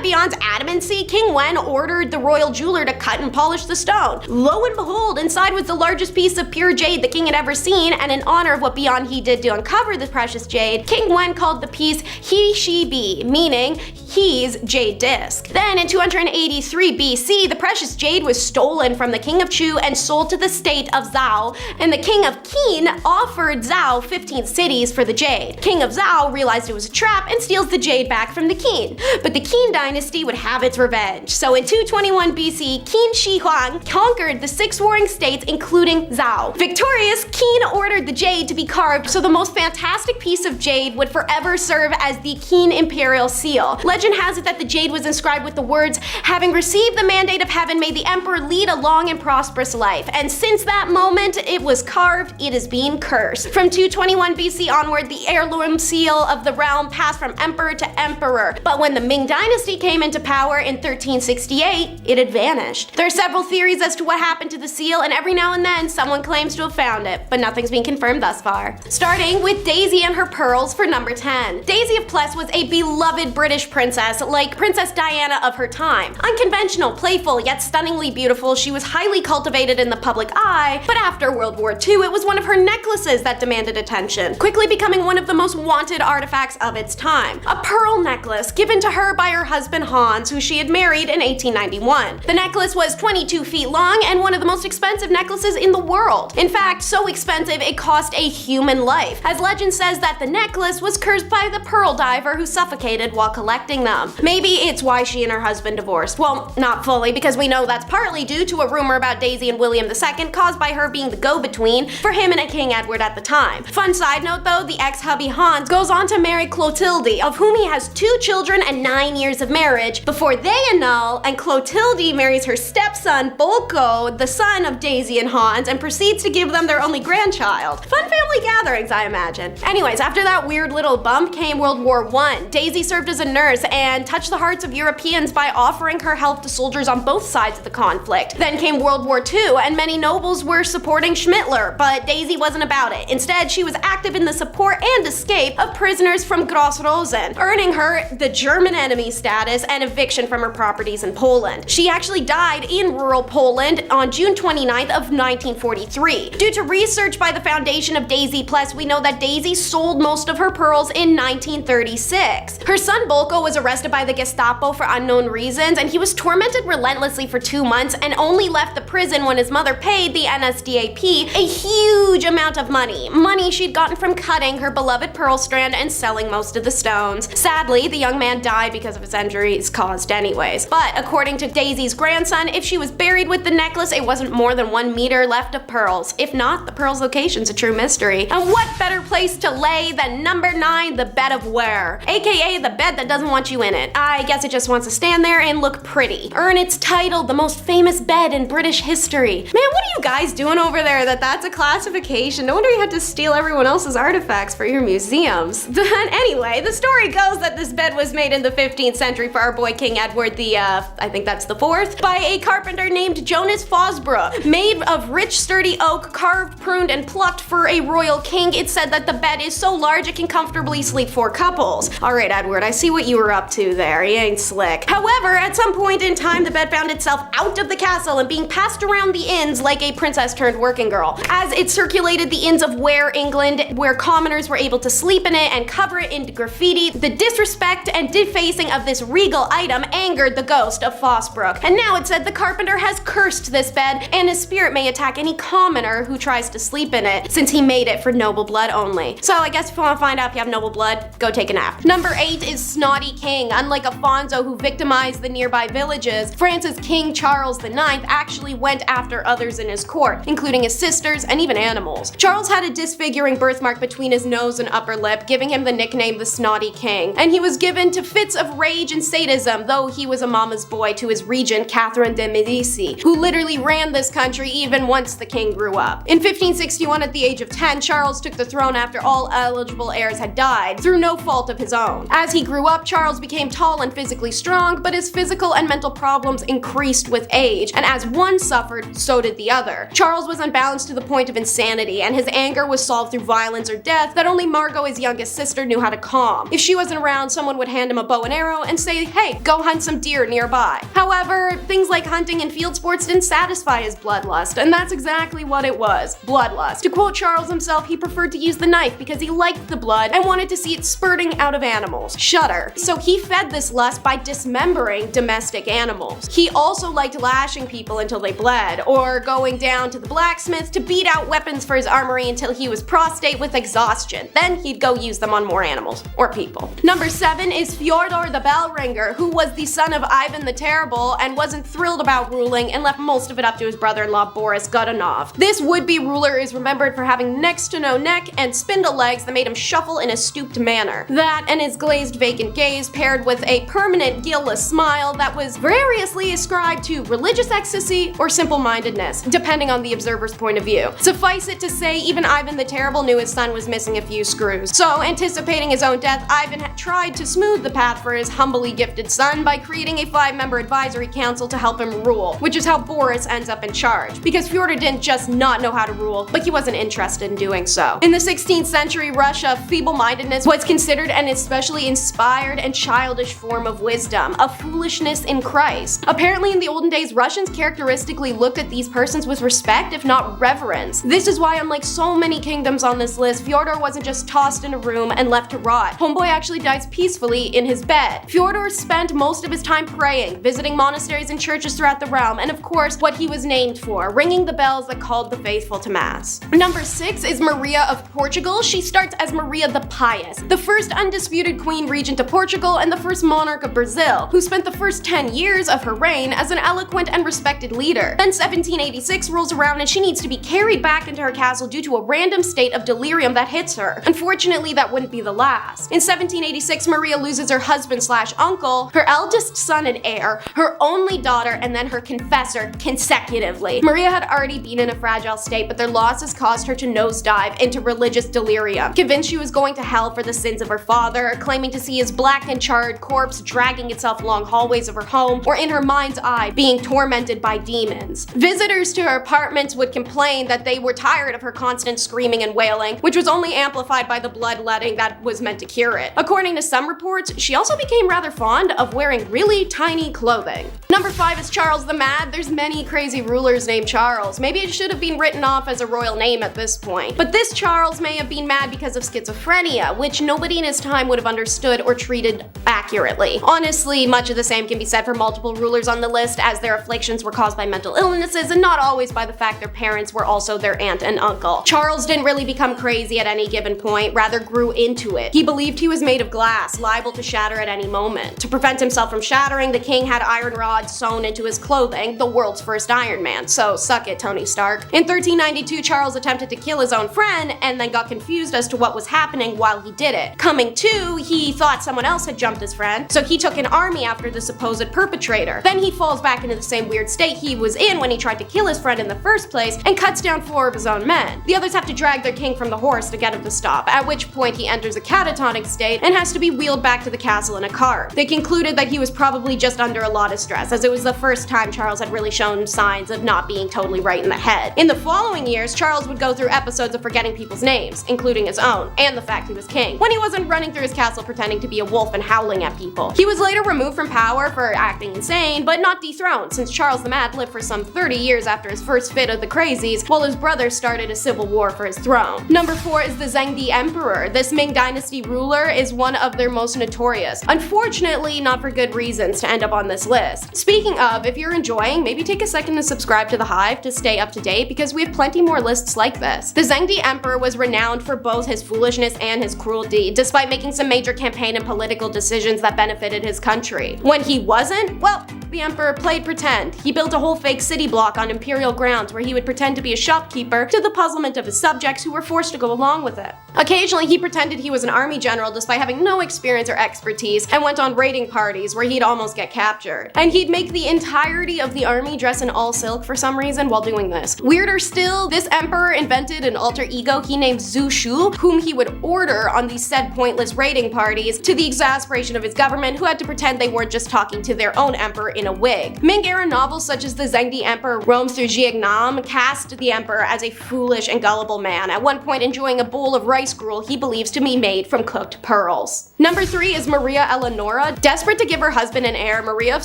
Bian's adamancy, King Wen ordered the royal jeweler to cut and polish the stone. Lo and behold, inside was the largest piece of pure jade the king had ever seen, and in honor of what Bian he did to uncover the precious jade, King Wen called the piece He She Be, meaning he's jade disc. Then in 283 BC, the precious jade was stolen from the king of Chu and sold to the state of Zhao, and the king of Qin offered Zhao 15 cities for the jade. King of Zhao realized it was a trap and steals the jade back from the Qin, but the Qin dynasty would have its revenge. So in 221 BC, Qin Shi Huang conquered the 6 warring states, including Zhao. Victorious, Qin ordered the jade to be carved so the most fantastic piece of jade would forever serve as the Qin imperial seal. Legend has it that the jade was inscribed with the words, "Having received the mandate of heaven, may the emperor lead a long and prosperous life." And since that moment it was carved, it is being cursed. From 221 BC onward, the heirloom seal of the realm passed from emperor to emperor. But when the Ming dynasty came into power in 1368, it had vanished. There are several theories as to what happened to the seal, and every now and then someone claims to have found it, but nothing's been confirmed thus far. Starting with Daisy and her pearls for number 10. Daisy of Pless was a beloved British princess, like Princess Diana of her time. Unconventional, playful, yet stunningly beautiful, she was highly cultivated in the public eye, but after World War II, it was one of her necklaces that demanded attention, quickly becoming one of the most wanted artifacts of its time. A pearl necklace given to her by her husband Hans, who she had married in 1891. The necklace was 22 feet long and one of the most expensive necklaces in the world. In fact, so expensive it cost a human life, as legend says that the necklace was cursed by the pearl diver who suffocated while collecting them. Maybe it's why she and her husband divorced. Well, not fully, because we know that's partly due to a rumor about Daisy and William II caused by her being the go-between for him and King Edward at the time. Fun side note though, the ex-hubby Hans goes on to marry Clotilde, of whom he has 2 children and 9 years of marriage before they annul, and Clotilde marries her stepson Bolko, the son of Daisy and Hans, and proceeds to give them their only grandchild. Fun family gatherings, I imagine. Anyways, after that weird little bump came World War I. Daisy served as a nurse and touched the hearts of Europeans by offering her help to soldiers on both sides of the conflict. Then came World War II, and many nobles were supporting Schmittler, but Daisy wasn't about it. Instead, she was active in the support and escape of prisoners from Gross-Rosen, earning her the German enemy status and eviction from her properties in Poland. She actually died in rural Poland on June 29th of 1943. Due to research by the foundation of Daisy Pless, we know that Daisy sold most of her pearls in 1936. Her son Bolko was arrested by the Gestapo for unknown reasons, and he was tormented relentlessly for 2 months and only left the prison when his mother paid the NSDAP a huge amount of money she'd gotten from cutting her beloved pearl strand and selling most of the stones. Sadly, the young man died because of his injuries caused anyways. But according to Daisy's grandson, if she was buried with the necklace, it wasn't more than 1 meter left of pearls. If not, the pearl's location's a true mystery. And what better place to lay than number 9, the bed of ware, aka the bed that doesn't want you in it. I guess it just wants to stand there and look pretty. Earn its title, the most famous bed in British history. Man, what are you guys doing over there that's a classification? No wonder you had to steal everyone else's artifacts for your museums. Anyway, the story goes that this bed was made in the 15th century for our boy King Edward the, I think that's the 4th, by a carpenter named Jonas Fosbrook. Made of rich sturdy oak, carved, pruned, and plucked for a royal king, it's said that the bed is so large it can comfortably sleep 4 couples. Alright Edward, I see what you were up to there, you ain't slick. However, at some point in time, the bed found itself out of the castle and being passed around the inns like a princess turned working girl. As it circulated the inns of Ware, England, where commoners were able to sleep in it and cover it in graffiti, the disrespect and defacing of this regal item angered the ghost of Fosbrook. And now it's said the carpenter has cursed this bed, and his spirit may attack any commoner who tries to sleep in it, since he made it for noble blood only. So I guess if you want to find out if you have noble blood, go take a nap. Number 8 is Snotty King. Unlike Afonso, who victimized the nearby villages, France's King Charles IX actually went after others in his court, including his sisters and even animals. Charles had a disfiguring birthmark between his nose and upper lip, giving him the nickname the Snotty King, and he was given to fits of rage and sadism schism, though he was a mama's boy to his regent Catherine de Medici, who literally ran this country even once the king grew up. In 1561, at the age of 10, Charles took the throne after all eligible heirs had died, through no fault of his own. As he grew up, Charles became tall and physically strong, but his physical and mental problems increased with age, and as one suffered, so did the other. Charles was unbalanced to the point of insanity, and his anger was solved through violence or death that only Margot, his youngest sister, knew how to calm. If she wasn't around, someone would hand him a bow and arrow and say, hey, go hunt some deer nearby. However, things like hunting and field sports didn't satisfy his bloodlust, and that's exactly what it was, bloodlust. To quote Charles himself, he preferred to use the knife because he liked the blood and wanted to see it spurting out of animals. Shudder. So he fed this lust by dismembering domestic animals. He also liked lashing people until they bled, or going down to the blacksmith to beat out weapons for his armory until he was prostrate with exhaustion. Then he'd go use them on more animals, or people. Number 7 is Fyodor the Bell Ringer, who was the son of Ivan the Terrible and wasn't thrilled about ruling and left most of it up to his brother-in-law Boris Godunov. This would-be ruler is remembered for having next to no neck and spindle legs that made him shuffle in a stooped manner. That and his glazed vacant gaze paired with a permanent guileless smile that was variously ascribed to religious ecstasy or simple-mindedness, depending on the observer's point of view. Suffice it to say, even Ivan the Terrible knew his son was missing a few screws. So, anticipating his own death, Ivan had tried to smooth the path for his humbly gifted son by creating a 5-member advisory council to help him rule, which is how Boris ends up in charge. Because Fyodor didn't just not know how to rule, but he wasn't interested in doing so. In the 16th century Russia, feeble-mindedness was considered an especially inspired and childish form of wisdom, a foolishness in Christ. Apparently in the olden days, Russians characteristically looked at these persons with respect, if not reverence. This is why, unlike so many kingdoms on this list, Fyodor wasn't just tossed in a room and left to rot. Homeboy actually dies peacefully in his bed. Fyodor spent most of his time praying, visiting monasteries and churches throughout the realm, and of course, what he was named for, ringing the bells that called the faithful to mass. Number 6 is Maria of Portugal. She starts as Maria the Pious, the first undisputed queen regent of Portugal and the first monarch of Brazil, who spent the first 10 years of her reign as an eloquent and respected leader. Then 1786 rolls around and she needs to be carried back into her castle due to a random state of delirium that hits her. Unfortunately, that wouldn't be the last. In 1786, Maria loses her husband/uncle, her eldest son and heir, her only daughter, and then her confessor consecutively. Maria had already been in a fragile state, but their losses caused her to nosedive into religious delirium, convinced she was going to hell for the sins of her father, claiming to see his black and charred corpse dragging itself along hallways of her home, or in her mind's eye, being tormented by demons. Visitors to her apartments would complain that they were tired of her constant screaming and wailing, which was only amplified by the bloodletting that was meant to cure it. According to some reports, she also became rather fond of wearing really tiny clothing. Number 5 is Charles the Mad. There's many crazy rulers named Charles. Maybe it should have been written off as a royal name at this point. But this Charles may have been mad because of schizophrenia, which nobody in his time would have understood or treated accurately. Honestly, much of the same can be said for multiple rulers on the list, as their afflictions were caused by mental illnesses and not always by the fact their parents were also their aunt and uncle. Charles didn't really become crazy at any given point, rather grew into it. He believed he was made of glass, liable to shatter at any moment. To prevent himself from shattering, the king had iron rods sewn into his clothing, the world's first Iron Man, so suck it, Tony Stark. In 1392, Charles attempted to kill his own friend and then got confused as to what was happening while he did it. Coming to, he thought someone else had jumped his friend, so he took an army after the supposed perpetrator. Then he falls back into the same weird state he was in when he tried to kill his friend in the first place and cuts down 4 of his own men. The others have to drag their king from the horse to get him to stop, at which point he enters a catatonic state and has to be wheeled back to the castle in a cart. They concluded that he was probably just under a lot of stress, as it was the first time Charles had really shown signs of not being totally right in the head. In the following years, Charles would go through episodes of forgetting people's names, including his own, and the fact he was king, when he wasn't running through his castle pretending to be a wolf and howling at people. He was later removed from power for acting insane, but not dethroned, since Charles the Mad lived for some 30 years after his first fit of the crazies, while his brother started a civil war for his throne. Number 4 is the Zhengdi Emperor. This Ming Dynasty ruler is one of their most notorious. Unfortunately, not for good reasons to end up on this list. Speaking of, if you're enjoying, maybe take a second to subscribe to The Hive to stay up to date, because we have plenty more lists like this. The Zhengdi Emperor was renowned for both his foolishness and his cruelty, despite making some major campaign and political decisions that benefited his country. When he wasn't, well, The emperor played pretend. He built a whole fake city block on imperial grounds where he would pretend to be a shopkeeper, to the puzzlement of his subjects who were forced to go along with it. Occasionally, he pretended he was an army general despite having no experience or expertise, and went on raiding parties where he'd almost get captured. And he'd make the entirety of the army dress in all silk for some reason while doing this. Weirder still, this emperor invented an alter ego he named Zhu Shu, whom he would order on these said pointless raiding parties, to the exasperation of his government, who had to pretend they weren't just talking to their own emperor in a wig. Ming-era novels such as the Zengdi Emperor roams through Jiangnam cast the emperor as a foolish and gullible man, at one point enjoying a bowl of rice gruel he believes to be made from cooked pearls. Number 3 is Maria Eleonora. Desperate to give her husband an heir, Maria of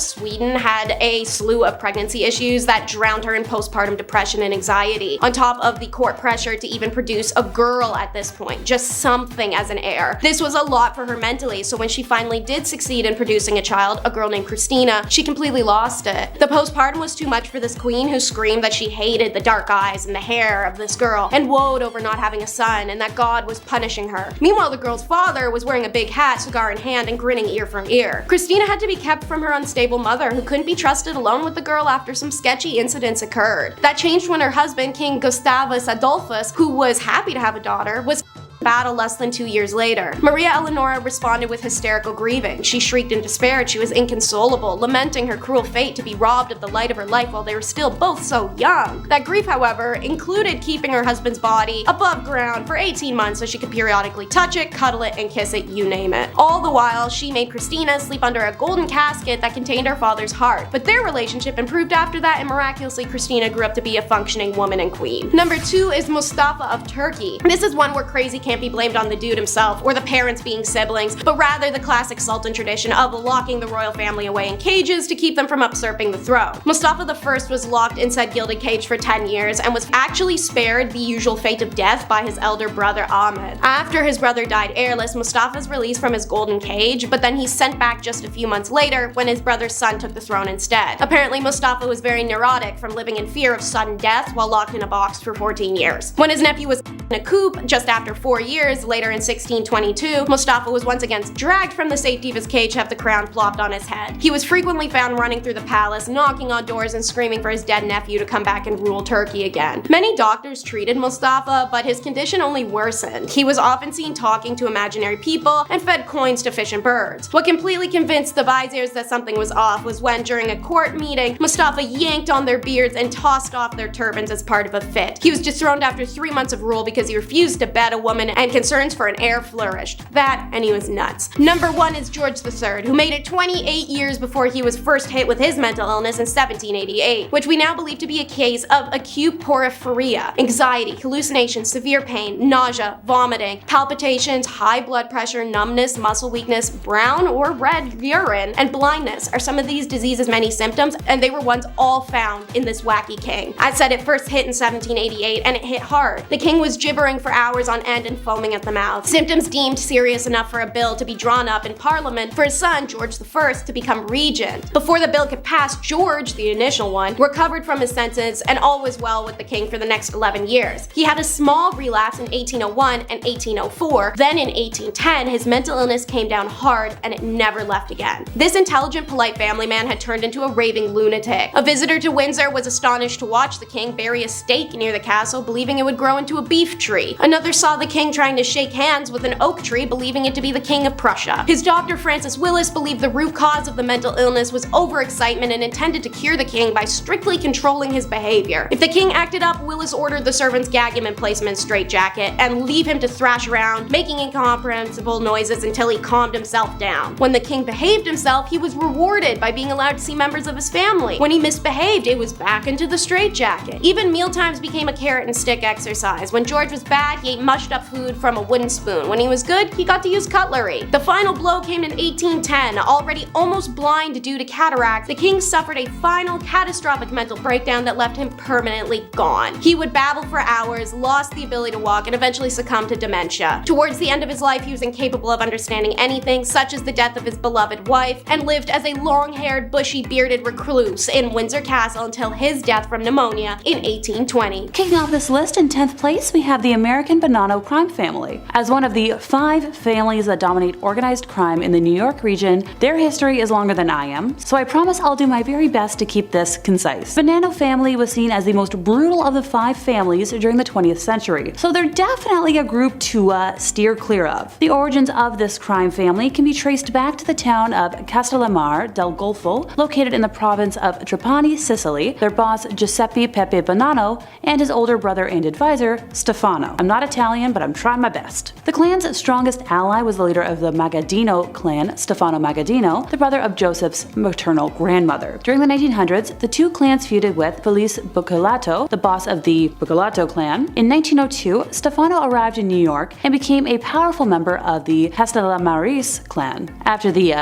Sweden had a slew of pregnancy issues that drowned her in postpartum depression and anxiety, on top of the court pressure to even produce a girl at this point, just something as an heir. This was a lot for her mentally, so when she finally did succeed in producing a child, a girl named Christina, she completely lost it. The postpartum was too much for this queen, who screamed that she hated the dark eyes and the hair of this girl, and woed over not having a son, and that God was punishing her. Meanwhile, the girl's father was wearing a big hat, cigar in hand, and grinning ear from ear. Christina had to be kept from her unstable mother, who couldn't be trusted alone with the girl after some sketchy incidents occurred. That changed when her husband, King Gustavus Adolphus, who was happy to have a daughter, was battle less than 2 years later. Maria Eleonora responded with hysterical grieving. She shrieked in despair and she was inconsolable, lamenting her cruel fate to be robbed of the light of her life while they were still both so young. That grief, however, included keeping her husband's body above ground for 18 months so she could periodically touch it, cuddle it, and kiss it, you name it. All the while, she made Christina sleep under a golden casket that contained her father's heart. But their relationship improved after that, and miraculously Christina grew up to be a functioning woman and queen. Number 2 is Mustafa of Turkey. This is one where crazy can't be blamed on the dude himself or the parents being siblings, but rather the classic sultan tradition of locking the royal family away in cages to keep them from usurping the throne. Mustafa I was locked inside gilded cage for 10 years and was actually spared the usual fate of death by his elder brother Ahmed. After his brother died heirless, Mustafa's released from his golden cage, but then he's sent back just a few months later when his brother's son took the throne instead. Apparently, Mustafa was very neurotic from living in fear of sudden death while locked in a box for 14 years. When his nephew was in a coup just after 4 years, later in 1622, Mustafa was once again dragged from the safety of his cage to have the crown plopped on his head. He was frequently found running through the palace, knocking on doors and screaming for his dead nephew to come back and rule Turkey again. Many doctors treated Mustafa, but his condition only worsened. He was often seen talking to imaginary people and fed coins to fish and birds. What completely convinced the viziers that something was off was when, during a court meeting, Mustafa yanked on their beards and tossed off their turbans as part of a fit. He was dethroned after 3 months of rule because he refused to bed a woman, and concerns for an heir flourished. That, and he was nuts. Number 1 is George III, who made it 28 years before he was first hit with his mental illness in 1788, which we now believe to be a case of acute porphyria, anxiety, hallucinations, severe pain, nausea, vomiting, palpitations, high blood pressure, numbness, muscle weakness, brown or red urine, and blindness are some of these diseases' many symptoms, and they were ones all found in this wacky king. I said it first hit in 1788, and it hit hard. The king was gibbering for hours on end and foaming at the mouth. Symptoms deemed serious enough for a bill to be drawn up in Parliament for his son, George I, to become regent. Before the bill could pass, George, the initial one, recovered from his senses, and all was well with the king for the next 11 years. He had a small relapse in 1801 and 1804. Then in 1810, his mental illness came down hard and it never left again. This intelligent, polite family man had turned into a raving lunatic. A visitor to Windsor was astonished to watch the king bury a stake near the castle, believing it would grow into a beef tree. Another saw the king trying to shake hands with an oak tree, believing it to be the King of Prussia. His doctor, Francis Willis, believed the root cause of the mental illness was overexcitement and intended to cure the king by strictly controlling his behavior. If the king acted up, Willis ordered the servants gag him and place him in straitjacket and leave him to thrash around, making incomprehensible noises until he calmed himself down. When the king behaved himself, he was rewarded by being allowed to see members of his family. When he misbehaved, it was back into the straitjacket. Even mealtimes became a carrot and stick exercise. When George was bad, he ate mushed up food from a wooden spoon. When he was good, he got to use cutlery. The final blow came in 1810. Already almost blind due to cataract, the king suffered a final catastrophic mental breakdown that left him permanently gone. He would babble for hours, lost the ability to walk, and eventually succumbed to dementia. Towards the end of his life, he was incapable of understanding anything, such as the death of his beloved wife, and lived as a long-haired, bushy-bearded recluse in Windsor Castle until his death from pneumonia in 1820. Kicking off this list in 10th place, we have the American Bonanno Crime crime family. As one of the 5 families that dominate organized crime in the New York region, their history is longer than I am, so I promise I'll do my very best to keep this concise. The Nano family was seen as the most brutal of the 5 families during the 20th century, so they're definitely a group to steer clear of. The origins of this crime family can be traced back to the town of Castellammare del Golfo, located in the province of Trapani, Sicily. Their boss Giuseppe Pepe Bonanno and his older brother and advisor Stefano. I'm not Italian, but I'm trying my best. The clan's strongest ally was the leader of the Magaddino clan, Stefano Magaddino, the brother of Joseph's maternal grandmother. During the 1900s, the two clans feuded with Felice Buccolato, the boss of the Buccolato clan. In 1902, Stefano arrived in New York and became a powerful member of the Castellamarese clan. After the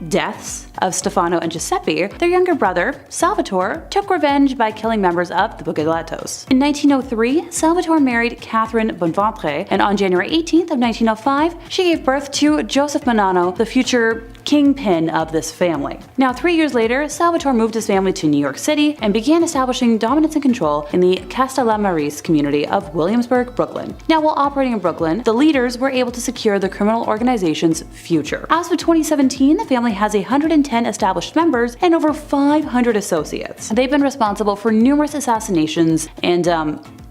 deaths of Stefano and Giuseppe, their younger brother, Salvatore, took revenge by killing members of the Buccolatos. In 1903, Salvatore married Catherine Bonventre, and on January 18th of 1905, she gave birth to Joseph Bonanno, the future kingpin of this family. Now, 3 years later, Salvatore moved his family to New York City and began establishing dominance and control in the Castellamarese community of Williamsburg, Brooklyn. Now, while operating in Brooklyn, the leaders were able to secure the criminal organization's future. As of 2017, the family has 110 established members and over 500 associates. They've been responsible for numerous assassinations and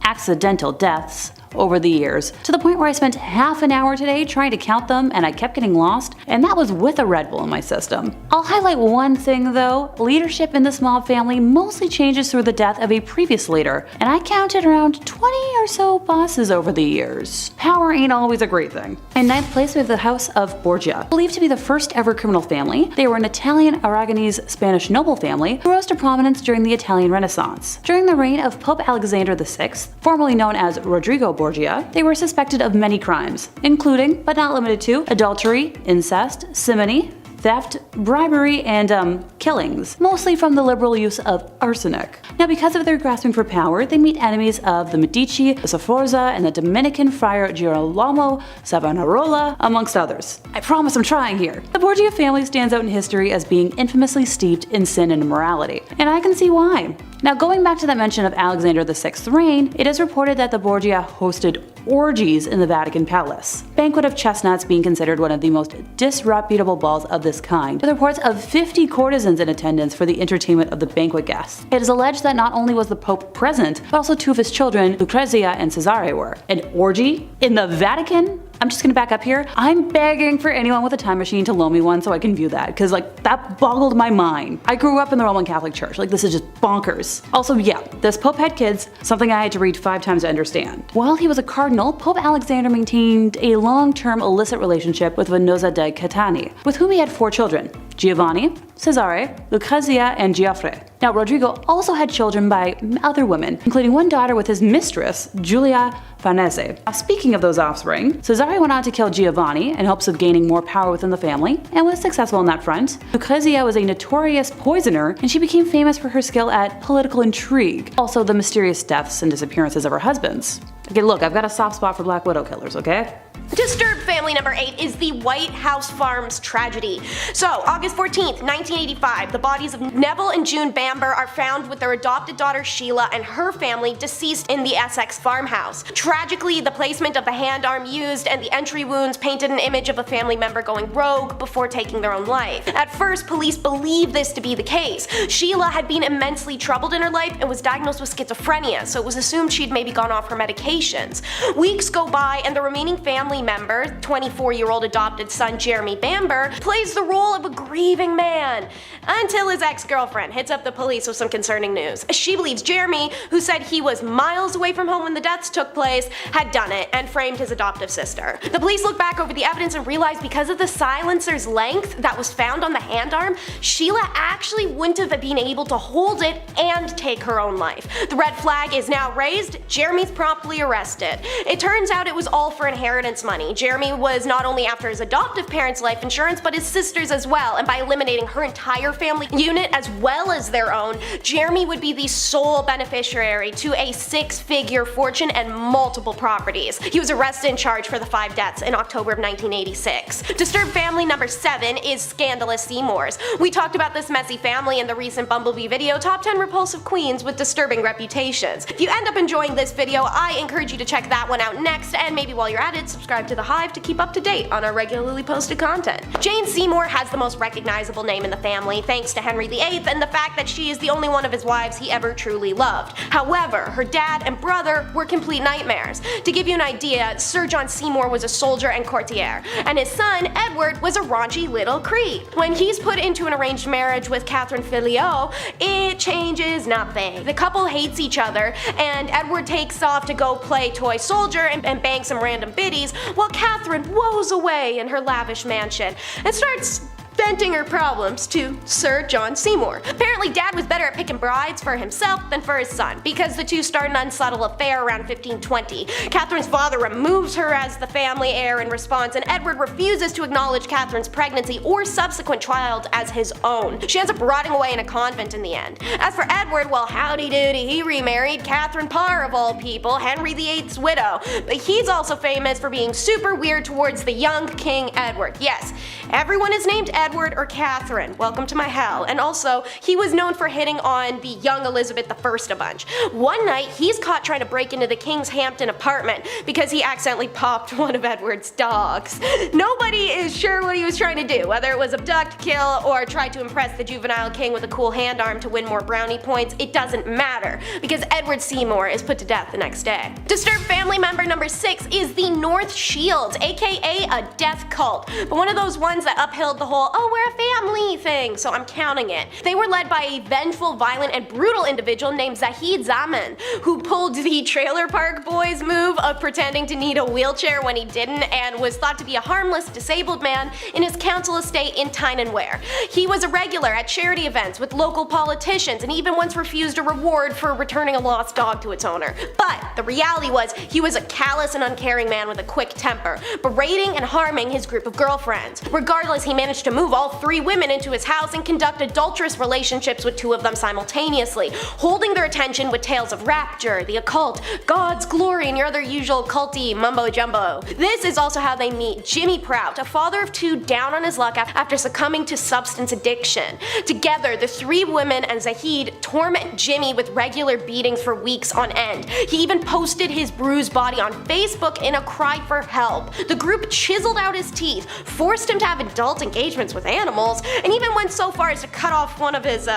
accidental deaths over the years, to the point where I spent half an hour today trying to count them and I kept getting lost, and that was with a Red Bull in my system. I'll highlight one thing though: leadership in this mob family mostly changes through the death of a previous leader, and I counted around 20 or so bosses over the years. Power ain't always a great thing. In 9th place, we have the House of Borgia. Believed to be the first ever criminal family, they were an Italian Aragonese Spanish noble family who rose to prominence during the Italian Renaissance. During the reign of Pope Alexander VI, formerly known as Rodrigo Borgia, they were suspected of many crimes, including, but not limited to, adultery, incest, simony, theft, bribery, and killings, mostly from the liberal use of arsenic. Now, because of their grasping for power, they meet enemies of the Medici, the Sforza, and the Dominican friar Girolamo Savonarola, amongst others. I promise I'm trying here. The Borgia family stands out in history as being infamously steeped in sin and immorality, and I can see why. Now, going back to that mention of Alexander VI's reign, it is reported that the Borgia hosted orgies in the Vatican Palace. Banquet of Chestnuts being considered one of the most disreputable balls of this kind, with reports of 50 courtesans in attendance for the entertainment of the banquet guests. It is alleged that not only was the Pope present, but also 2 of his children, Lucrezia and Cesare, were. An orgy in the Vatican? I'm just gonna back up here. I'm begging for anyone with a time machine to loan me one so I can view that, because that boggled my mind. I grew up in the Roman Catholic Church. This is just bonkers. Also, yeah, this Pope had kids, something I had to read 5 times to understand. While he was a cardinal, Pope Alexander maintained a long-term illicit relationship with Venosa de Catani, with whom he had 4 children: Giovanni, Cesare, Lucrezia, and Giuffre. Now, Rodrigo also had children by other women, including one daughter with his mistress, Giulia Farnese. Now, speaking of those offspring, Cesare went on to kill Giovanni in hopes of gaining more power within the family, and was successful in that front. Lucrezia was a notorious poisoner, and she became famous for her skill at political intrigue, also the mysterious deaths and disappearances of her husbands. Okay, look, I've got a soft spot for Black Widow killers, okay? Disturbed family number 8 is the White House Farms tragedy. So, August 14th, 1985, the bodies of Neville and June Bamber are found with their adopted daughter Sheila and her family deceased in the Essex farmhouse. Tragically, the placement of the hand arm used and the entry wounds painted an image of a family member going rogue before taking their own life. At first, police believed this to be the case. Sheila had been immensely troubled in her life and was diagnosed with schizophrenia, so it was assumed she'd maybe gone off her medications. Weeks go by and the remaining family member, 24-year-old adopted son Jeremy Bamber, plays the role of a grieving man, until his ex-girlfriend hits up the police with some concerning news. She believes Jeremy, who said he was miles away from home when the deaths took place, had done it and framed his adoptive sister. The police look back over the evidence and realize because of the silencer's length that was found on the hand arm, Sheila actually wouldn't have been able to hold it and take her own life. The red flag is now raised. Jeremy's promptly arrested. It turns out it was all for inheritance money. Jeremy was not only after his adoptive parents' life insurance, but his sister's as well, and by eliminating her entire family unit as well as their own, Jeremy would be the sole beneficiary to a 6-figure fortune and multiple properties. He was arrested and charged for the 5 deaths in October of 1986. Disturbed family number 7 is Scandalous Seymours. We talked about this messy family in the recent Bumblebee video, Top 10 Repulsive Queens with Disturbing Reputations. If you end up enjoying this video, I encourage encourage you to check that one out next, and maybe while you're at it, subscribe to The Hive to keep up to date on our regularly posted content. Jane Seymour has the most recognizable name in the family, thanks to Henry VIII and the fact that she is the only one of his wives he ever truly loved. However, her dad and brother were complete nightmares. To give you an idea, Sir John Seymour was a soldier and courtier, and his son, Edward, was a raunchy little creep. When he's put into an arranged marriage with Catherine Filiot, it changes nothing. The couple hates each other, and Edward takes off to go play toy soldier and bang some random biddies, while Catherine woes away in her lavish mansion and starts venting her problems to Sir John Seymour. Apparently Dad was better at picking brides for himself than for his son, because the two start an unsubtle affair around 1520. Catherine's father removes her as the family heir in response, and Edward refuses to acknowledge Catherine's pregnancy or subsequent child as his own. She ends up rotting away in a convent in the end. As for Edward, well, howdy doody, he remarried Catherine Parr of all people, Henry VIII's widow, but he's also famous for being super weird towards the young King Edward. Yes, everyone is named Edward or Catherine. Welcome to my hell. And also, he was known for hitting on the young Elizabeth I a bunch. One night, he's caught trying to break into the King's Hampton apartment because he accidentally popped one of Edward's dogs. Nobody is sure what he was trying to do, whether it was abduct, kill, or try to impress the juvenile king with a cool hand arm to win more brownie points. It doesn't matter, because Edward Seymour is put to death the next day. Disturbed family member number 6 is the North Shields, aka a death cult, but one of those ones that upheld the whole "oh, we're a family" thing, so I'm counting it. They were led by a vengeful, violent, and brutal individual named Zahid Zaman, who pulled the Trailer Park Boys move of pretending to need a wheelchair when he didn't, and was thought to be a harmless, disabled man in his council estate in Tyne and Wear. He was a regular at charity events with local politicians, and even once refused a reward for returning a lost dog to its owner. But the reality was, he was a callous and uncaring man with a quick temper, berating and harming his group of girlfriends. Regardless, he managed to move all 3 women into his house and conduct adulterous relationships with 2 of them simultaneously, holding their attention with tales of rapture, the occult, God's glory, and your other usual culty mumbo jumbo. This is also how they meet Jimmy Prout, a father of 2 down on his luck after succumbing to substance addiction. Together, the 3 women and Zahid torment Jimmy with regular beatings for weeks on end. He even posted his bruised body on Facebook in a cry for help. The group chiseled out his teeth, forced him to have adult engagements with animals, and even went so far as to cut off one of his,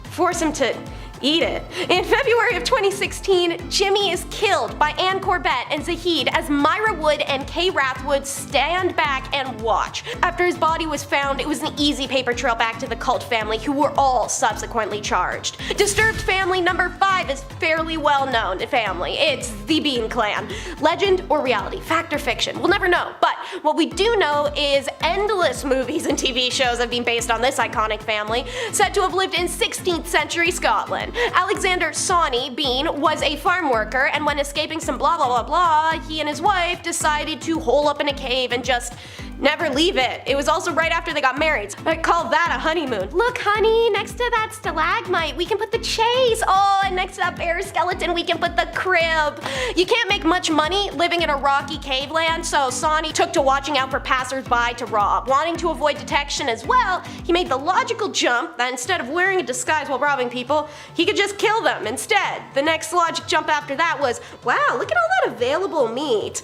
force him to eat it. In February of 2016, Jimmy is killed by Ann Corbett and Zahid as Myra Wood and Kay Rathwood stand back and watch. After his body was found, it was an easy paper trail back to the cult family, who were all subsequently charged. Disturbed family number 5 is fairly well known family. It's the Bean Clan. Legend or reality, fact or fiction, we'll never know. But what we do know is endless movies and TV shows have been based on this iconic family, said to have lived in 16th century Scotland. Alexander Sawney Bean was a farm worker, and when escaping some blah blah blah blah, he and his wife decided to hole up in a cave and just never leave it. It was also right after they got married. I call that a honeymoon. Look honey, next to that stalagmite we can put the chase. Oh, and next to that bear skeleton we can put the crib. You can't make much money living in a rocky cave land, so Sawney took to watching out for passersby to rob. Wanting to avoid detection as well, he made the logical jump that instead of wearing a disguise while robbing people, he could just kill them instead. The next logic jump after that was, wow, look at all that available meat.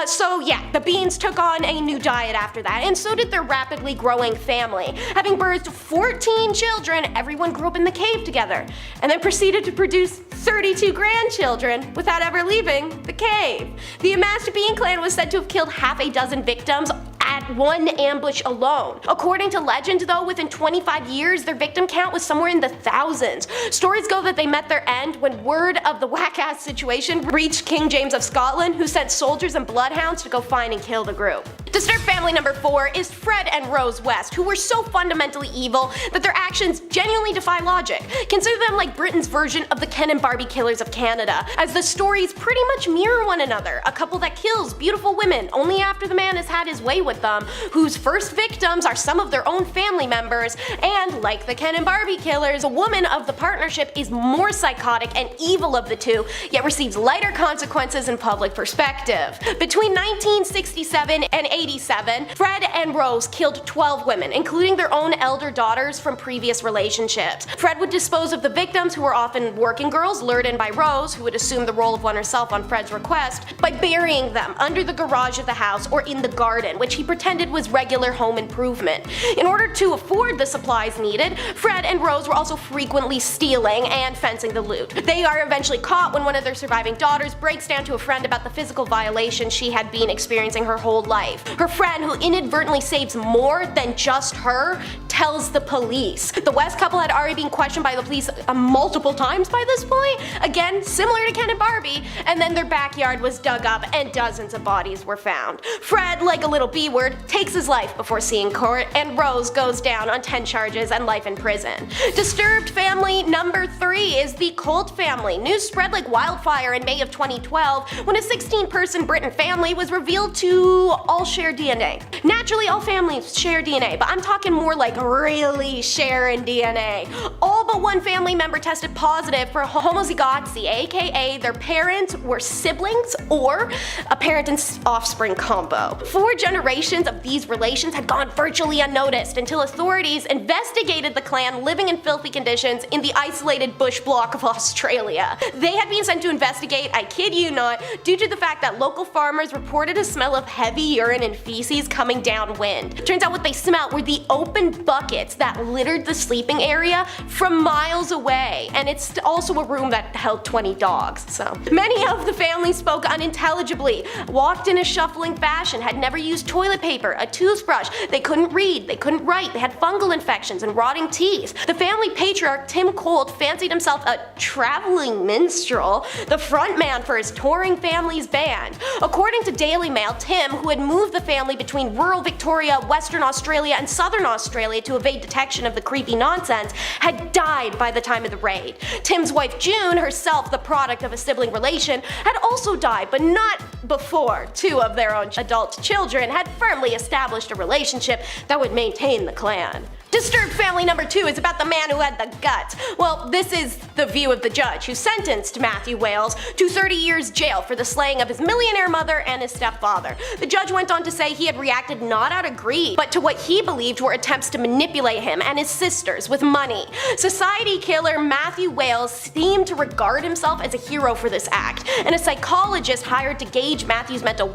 So yeah, the Beans took on a new diet after that, and so did their rapidly growing family. Having birthed 14 children, everyone grew up in the cave together, and then proceeded to produce 32 grandchildren without ever leaving the cave. The amassed Bean clan was said to have killed half a dozen victims at one ambush alone. According to legend though, within 25 years their victim count was somewhere in the thousands. Stories go that they met their end when word of the whack-ass situation reached King James of Scotland, who sent soldiers and bloodhounds to go find and kill the group. Disturbed family number 4 is Fred and Rose West, who were so fundamentally evil that their actions genuinely defy logic. Consider them like Britain's version of the Ken and Barbie killers of Canada, as the stories pretty much mirror one another. A couple that kills beautiful women only after the man has had his way with them, them, whose first victims are some of their own family members, and like the Ken and Barbie killers, the woman of the partnership is more psychotic and evil of the two, yet receives lighter consequences in public perspective. Between 1967 and 87, Fred and Rose killed 12 women, including their own elder daughters from previous relationships. Fred would dispose of the victims, who were often working girls lured in by Rose, who would assume the role of one herself on Fred's request, by burying them under the garage of the house or in the garden, which he pretended was regular home improvement. In order to afford the supplies needed, Fred and Rose were also frequently stealing and fencing the loot. They are eventually caught when one of their surviving daughters breaks down to a friend about the physical violation she had been experiencing her whole life. Her friend, who inadvertently saves more than just her, tells the police. The West couple had already been questioned by the police multiple times by this point, again similar to Ken and Barbie, and then their backyard was dug up and dozens of bodies were found. Fred, like a little B-word, takes his life before seeing court, and Rose goes down on 10 charges and life in prison. Disturbed family number 3 is the Colt family. News spread like wildfire in May of 2012 when a 16-person Britain family was revealed to all share DNA. Naturally, all families share DNA, but I'm talking more like really sharing DNA. All but one family member tested positive for homozygosity, aka their parents were siblings or a parent and offspring combo. 4 generations of these relations had gone virtually unnoticed until authorities investigated the clan living in filthy conditions in the isolated bush block of Australia. They had been sent to investigate, I kid you not, due to the fact that local farmers reported a smell of heavy urine and feces coming downwind. Turns out what they smelled were the open buckets that littered the sleeping area from miles away, and it's also a room that held 20 dogs. So many of the family spoke unintelligibly, walked in a shuffling fashion, had never used toilet paper, a toothbrush, they couldn't read, they couldn't write, they had fungal infections and rotting teeth. The family patriarch Tim Colt fancied himself a traveling minstrel, the frontman for his touring family's band. According to Daily Mail, Tim, who had moved the family between rural Victoria, Western Australia, and Southern Australia to evade detection of the creepy nonsense, had died by the time of the raid. Tim's wife June, herself the product of a sibling relation, had also died, but not before 2 of their own adult children had firmly established a relationship that would maintain the clan. Disturbed family number 2 is about the man who had the guts. Well, this is the view of the judge who sentenced Matthew Wales to 30 years jail for the slaying of his millionaire mother and his stepfather. The judge went on to say he had reacted not out of greed, but to what he believed were attempts to manipulate him and his sisters with money. Society killer Matthew Wales seemed to regard himself as a hero for this act, and a psychologist hired to gauge Matthew's mental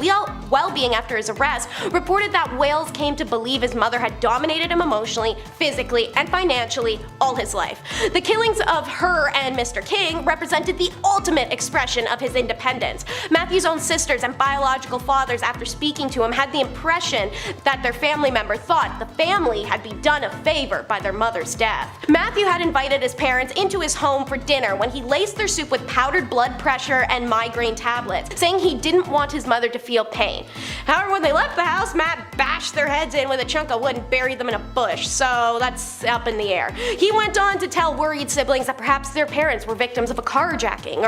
well-being after his arrest reported that Wales came to believe his mother had dominated him emotionally, physically, and financially all his life. The killings of her and Mr. King represented the ultimate expression of his independence. Matthew's own sisters and biological fathers, after speaking to him, had the impression that their family member thought the family had been done a favor by their mother's death. Matthew had invited his parents into his home for dinner when he laced their soup with powdered blood pressure and migraine tablets, saying he didn't want his mother to feel pain. However, when they left the house, Matt bashed their heads in with a chunk of wood and buried them in a bush, so that's up in the air. He went on to tell worried siblings that perhaps their parents were victims of a carjacking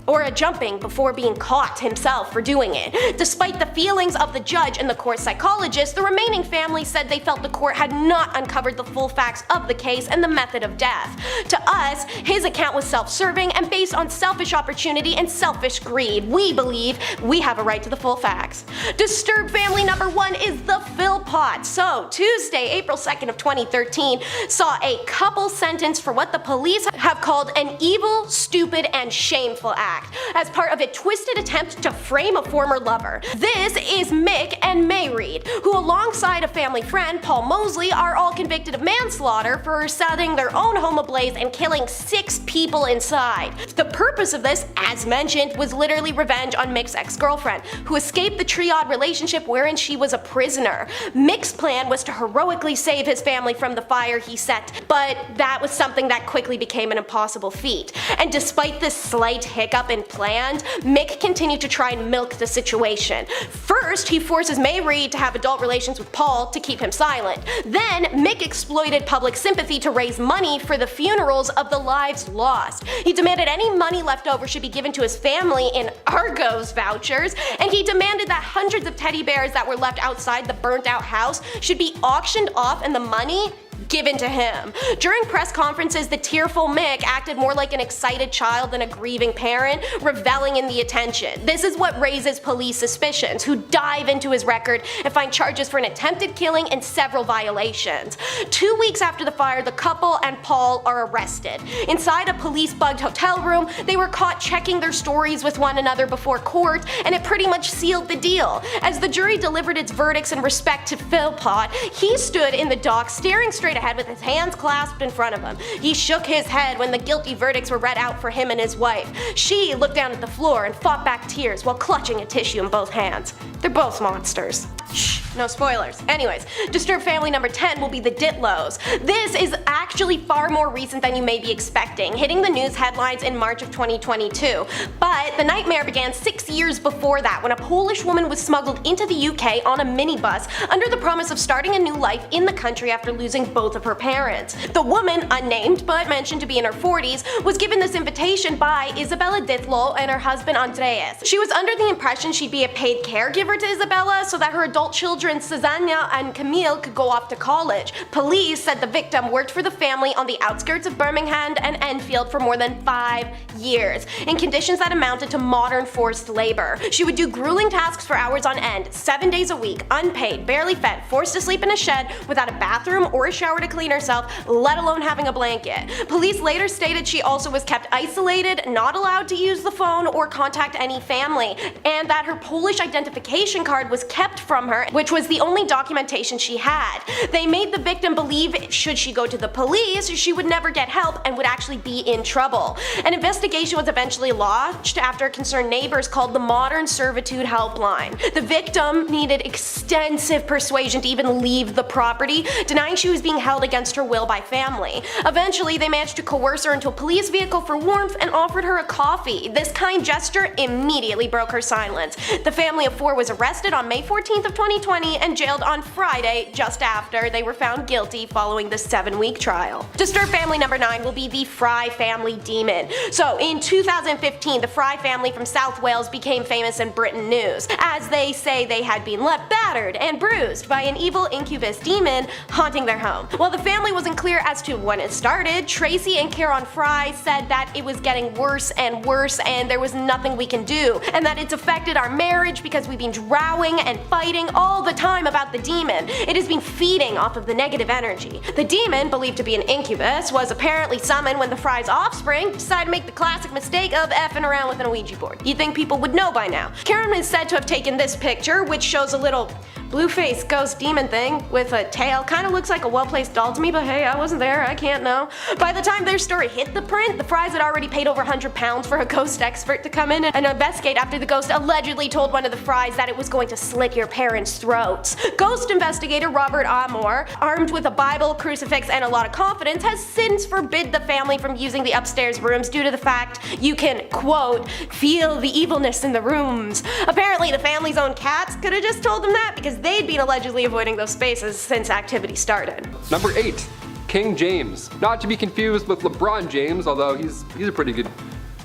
or jumping before being caught himself for doing it. Despite the feelings of the judge and the court psychologist, the remaining family said they felt the court had not uncovered the full facts of the case and the method of death. To us, his account was self-serving and based on selfish opportunity and selfish greed. We believe we have a right to the full facts. Disturbed family number 1 is the Philpotts. So, Tuesday, April 2nd of 2013 saw a couple sentenced for what the police have called an evil, stupid, and shameful act as part of a twisted attempt to frame a former lover. This is Mick and May Reed, who alongside a family friend, Paul Mosley, are all convicted of manslaughter for setting their own home ablaze and killing 6 people inside. The purpose of this, as mentioned, was literally revenge on Mick's ex-girlfriend, who escaped the triad relationship wherein she was a prisoner. Mick's plan was to heroically save his family from the fire he set, but that was something that quickly became an impossible feat. And despite this slight hiccup, up and planned, Mick continued to try and milk the situation. First, he forces May Reed to have adult relations with Paul to keep him silent. Then, Mick exploited public sympathy to raise money for the funerals of the lives lost. He demanded any money left over should be given to his family in Argos vouchers, and he demanded that hundreds of teddy bears that were left outside the burnt out house should be auctioned off and the money given to him. During press conferences, the tearful Mick acted more like an excited child than a grieving parent, reveling in the attention. This is what raises police suspicions, who dive into his record and find charges for an attempted killing and several violations. 2 weeks after the fire, the couple and Paul are arrested. Inside a police-bugged hotel room, they were caught checking their stories with one another before court, and it pretty much sealed the deal. As the jury delivered its verdicts in respect to Philpott, he stood in the dock staring straight ahead with his hands clasped in front of him. He shook his head when the guilty verdicts were read out for him and his wife. She looked down at the floor and fought back tears while clutching a tissue in both hands. They're both monsters. Shh, no spoilers. Anyways, Disturbed family number 10 will be the Ditlows. This is actually far more recent than you may be expecting, hitting the news headlines in March of 2022. But the nightmare began 6 years before that, when a Polish woman was smuggled into the UK on a minibus under the promise of starting a new life in the country after losing both of her parents. The woman, unnamed but mentioned to be in her 40s, was given this invitation by Isabella Ditlow and her husband Andreas. She was under the impression she'd be a paid caregiver to Isabella so that her adult children Susanna and Camille could go off to college. Police said the victim worked for the family on the outskirts of Birmingham and Enfield for more than 5 years, in conditions that amounted to modern forced labor. She would do grueling tasks for hours on end, 7 days a week, unpaid, barely fed, forced to sleep in a shed without a bathroom or a shower to clean herself, let alone having a blanket. Police later stated she also was kept isolated, not allowed to use the phone or contact any family, and that her Polish identification card was kept from her, which was the only documentation she had. They made the victim believe should she go to the police, she would never get help and would actually be in trouble. An investigation was eventually launched after concerned neighbors called the Modern Servitude Helpline. The victim needed extensive persuasion to even leave the property, denying she was being held against her will by family. Eventually, they managed to coerce her into a police vehicle for warmth and offered her a coffee. This kind gesture immediately broke her silence. The family of 4 was arrested on May 14th of 2020 and jailed on Friday just after they were found guilty following the 7-week trial. Disturbed family number 9 will be the Fry family demon. So in 2015, the Fry family from South Wales became famous in Britain news, as they say they had been left battered and bruised by an evil incubus demon haunting their home. While the family wasn't clear as to when it started, Tracy and Karen Fry said that it was getting worse and worse and there was nothing we can do, and that it's affected our marriage because we've been drowning and fighting all the time about the demon. It has been feeding off of the negative energy. The demon, believed to be an incubus, was apparently summoned when the Fry's offspring decided to make the classic mistake of effing around with an Ouija board. You'd think people would know by now. Karen is said to have taken this picture, which shows a little blue-faced ghost demon thing with a tail. Kinda looks like a well-placed doll to me, but hey, I wasn't there, I can't know. By the time their story hit the print, the Frys had already paid over £100 for a ghost expert to come in and investigate after the ghost allegedly told one of the Frys that it was going to slit your parents' throats. Ghost investigator Robert Amor, armed with a Bible, crucifix, and a lot of confidence, has since forbid the family from using the upstairs rooms due to the fact you can, quote, feel the evilness in the rooms. Apparently the family's own cats could have just told them that because they'd been allegedly avoiding those spaces since activity started. Number 8. King James. Not to be confused with LeBron James, although he's a pretty good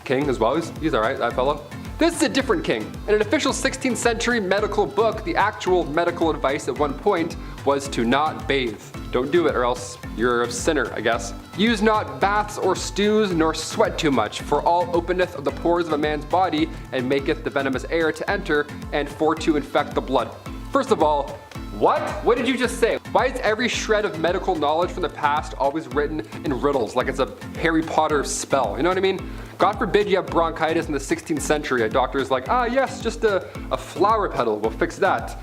king as well. He's alright, that fellow. This is a different king. In an official 16th century medical book, the actual medical advice at one point was to not bathe. Don't do it or else you're a sinner, I guess. Use not baths or stews, nor sweat too much, for all openeth of the pores of a man's body, and maketh the venomous air to enter, and for to infect the blood. First of all, what? What did you just say? Why is every shred of medical knowledge from the past always written in riddles like it's a Harry Potter spell? You know what I mean? God forbid you have bronchitis in the 16th century. A doctor is like, yes, just a flower petal, we'll fix that.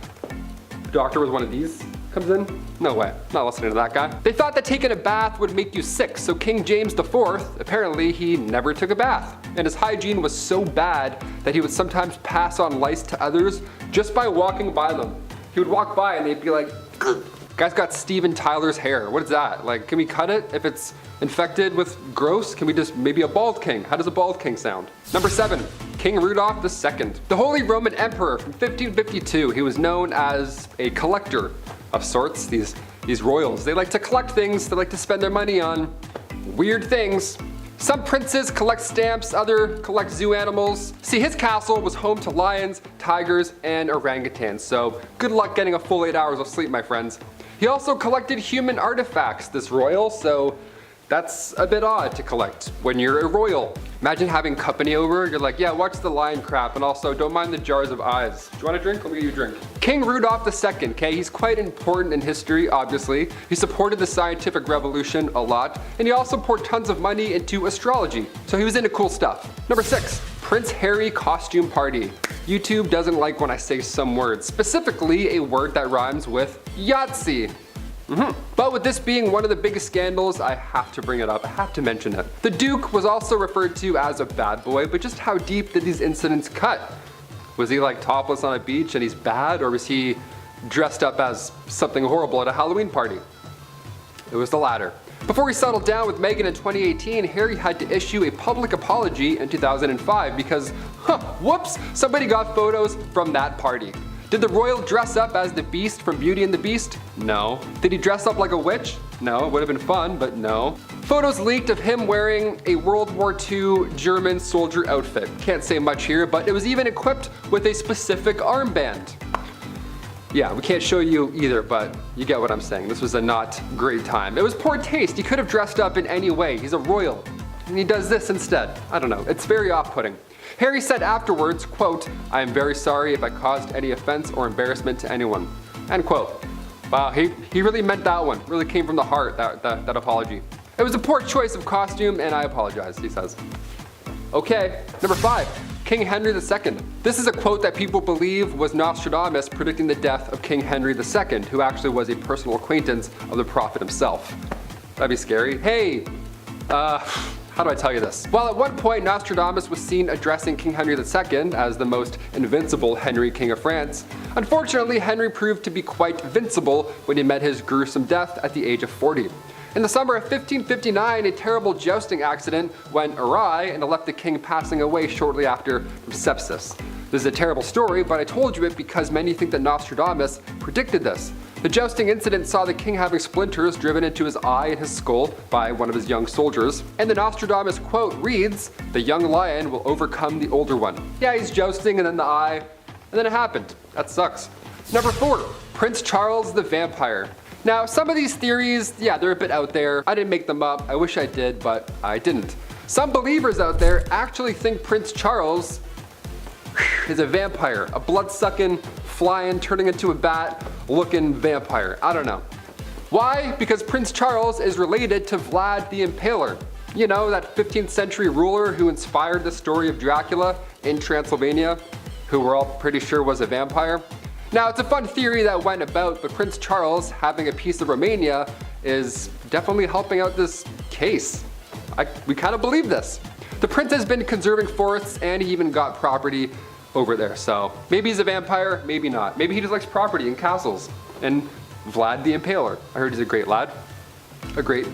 Doctor with one of these comes in? No way, not listening to that guy. They thought that taking a bath would make you sick, so King James IV, apparently he never took a bath. And his hygiene was so bad that he would sometimes pass on lice to others just by walking by them. He would walk by and they'd be like, Guy's got Steven Tyler's hair. What is that? Like, can we cut it if it's infected with gross? Can we just, maybe a bald king? How does a bald king sound? Number 7, King Rudolph II. The Holy Roman Emperor from 1552. He was known as a collector of sorts. These royals, they like to collect things, they like to spend their money on weird things. Some princes collect stamps, others collect zoo animals. See, his castle was home to lions, tigers, and orangutans, so good luck getting a full 8 hours of sleep, my friends. He also collected human artifacts, this royal, so that's a bit odd to collect when you're a royal. Imagine having company over, you're like, yeah, watch the lion crap, and also don't mind the jars of eyes. Do you want a drink? Let me get you a drink. King Rudolph II, okay, he's quite important in history, obviously. He supported the scientific revolution a lot, and he also poured tons of money into astrology. So he was into cool stuff. Number 6, Prince Harry costume party. YouTube doesn't like when I say some words, specifically a word that rhymes with Yahtzee. But with this being one of the biggest scandals, I have to bring it up, I have to mention it. The Duke was also referred to as a bad boy, but just how deep did these incidents cut? Was he like topless on a beach and he's bad, or was he dressed up as something horrible at a Halloween party? It was the latter. Before he settled down with Meghan in 2018, Harry had to issue a public apology in 2005 because, whoops, somebody got photos from that party. Did the royal dress up as the Beast from Beauty and the Beast? No. Did he dress up like a witch? No, it would have been fun, but no. Photos leaked of him wearing a World War II German soldier outfit. Can't say much here, but it was even equipped with a specific armband. Yeah, we can't show you either, but you get what I'm saying. This was a not great time. It was poor taste. He could have dressed up in any way. He's a royal, and he does this instead. I don't know, it's very off-putting. Harry said afterwards, quote, "I am very sorry if I caused any offense or embarrassment to anyone," end quote. Wow, he really meant that one. Really came from the heart, that apology. It was a poor choice of costume, and I apologize, he says. Okay, number 5, King Henry II. This is a quote that people believe was Nostradamus predicting the death of King Henry II, who actually was a personal acquaintance of the prophet himself. That'd be scary. Hey, how do I tell you this? While at one point Nostradamus was seen addressing King Henry II as the most invincible Henry, King of France, unfortunately Henry proved to be quite vincible when he met his gruesome death at the age of 40. In the summer of 1559, a terrible jousting accident went awry and it left the king passing away shortly after from sepsis. This is a terrible story, but I told you it because many think that Nostradamus predicted this. The jousting incident saw the king having splinters driven into his eye and his skull by one of his young soldiers, and the Nostradamus quote reads, "The young lion will overcome the older one." Yeah, he's jousting and then the eye, and then it happened. That sucks. Number 4, Prince Charles the Vampire. Now, some of these theories, yeah, they're a bit out there. I didn't make them up. I wish I did, but I didn't. Some believers out there actually think Prince Charles is a vampire, a blood-sucking, flying, turning into a bat-looking vampire. I don't know. Why? Because Prince Charles is related to Vlad the Impaler. You know, that 15th century ruler who inspired the story of Dracula in Transylvania, who we're all pretty sure was a vampire. Now, it's a fun theory that went about, but Prince Charles having a piece of Romania is definitely helping out this case. We kind of believe this. The prince has been conserving forests and he even got property over there, so maybe he's a vampire, maybe not. Maybe he just likes property and castles. And Vlad the Impaler. I heard he's a great lad. A great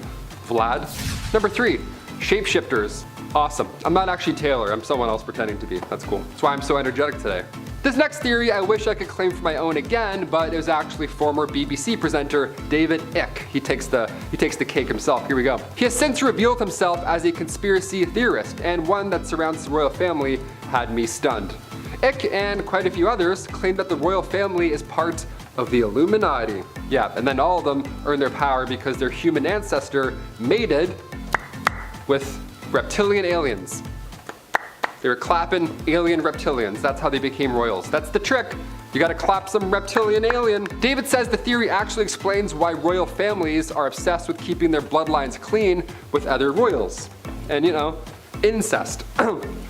Vlad. Number 3, shapeshifters. Awesome. I'm not actually Taylor, I'm someone else pretending to be. That's cool. That's why I'm so energetic today. This next theory I wish I could claim for my own again, but it was actually former BBC presenter David Icke. He takes the cake himself. Here we go. He has since revealed himself as a conspiracy theorist, and one that surrounds the royal family had me stunned. Icke and quite a few others claim that the royal family is part of the Illuminati. Yeah, and then all of them earn their power because their human ancestor mated with reptilian aliens. They were clapping alien reptilians. That's how they became royals. That's the trick. You gotta clap some reptilian alien. David says the theory actually explains why royal families are obsessed with keeping their bloodlines clean with other royals. And you know, incest.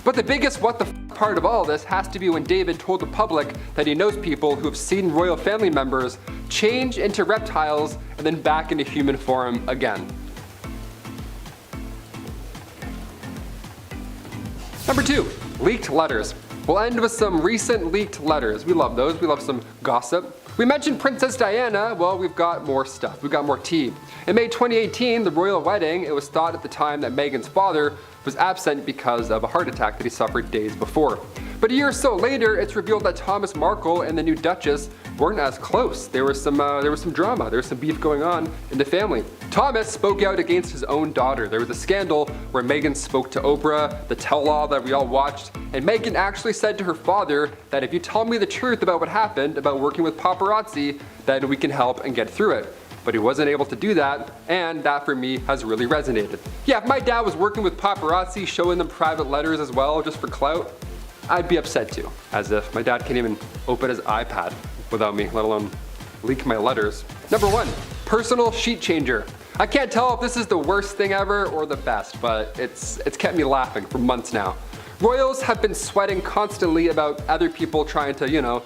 But the biggest what the part of all this has to be when David told the public that he knows people who have seen royal family members change into reptiles and then back into human form again. Number 2, leaked letters. We'll end with some recent leaked letters. We love those, we love some gossip. We mentioned Princess Diana, well, we've got more stuff, we've got more tea. In May 2018, the royal wedding, it was thought at the time that Meghan's father was absent because of a heart attack that he suffered days before. But a year or so later, it's revealed that Thomas Markle and the new Duchess weren't as close. There was some drama, there was some beef going on in the family. Thomas spoke out against his own daughter. There was a scandal where Meghan spoke to Oprah, the tell-all that we all watched, and Meghan actually said to her father that if you tell me the truth about what happened, about working with paparazzi, then we can help and get through it. But he wasn't able to do that, and that for me has really resonated. Yeah, if my dad was working with paparazzi, showing them private letters as well, just for clout, I'd be upset too. As if my dad can't even open his iPad without me, let alone leak my letters. Number 1, personal sheet changer. I can't tell if this is the worst thing ever or the best, but it's kept me laughing for months now. Royals have been sweating constantly about other people trying to,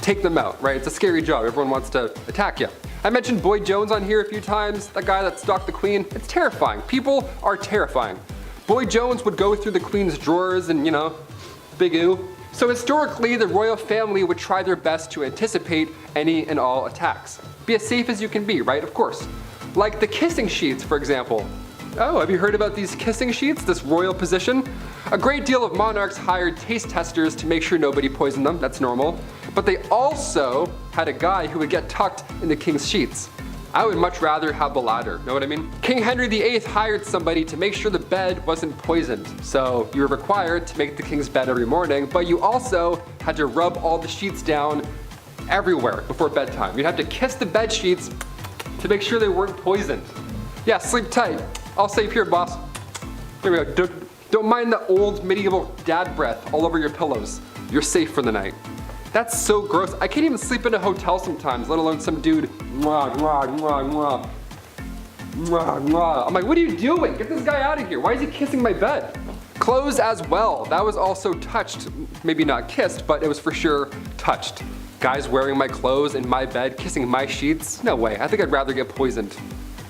take them out, right? It's a scary job, everyone wants to attack you. I mentioned Boy Jones on here a few times, that guy that stalked the Queen. It's terrifying, people are terrifying. Boy Jones would go through the Queen's drawers and, big ooh. So historically, the royal family would try their best to anticipate any and all attacks. Be as safe as you can be, right? Of course. Like the kissing sheets, for example. Oh, have you heard about these kissing sheets, this royal position? A great deal of monarchs hired taste testers to make sure nobody poisoned them, that's normal. But they also had a guy who would get tucked in the king's sheets. I would much rather have the latter, know what I mean? King Henry VIII hired somebody to make sure the bed wasn't poisoned. So you were required to make the king's bed every morning, but you also had to rub all the sheets down everywhere before bedtime. You'd have to kiss the bed sheets to make sure they weren't poisoned. Yeah, sleep tight. All safe here, boss. Here we go. Don't mind the old medieval dad breath all over your pillows. You're safe for the night. That's so gross. I can't even sleep in a hotel sometimes, let alone some dude. Mwah, mwah, mwah, mwah. Mwah, mwah. I'm like, what are you doing? Get this guy out of here. Why is he kissing my bed? Clothes as well. That was also touched. Maybe not kissed, but it was for sure touched. Guys wearing my clothes in my bed, kissing my sheets? No way. I think I'd rather get poisoned.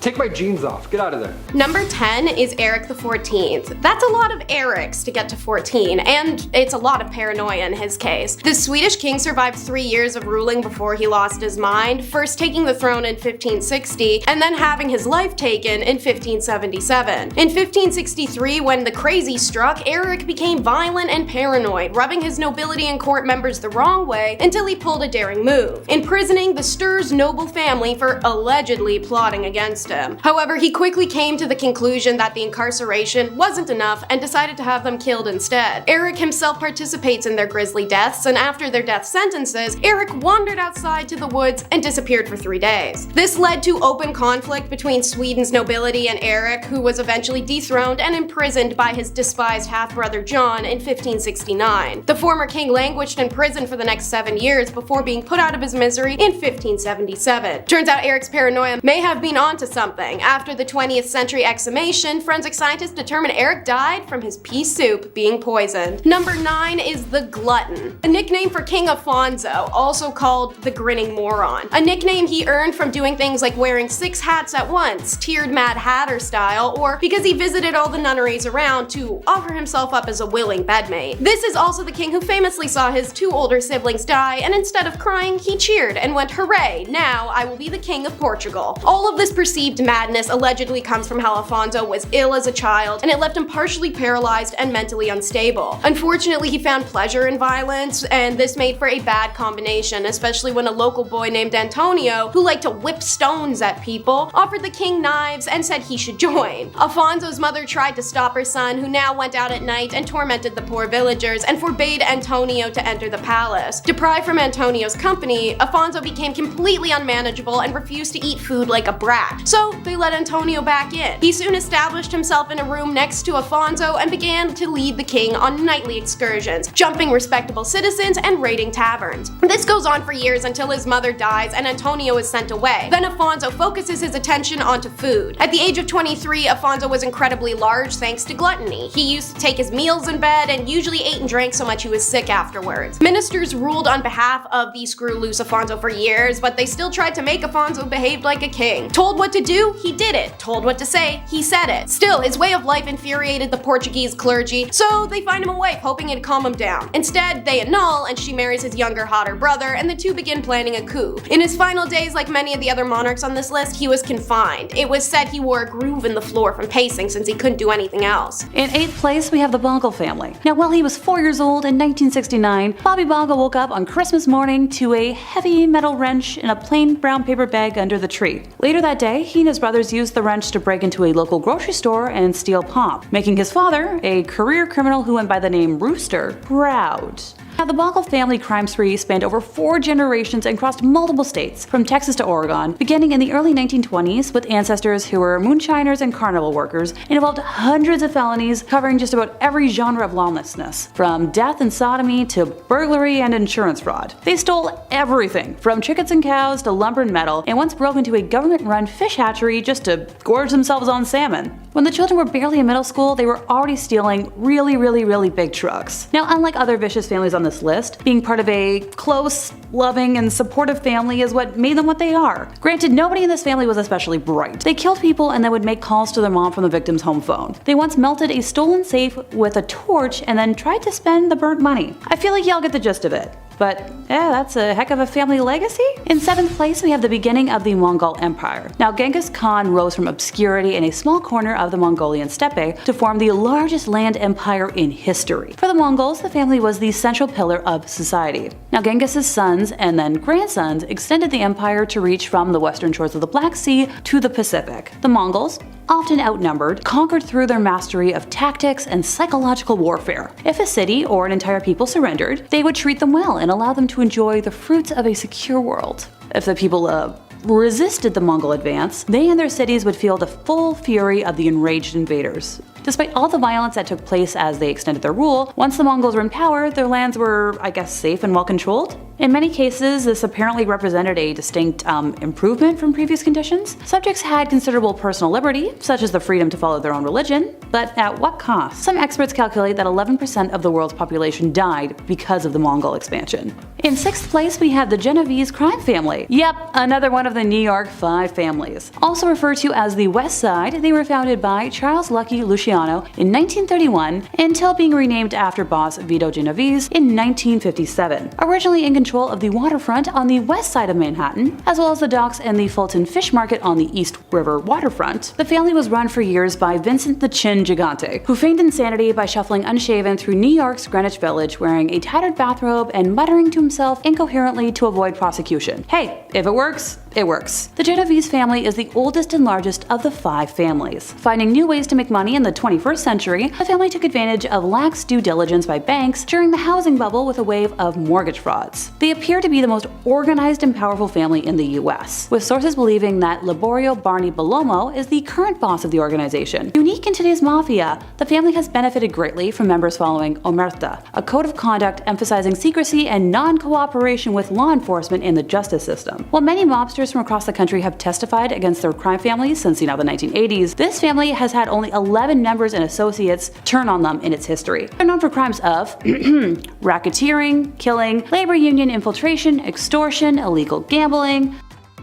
Take my jeans off, get out of there. Number 10 is Eric XIV. That's a lot of Erics to get to 14, and it's a lot of paranoia in his case. The Swedish king survived 3 years of ruling before he lost his mind, first taking the throne in 1560, and then having his life taken in 1577. In 1563, when the crazy struck, Eric became violent and paranoid, rubbing his nobility and court members the wrong way until he pulled a daring move, imprisoning the Sturz noble family for allegedly plotting against him. However, he quickly came to the conclusion that the incarceration wasn't enough and decided to have them killed instead. Eric himself participates in their grisly deaths, and after their death sentences, Eric wandered outside to the woods and disappeared for 3 days. This led to open conflict between Sweden's nobility and Eric, who was eventually dethroned and imprisoned by his despised half-brother John in 1569. The former king languished in prison for the next 7 years before being put out of his misery in 1577. Turns out Eric's paranoia may have been onto something. After the 20th century exhumation, forensic scientists determined Eric died from his pea soup being poisoned. Number 9 is the Glutton, a nickname for King Afonso, also called the Grinning Moron. A nickname he earned from doing things like wearing 6 hats at once, tiered Mad Hatter style, or because he visited all the nunneries around to offer himself up as a willing bedmate. This is also the king who famously saw his 2 older siblings die, and instead of crying, he cheered and went, "Hooray, now I will be the king of Portugal." All of this perceived madness allegedly comes from how Afonso was ill as a child, and it left him partially paralyzed and mentally unstable. Unfortunately, he found pleasure in violence, and this made for a bad combination, especially when a local boy named Antonio, who liked to whip stones at people, offered the king knives and said he should join. Afonso's mother tried to stop her son, who now went out at night and tormented the poor villagers, and forbade Antonio to enter the palace. Deprived from Antonio's company, Afonso became completely unmanageable and refused to eat food like a brat. So they let Antonio back in. He soon established himself in a room next to Afonso and began to lead the king on nightly excursions, jumping respectable citizens and raiding taverns. This goes on for years until his mother dies and Antonio is sent away. Then Afonso focuses his attention onto food. At the age of 23, Afonso was incredibly large thanks to gluttony. He used to take his meals in bed and usually ate and drank so much he was sick afterwards. Ministers ruled on behalf of the screw-loose Afonso for years, but they still tried to make Afonso behave like a king. Told what to could do, he did it. Told what to say, he said it. Still, his way of life infuriated the Portuguese clergy, so they find him a wife, hoping it'd calm him down. Instead, they annul, and she marries his younger, hotter brother, and the two begin planning a coup. In his final days, like many of the other monarchs on this list, he was confined. It was said he wore a groove in the floor from pacing since he couldn't do anything else. In 8th place, we have the Bongo family. Now, while he was 4 years old in 1969, Bobby Bongo woke up on Christmas morning to a heavy metal wrench in a plain brown paper bag under the tree. Later that day, he and his brothers used the wrench to break into a local grocery store and steal pop, making his father, a career criminal who went by the name Rooster, proud. Now, the Bongo family crime spree spanned over 4 generations and crossed multiple states, from Texas to Oregon, beginning in the early 1920s with ancestors who were moonshiners and carnival workers, and involved hundreds of felonies covering just about every genre of lawlessness, from death and sodomy to burglary and insurance fraud. They stole everything, from chickens and cows to lumber and metal, and once broke into a government-run fish hatchery just to gorge themselves on salmon. When the children were barely in middle school, they were already stealing really big trucks. Now, unlike other vicious families on this list, being part of a close, loving, and supportive family is what made them what they are. Granted, nobody in this family was especially bright. They killed people and then would make calls to their mom from the victim's home phone. They once melted a stolen safe with a torch and then tried to spend the burnt money. I feel like y'all get the gist of it. But that's a heck of a family legacy. In 7th place, we have the beginning of the Mongol Empire. Now, Genghis Khan rose from obscurity in a small corner of the Mongolian steppe to form the largest land empire in history. For the Mongols, the family was the central pillar of society. Now, Genghis's sons and then grandsons extended the empire to reach from the western shores of the Black Sea to the Pacific. The Mongols, often outnumbered, conquered through their mastery of tactics and psychological warfare. If a city or an entire people surrendered, they would treat them well and allow them to enjoy the fruits of a secure world. If the people resisted the Mongol advance, they and their cities would feel the full fury of the enraged invaders. Despite all the violence that took place as they extended their rule, once the Mongols were in power, their lands were, safe and well controlled. In many cases, this apparently represented a distinct improvement from previous conditions. Subjects had considerable personal liberty, such as the freedom to follow their own religion, but at what cost? Some experts calculate that 11% of the world's population died because of the Mongol expansion. In 6th place, we have the Genovese crime family. Yep, another one of the New York 5 families. Also referred to as the West Side, they were founded by Charles Lucky Luciano in 1931 until being renamed after boss Vito Genovese in 1957. Originally in control of the waterfront on the west side of Manhattan, as well as the docks and the Fulton Fish Market on the East River waterfront, the family was run for years by Vincent the Chin Gigante, who feigned insanity by shuffling unshaven through New York's Greenwich Village wearing a tattered bathrobe and muttering to himself incoherently to avoid prosecution. Hey, if it works, it works. The Genovese family is the oldest and largest of the 5 families. Finding new ways to make money in the 21st century, the family took advantage of lax due diligence by banks during the housing bubble with a wave of mortgage frauds. They appear to be the most organized and powerful family in the US, with sources believing that Liborio Barney Bellomo is the current boss of the organization. Unique in today's mafia, the family has benefited greatly from members following Omerta, a code of conduct emphasizing secrecy and non-cooperation with law enforcement in the justice system. While many mobsters from across the country have testified against their crime families since the 1980s, this family has had only 11 members and associates turn on them in its history. They're known for crimes of racketeering, killing, labor union infiltration, extortion, illegal gambling,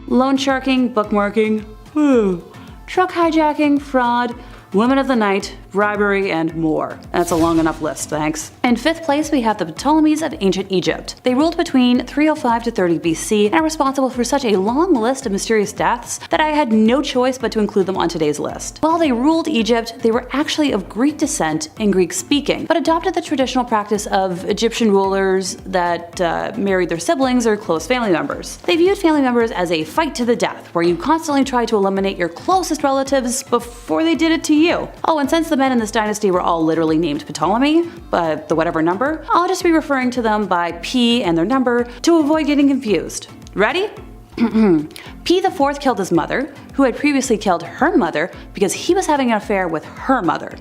loan sharking, bookmarking, truck hijacking, fraud, women of the night, bribery, and more. That's a long enough list, thanks. In 5th place, we have the Ptolemies of ancient Egypt. They ruled between 305 to 30 BC and are responsible for such a long list of mysterious deaths that I had no choice but to include them on today's list. While they ruled Egypt, they were actually of Greek descent and Greek speaking, but adopted the traditional practice of Egyptian rulers that married their siblings or close family members. They viewed family members as a fight to the death, where you constantly try to eliminate your closest relatives before they did it to you. Oh, and since the men in this dynasty were all literally named Ptolemy, but the whatever number, I'll just be referring to them by P and their number to avoid getting confused. Ready? P the Fourth killed his mother, who had previously killed her mother because he was having an affair with her mother.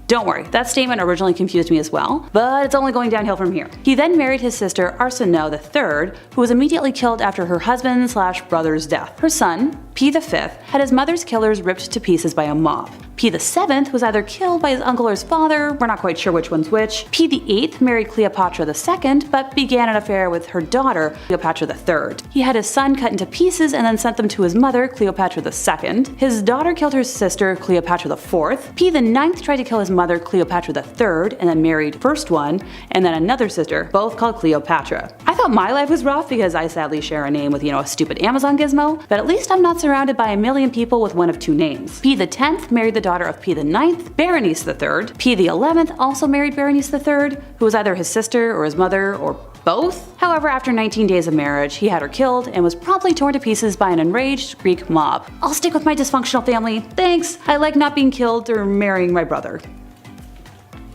Don't worry, that statement originally confused me as well, but it's only going downhill from here. He then married his sister Arsinoe III, who was immediately killed after her husband/brother's death. Her son, P V had his mother's killers ripped to pieces by a mob. P VII was either killed by his uncle or his father, we're not quite sure which one's which. P VIII married Cleopatra II, but began an affair with her daughter, Cleopatra III. He had his son cut into pieces and then sent them to his mother, Cleopatra II. His daughter killed her sister, Cleopatra IV. P IX tried to kill his mother, Cleopatra III, and then married first one, and then another sister, both called Cleopatra. I thought my life was rough because I sadly share a name with, a stupid Amazon gizmo, but at least I'm not surrounded by a million people with one of two names. P X married the daughter of P IX, Berenice III. P XI also married Berenice III, who was either his sister or his mother or both. However, after 19 days of marriage, he had her killed and was promptly torn to pieces by an enraged Greek mob. I'll stick with my dysfunctional family. Thanks. I like not being killed or marrying my brother.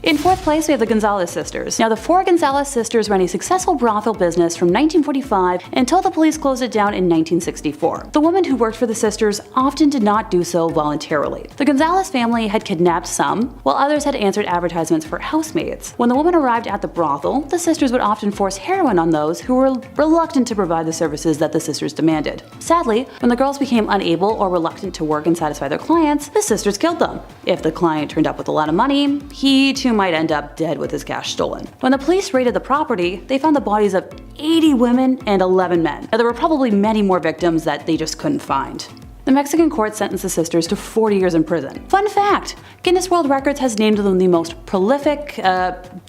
In fourth place, we have the Gonzalez Sisters. Now, the four Gonzalez sisters ran a successful brothel business from 1945 until the police closed it down in 1964. The women who worked for the sisters often did not do so voluntarily. The Gonzalez family had kidnapped some, while others had answered advertisements for housemaids. When the women arrived at the brothel, the sisters would often force heroin on those who were reluctant to provide the services that the sisters demanded. Sadly, when the girls became unable or reluctant to work and satisfy their clients, the sisters killed them. If the client turned up with a lot of money, he too might end up dead with his cash stolen. When the police raided the property, they found the bodies of 80 women and 11 men. Now, there were probably many more victims that they just couldn't find. The Mexican court sentenced the sisters to 40 years in prison. Fun fact, Guinness World Records has named them the most prolific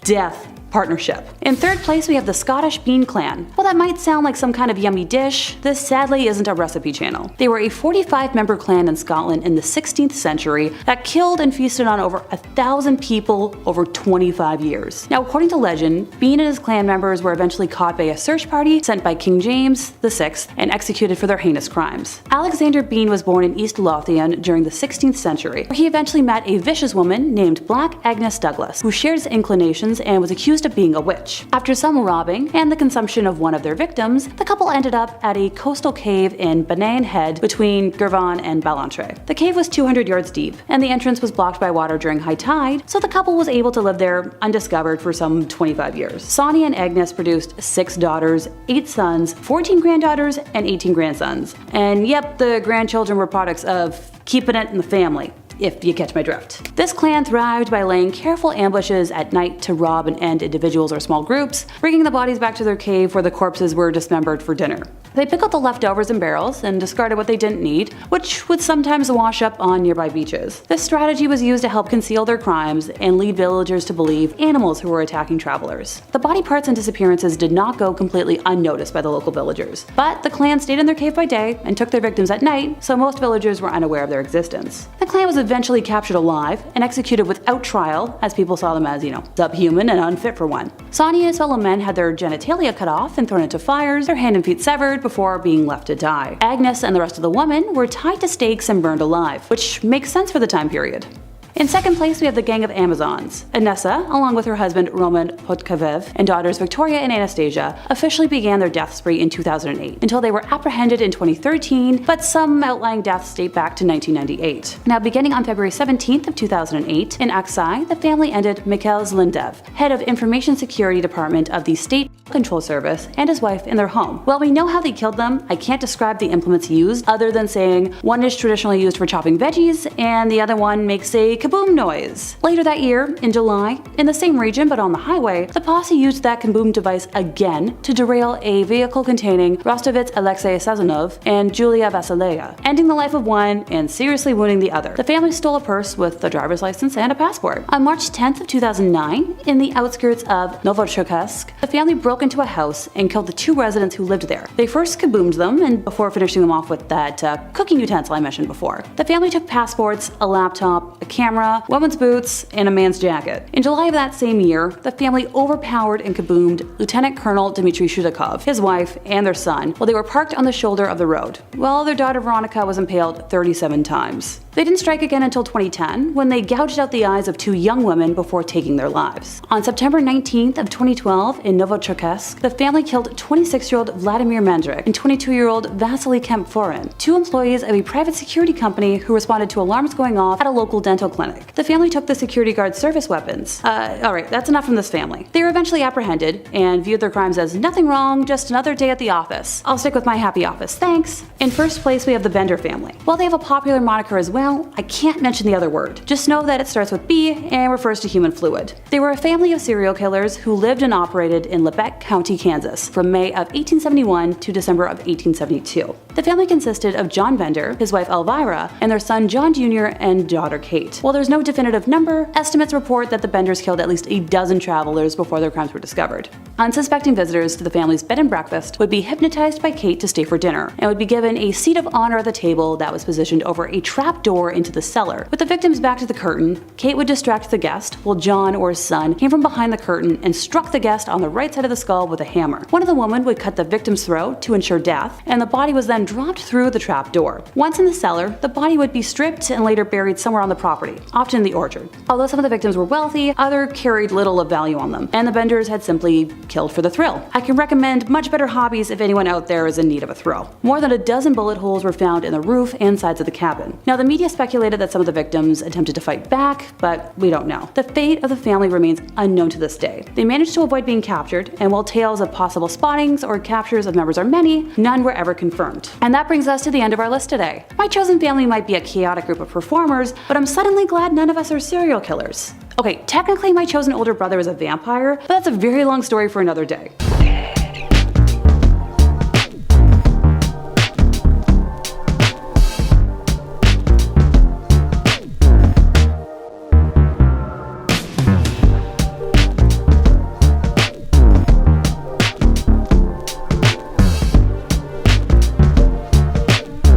death partnership. In third place, we have the Scottish Bean Clan. While that might sound like some kind of yummy dish, this sadly isn't a recipe channel. They were a 45-member clan in Scotland in the 16th century that killed and feasted on over 1,000 people over 25 years. Now, according to legend, Bean and his clan members were eventually caught by a search party sent by King James VI and executed for their heinous crimes. Alexander Bean was born in East Lothian during the 16th century, where he eventually met a vicious woman named Black Agnes Douglas, who shared his inclinations and was accused of being a witch. After some robbing and the consumption of one of their victims, the couple ended up at a coastal cave in Banane Head between Girvan and Ballantrae. The cave was 200 yards deep, and the entrance was blocked by water during high tide, so the couple was able to live there undiscovered for some 25 years. Sonia and Agnes produced 6 daughters, 8 sons, 14 granddaughters, and 18 grandsons. And yep, the grandchildren were products of keeping it in the family, if you catch my drift. This clan thrived by laying careful ambushes at night to rob and end individuals or small groups, bringing the bodies back to their cave where the corpses were dismembered for dinner. They pickled the leftovers in barrels and discarded what they didn't need, which would sometimes wash up on nearby beaches. This strategy was used to help conceal their crimes and lead villagers to believe animals who were attacking travelers. The body parts and disappearances did not go completely unnoticed by the local villagers, but the clan stayed in their cave by day and took their victims at night, so most villagers were unaware of their existence. The clan was eventually captured alive and executed without trial, as people saw them as, subhuman and unfit for one. Sonia and his fellow men had their genitalia cut off and thrown into fires, their hand and feet severed before being left to die. Agnes and the rest of the women were tied to stakes and burned alive, which makes sense for the time period. In second place, we have the Gang of Amazons. Anessa, along with her husband Roman Podkavev and daughters Victoria and Anastasia, officially began their death spree in 2008, until they were apprehended in 2013, but some outlying deaths date back to 1998. Now, beginning on February 17th of 2008, in Aksai, the family ended Mikhail Zlindev, head of Information Security Department of the State Control Service, and his wife in their home. While we know how they killed them, I can't describe the implements used other than saying one is traditionally used for chopping veggies and the other one makes a kaboom noise. Later that year, in July, in the same region but on the highway, the posse used that kaboom device again to derail a vehicle containing Rostovitz Alexei Sazonov and Julia Vasileva, ending the life of one and seriously wounding the other. The family stole a purse with a driver's license and a passport. On March 10th of 2009, in the outskirts of Novocherkassk, the family broke into a house and killed the 2 residents who lived there. They first kaboomed them, and before finishing them off with that cooking utensil I mentioned before. The family took passports, a laptop, a camera, women's boots, and a man's jacket. In July of that same year, the family overpowered and kaboomed Lieutenant Colonel Dmitry Shudakov, his wife, and their son while they were parked on the shoulder of the road, while their daughter Veronica was impaled 37 times. They didn't strike again until 2010, when they gouged out the eyes of 2 young women before taking their lives. On September 19th of 2012 in Novocherkassk, grotesque, the family killed 26-year-old Vladimir Mendrik and 22-year-old Vasily Kempforin, two employees of a private security company who responded to alarms going off at a local dental clinic. The family took the security guard's service weapons. Alright, that's enough from this family. They were eventually apprehended and viewed their crimes as nothing wrong, just another day at the office. I'll stick with my happy office, thanks. In first place, we have the Bender family. While they have a popular moniker as well, I can't mention the other word. Just know that it starts with B and refers to human fluid. They were a family of serial killers who lived and operated in Lebec County, Kansas from May of 1871 to December of 1872. The family consisted of John Bender, his wife Elvira, and their son John Jr. and daughter Kate. While there's no definitive number, estimates report that the Benders killed at least a dozen travelers before their crimes were discovered. Unsuspecting visitors to the family's bed and breakfast would be hypnotized by Kate to stay for dinner, and would be given a seat of honor at the table that was positioned over a trap door into the cellar. With the victims back to the curtain, Kate would distract the guest, while John or his son came from behind the curtain and struck the guest on the right side of the skull with a hammer. One of the women would cut the victim's throat to ensure death, and the body was then dropped through the trap door. Once in the cellar, the body would be stripped and later buried somewhere on the property, often in the orchard. Although some of the victims were wealthy, others carried little of value on them, and the Benders had simply killed for the thrill. I can recommend much better hobbies if anyone out there is in need of a thrill. More than a dozen bullet holes were found in the roof and sides of the cabin. Now, the media speculated that some of the victims attempted to fight back, but we don't know. The fate of the family remains unknown to this day. They managed to avoid being captured, and while tales of possible spottings or captures of members are many, none were ever confirmed. And that brings us to the end of our list today. My chosen family might be a chaotic group of performers, but I'm suddenly glad none of us are serial killers. Okay, technically my chosen older brother is a vampire, but that's a very long story for another day.